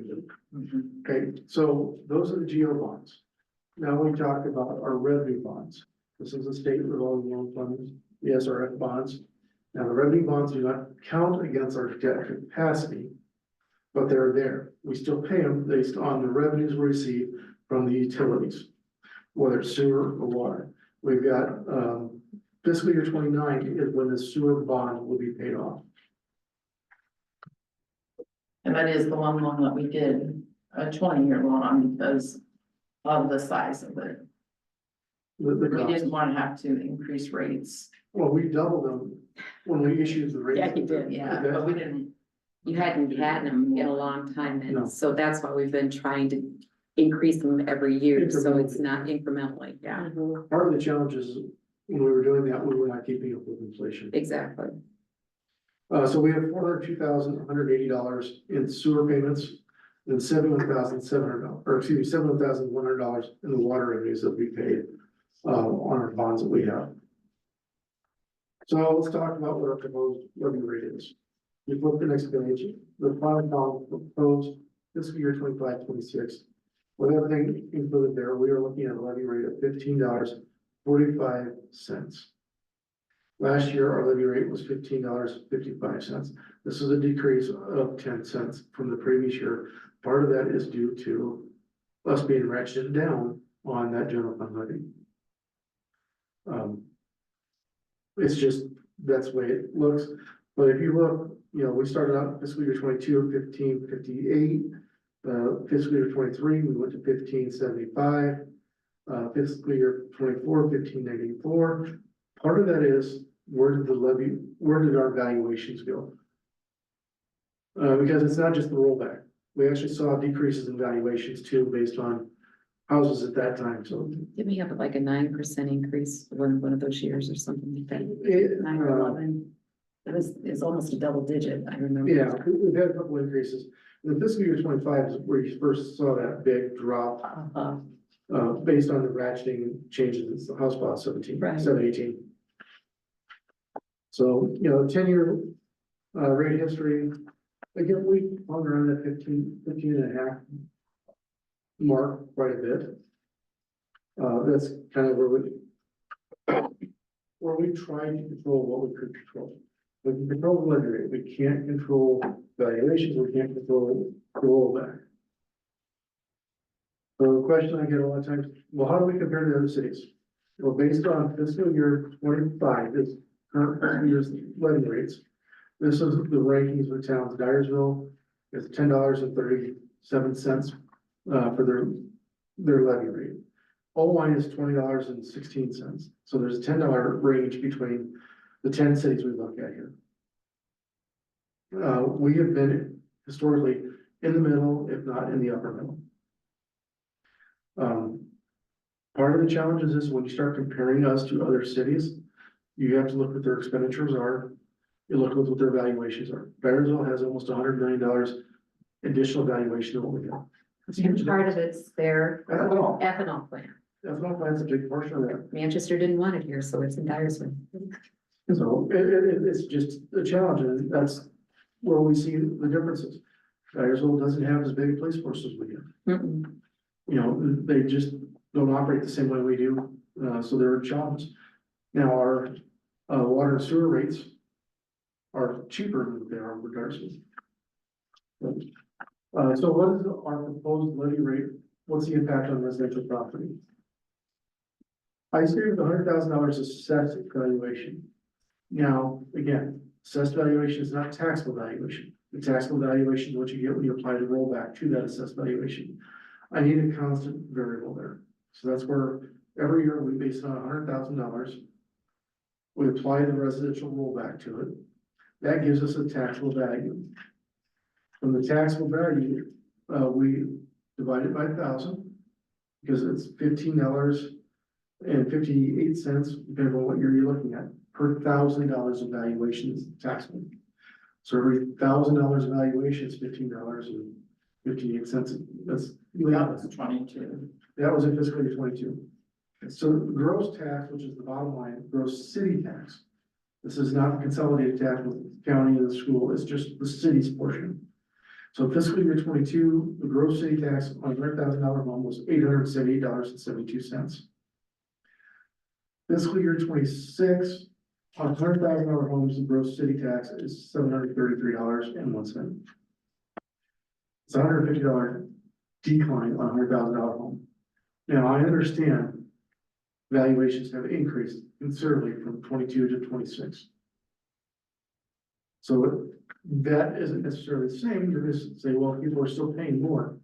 Okay, so those are the GO bonds. Now we talk about our revenue bonds. This is the state revolving loan funds, the SRF bonds. Now, the revenue bonds do not count against our debt capacity, but they're there. We still pay them based on the revenues we receive from the utilities, whether it's sewer or water. We've got, fiscal year 29 is when the sewer bond will be paid off. And that is the one loan that we did, a 20-year loan on because of the size of it. The We cost. didn't want to have to increase rates. Well, we doubled them when we issued the rate. Yeah, you did, Yeah, but we didn't, you hadn't had them in a long time, No. and so that's why we've been trying to increase them every year, so it's not incrementally, yeah, Part of the challenge is when we were doing that, we were not keeping up with inflation. exactly. So we have $402,180 in sewer payments, and $71,700, or excuse me, $71,100 in the water revenues that we paid on our bonds that we have. So let's talk about what our proposed levy rate is. You flip the next page, the final column proposed fiscal year 25-26. With everything included there, we are looking at a levy rate of $15.45. Last year, our levy rate was $15.55. This is a decrease of 10 cents from the previous year. Part of that is due to us being ratcheted down on that general fund levy. It's just, that's the way it looks. But if you look, you know, we started out fiscal year 22 at 15.58. Fiscal year 23, we went to 15.75. Fiscal year 24, 15.94. Part of that is, where did our valuations go? Because it's not just the rollback. We actually saw decreases in valuations too, based on houses at that time, so. Didn't we have like a 9% increase one of those years or something like that? it, 9 or 11. It's almost a double digit, I remember. Yeah, we've had a couple increases. The fiscal year 25 is where you first saw that big drop, based on the ratcheting changes in the House File 17, Right. 718. So, you know, 10-year rate history, again, we hung around that 15 and a half mark quite a bit. That's kind of where we try to control what we could control. We can control the levy rate, we can't control valuations, we can't control the rollback. So the question I get a lot of times, well, how do we compare to other cities? Well, based on fiscal year 25, this current fiscal year's levy rates, this is the rankings of the towns. Dyersville is $10.37 for their levy rate. Owine is $20.16. So there's a $10 range between the 10 cities we look at here. We have been historically in the middle, if not in the upper middle. Part of the challenges is when you start comparing us to other cities, you have to look what their expenditures are. You look at what their valuations are. Dyersville has almost $100 million additional valuation than what we have. And part of it's their Ethanol. ethanol plant. Ethanol plant's a big portion of that. Manchester didn't want it here, so it's in Dyersville. So it's just a challenge, and that's where we see the differences. Dyersville doesn't have as big a police force as we have. Mm-mm. You know, they just don't operate the same way we do, so there are challenges. Now, our water and sewer rates are cheaper than they are regardless. So what is our proposed levy rate? What's the impact on residential property? I stated $100,000 assessed valuation. Now, again, assessed valuation is not taxable valuation. The taxable valuation is what you get when you apply the rollback to that assessed valuation. I need a constant variable there. So that's where every year we base it on $100,000. We apply the residential rollback to it. That gives us a taxable value. From the taxable value, we divide it by 1,000 because it's $15.58, depending on what year you're looking at, per $1,000 of valuation is taxable. So every $1,000 of valuation is $15.58. That's That was 22. that was in fiscal year 22. So the gross tax, which is the bottom line, gross city tax. This is not the consolidated tax with the county and the school, it's just the city's portion. So fiscal year 22, the gross city tax on a $100,000 home was $878.72. Fiscal year 26, on $100,000 homes, the gross city tax is $733.01. It's a $150 decline on a $100,000 home. Now, I understand valuations have increased considerably from 22 to 26. So that isn't necessarily the same. You're going to say, well, people are still paying more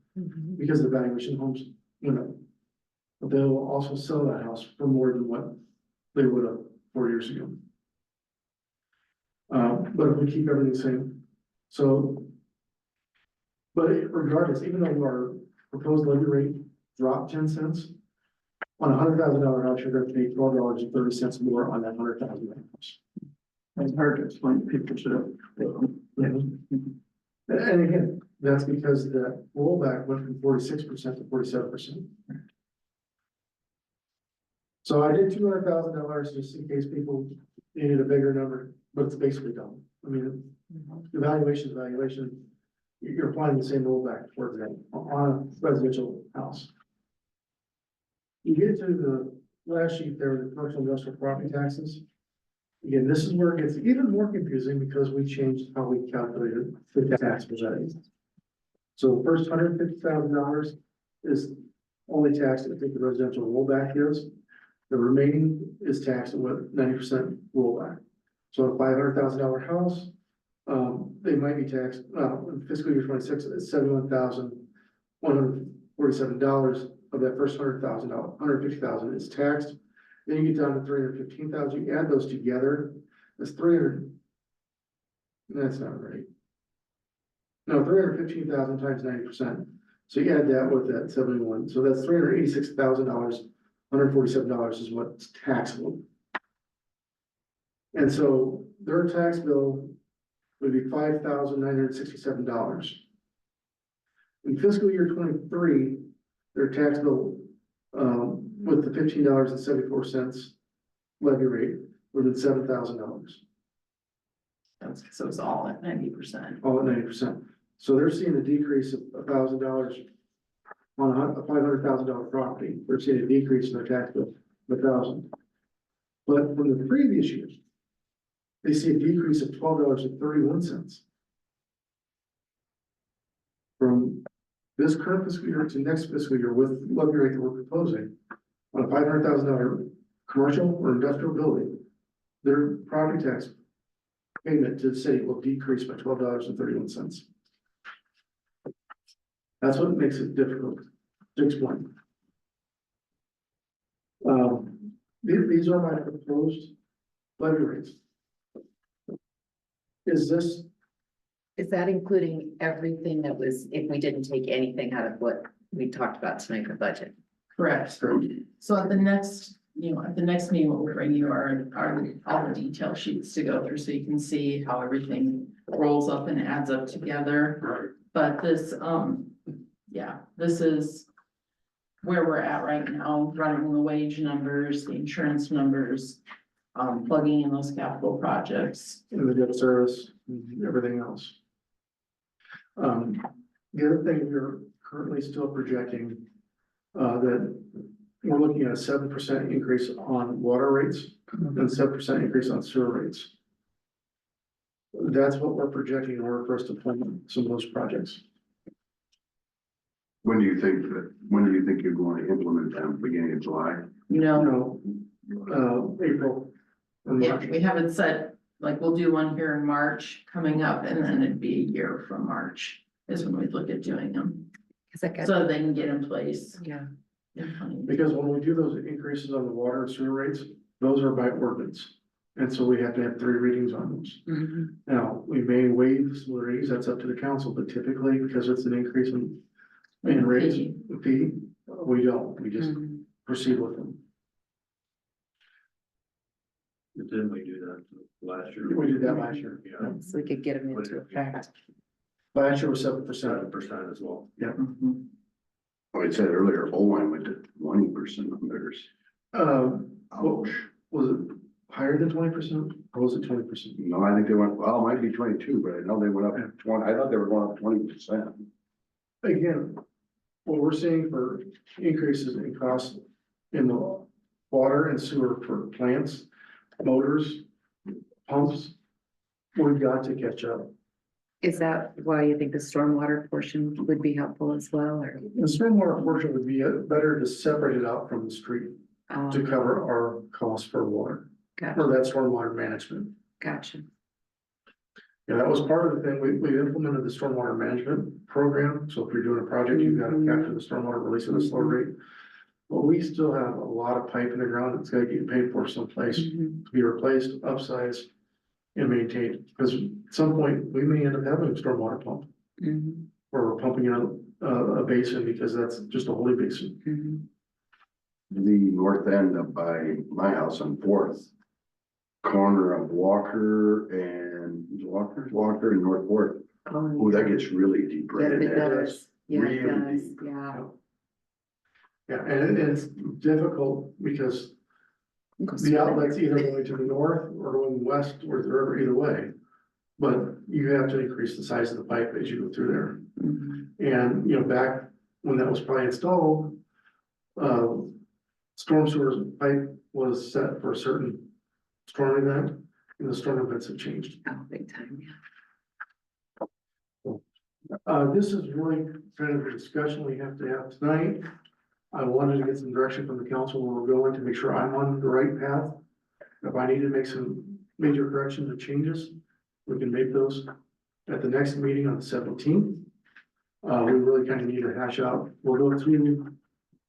because the valuation of homes went up. But they will also sell that house for more than what they would have 4 years ago. But if we keep everything the same, so, but regardless, even though our proposed levy rate dropped 10 cents, on a $100,000 house, you're going to pay $12.30 more on that $100,000 house. It's hard to explain to people to. And again, that's because the rollback went from 46% to 47%. So I did $200,000 just in case people needed a bigger number, but it's basically done. I mean, the valuation is valuation. You're applying the same rollback, for example, on a residential house. You get to the last sheet there, the commercial industrial property taxes. Again, this is where it gets even more confusing because we changed how we calculated the tax percentage. So the first $150,000 is only taxed at the residential rollback is. The remaining is taxed at what 90% rollback. So a $500,000 house, they might be taxed, in fiscal year 26, it's $71,147 of that first $150,000 is taxed. Then you get down to $315,000, you add those together, that's 300. That's not right. No, 315,000 times 90%. So you add that with that 71, so that's $386,000, $147 is what's taxable. And so their tax bill would be $5,967. In fiscal year 23, their tax bill, with the $15.74 levy rate, would have been $7,000, That's because it was all at 90%. all at 90%. So they're seeing a decrease of $1,000 on a $500,000 property. They're seeing a decrease in their tax bill of $1,000. But from the previous years, they see a decrease of $12.31. From this current fiscal year to next fiscal year with levy rate that we're proposing on a $500,000 commercial or industrial building, their property tax payment to the city will decrease by $12.31. That's what makes it difficult to explain. These are my proposed levy rates. Is this, Is that including everything that was, if we didn't take anything out of what we talked about tonight for budget? Correct. So at the next, at the next meeting, what we're bringing you are all the detail sheets to go through, so you can see how everything rolls up and adds up together. But this, this is where we're at right now, running the wage numbers, the insurance numbers, plugging in those capital projects. in the debt service, and everything else? The other thing we're currently still projecting, that we're looking at a 7% increase on water rates and 7% increase on sewer rates. That's what we're projecting in order for us to fund some of those projects. When do you think you're going to implement them? Beginning of July? No, April. and yeah, March. we haven't said, like, we'll do one here in March coming up, and then it'd be a year from March is when we look at doing them. Cause that got, So they can get in place. yeah, in 20. Because when we do those increases on the water and sewer rates, those are by ordinance. And so we have to have 3 readings on those. mhm, Now, we may waive some readings, that's up to the council, but typically, because it's an increase in rates, fee, we don't, we just mhm. proceed with them. Didn't we do that last year? We did that last year. Yeah, So we could get them into effect. Last year was 7%. 7% as well. Mhm. Oh, I said earlier, Owine went to 20% on theirs. What was it higher than 20%? Or was it 20%? No, I think they went, well, it might be 22, but I know they went up 20, I thought they were going up 20%. Again, what we're seeing for increases in costs in the water and sewer for plants, motors, pumps, we've got to catch up. Is that why you think the stormwater portion would be helpful as well, or? The stormwater portion would be better to separate it out from the street to cover our costs for water, Gotcha, or that stormwater management. gotcha. Yeah, that was part of the thing. We implemented the stormwater management program. So if you're doing a project, you've got to capture the stormwater release at a slow rate. But we still have a lot of pipe in the ground that's gotta get paid for someplace Mhm, to be replaced, upsized, and maintained. Because at some point, we may end up having a stormwater pump, mhm, or we're pumping out a basin because that's just a holy basin. mhm. The north end up by my house on Fourth, corner of Walker and Walker and North Fourth. Oh, that gets really deep right Yes, in it there. does, yeah, it Really does, deep. yeah. Yeah, and it's difficult because Go the swimming. outlet's either going to the north or going west or the river, either way. But you have to increase the size of the pipe as you go through there. Mhm, And, you know, back when that was probably installed, storm sewer pipe was set for a certain storm event, and the storm events have changed. oh, big time, yeah. This is really kind of a discussion we have to have tonight. I wanted to get some direction from the council where we're going to make sure I'm on the right path. If I need to make some major corrections or changes, we can make those at the next meeting on the 17th. We really kind of need to hash out, we'll go through,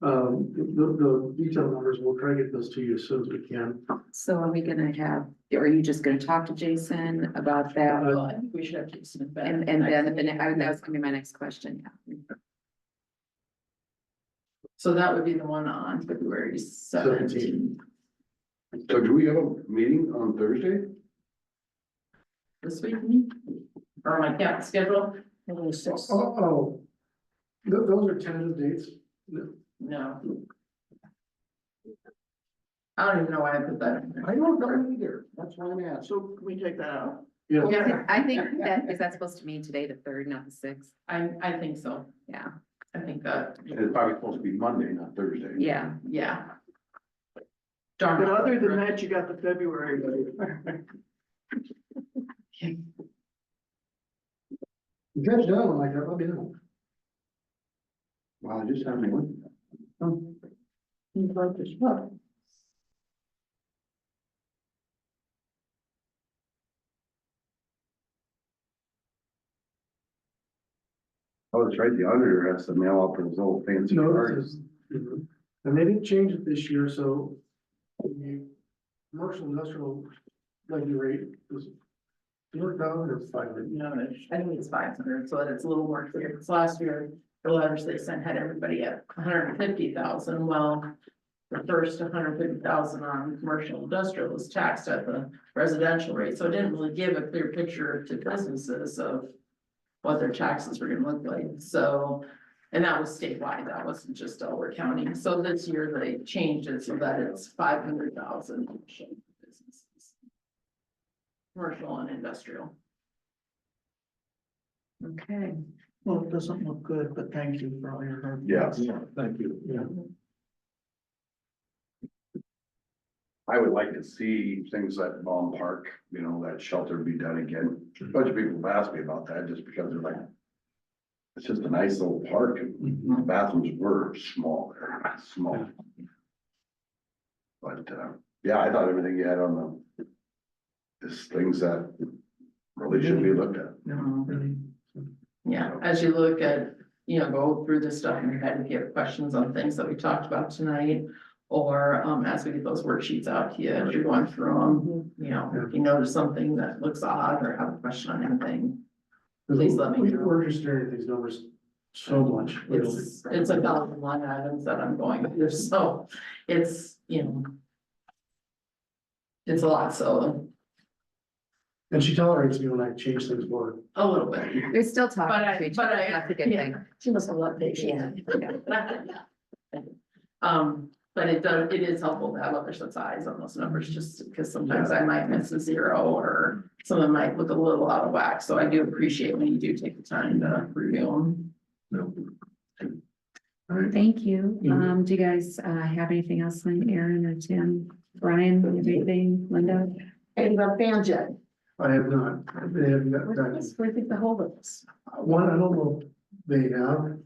the detailed numbers, we'll try to get those to you as soon as we can. So are we gonna have, are you just gonna talk to Jason about that? Well, I think we should have Jason and Ben. And then, that was gonna be my next question, yeah. So that would be the one on February 17th. So do we have a meeting on Thursday? This week, or my cap schedule? Those are tentative dates. No. I don't even know why I put that in there. I don't know either, that's why I'm asking. So can we take that out? Yeah, Yeah, I think that, is that supposed to mean today, the 3rd, not the 6th? I think so. Yeah, I think that, It's probably supposed to be Monday, not Thursday. yeah. yeah. Darn. But other than that, you got the February. you guys done like that, let me know. Wow, I just had one. You'd like to swap. Oh, that's right, the auditor has to mail out his old fancy No, cards. and they didn't change it this year, so the commercial industrial levy rate was $4,000 or $500. No, I think it's 500, so that it's a little more clear, because last year, the letters they sent had everybody at 150,000, well. The first 150,000 on commercial industrial was taxed at the residential rate, so it didn't really give a clear picture to businesses of. What their taxes were gonna look like, so, and that was statewide, that wasn't just Delaware County, so this year they changed it so that it's 500,000 businesses. Commercial and industrial. Okay. Well, it doesn't look good, but thank you for all your hard. work. Yes. Thank you. Yeah. I would like to see things at Baum Park, you know, that shelter be done again. A bunch of people have asked me about that just because they're like, it's just a nice little park and the bathrooms were small, they're small. But, yeah, I thought everything you had on the, is things that really should be looked at. Um, Yeah, as you look at, you know, go through this stuff in your head, if you have questions on things that we talked about tonight. Or as we get those worksheets out to you, as you're going through them, you know, if you notice something that looks odd or have a question on anything. Please let me know. We're just staring at these numbers so much. It's a thousand line items that I'm going through, so it's, you know. It's a lot, so And she tolerates me when I change things for her. a little bit. They're still talking But I- to each but other, I- that's a good yeah. thing. She must have a lot of patience. But it is helpful to have other sets of eyes on those numbers, just because sometimes I might miss a zero or some of them might look a little out of whack, so I do appreciate when you do take the time to review them. All right, Thank you. Mhm. Do you guys, have anything else, on Aaron or Tim? Brian, you have anything, Linda? And about fans yet? I have not, they haven't got back. Where do you think the hold is? One, I don't know if they have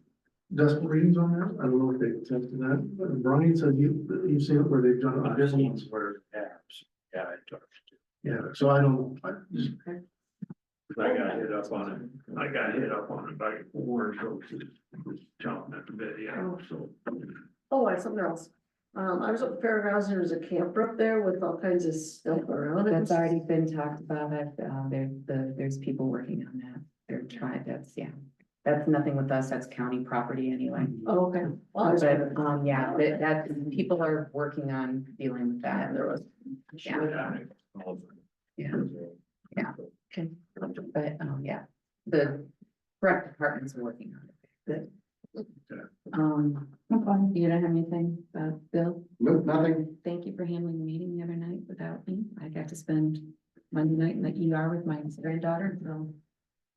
decimal readings on that, I don't know if they tested that, but Brian said you've seen it where they've done it. This one's where apps, yeah, I took. Yeah, so I don't, I just, I got hit up on it back before, so it's chomping at the bit, yeah, so. Oh, I have something else. I was at the fairgrounds, there was a camper up there with all kinds of stuff around it. That's already been talked about, there's people working on that, they're trying, that's nothing with us, that's county property anyway. Oh, okay. Well, I was wondering. But, yeah, people are working on dealing with that, And there was. Yeah. Yeah. Okay, but, yeah, the correct department's working on it. You don't have anything, Bill? Nope, nothing. Thank you for handling the meeting the other night without me. I got to spend Monday night in the ER with my granddaughter until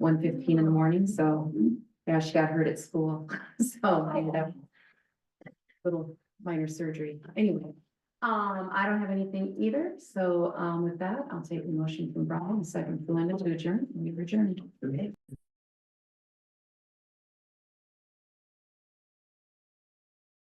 1:15 in the morning, so, yeah, she got hurt at school, so I ended up little minor surgery. Anyway, I don't have anything either, so, with that, I'll take a motion from Brian, a second from Linda to adjourn, and we've adjourned.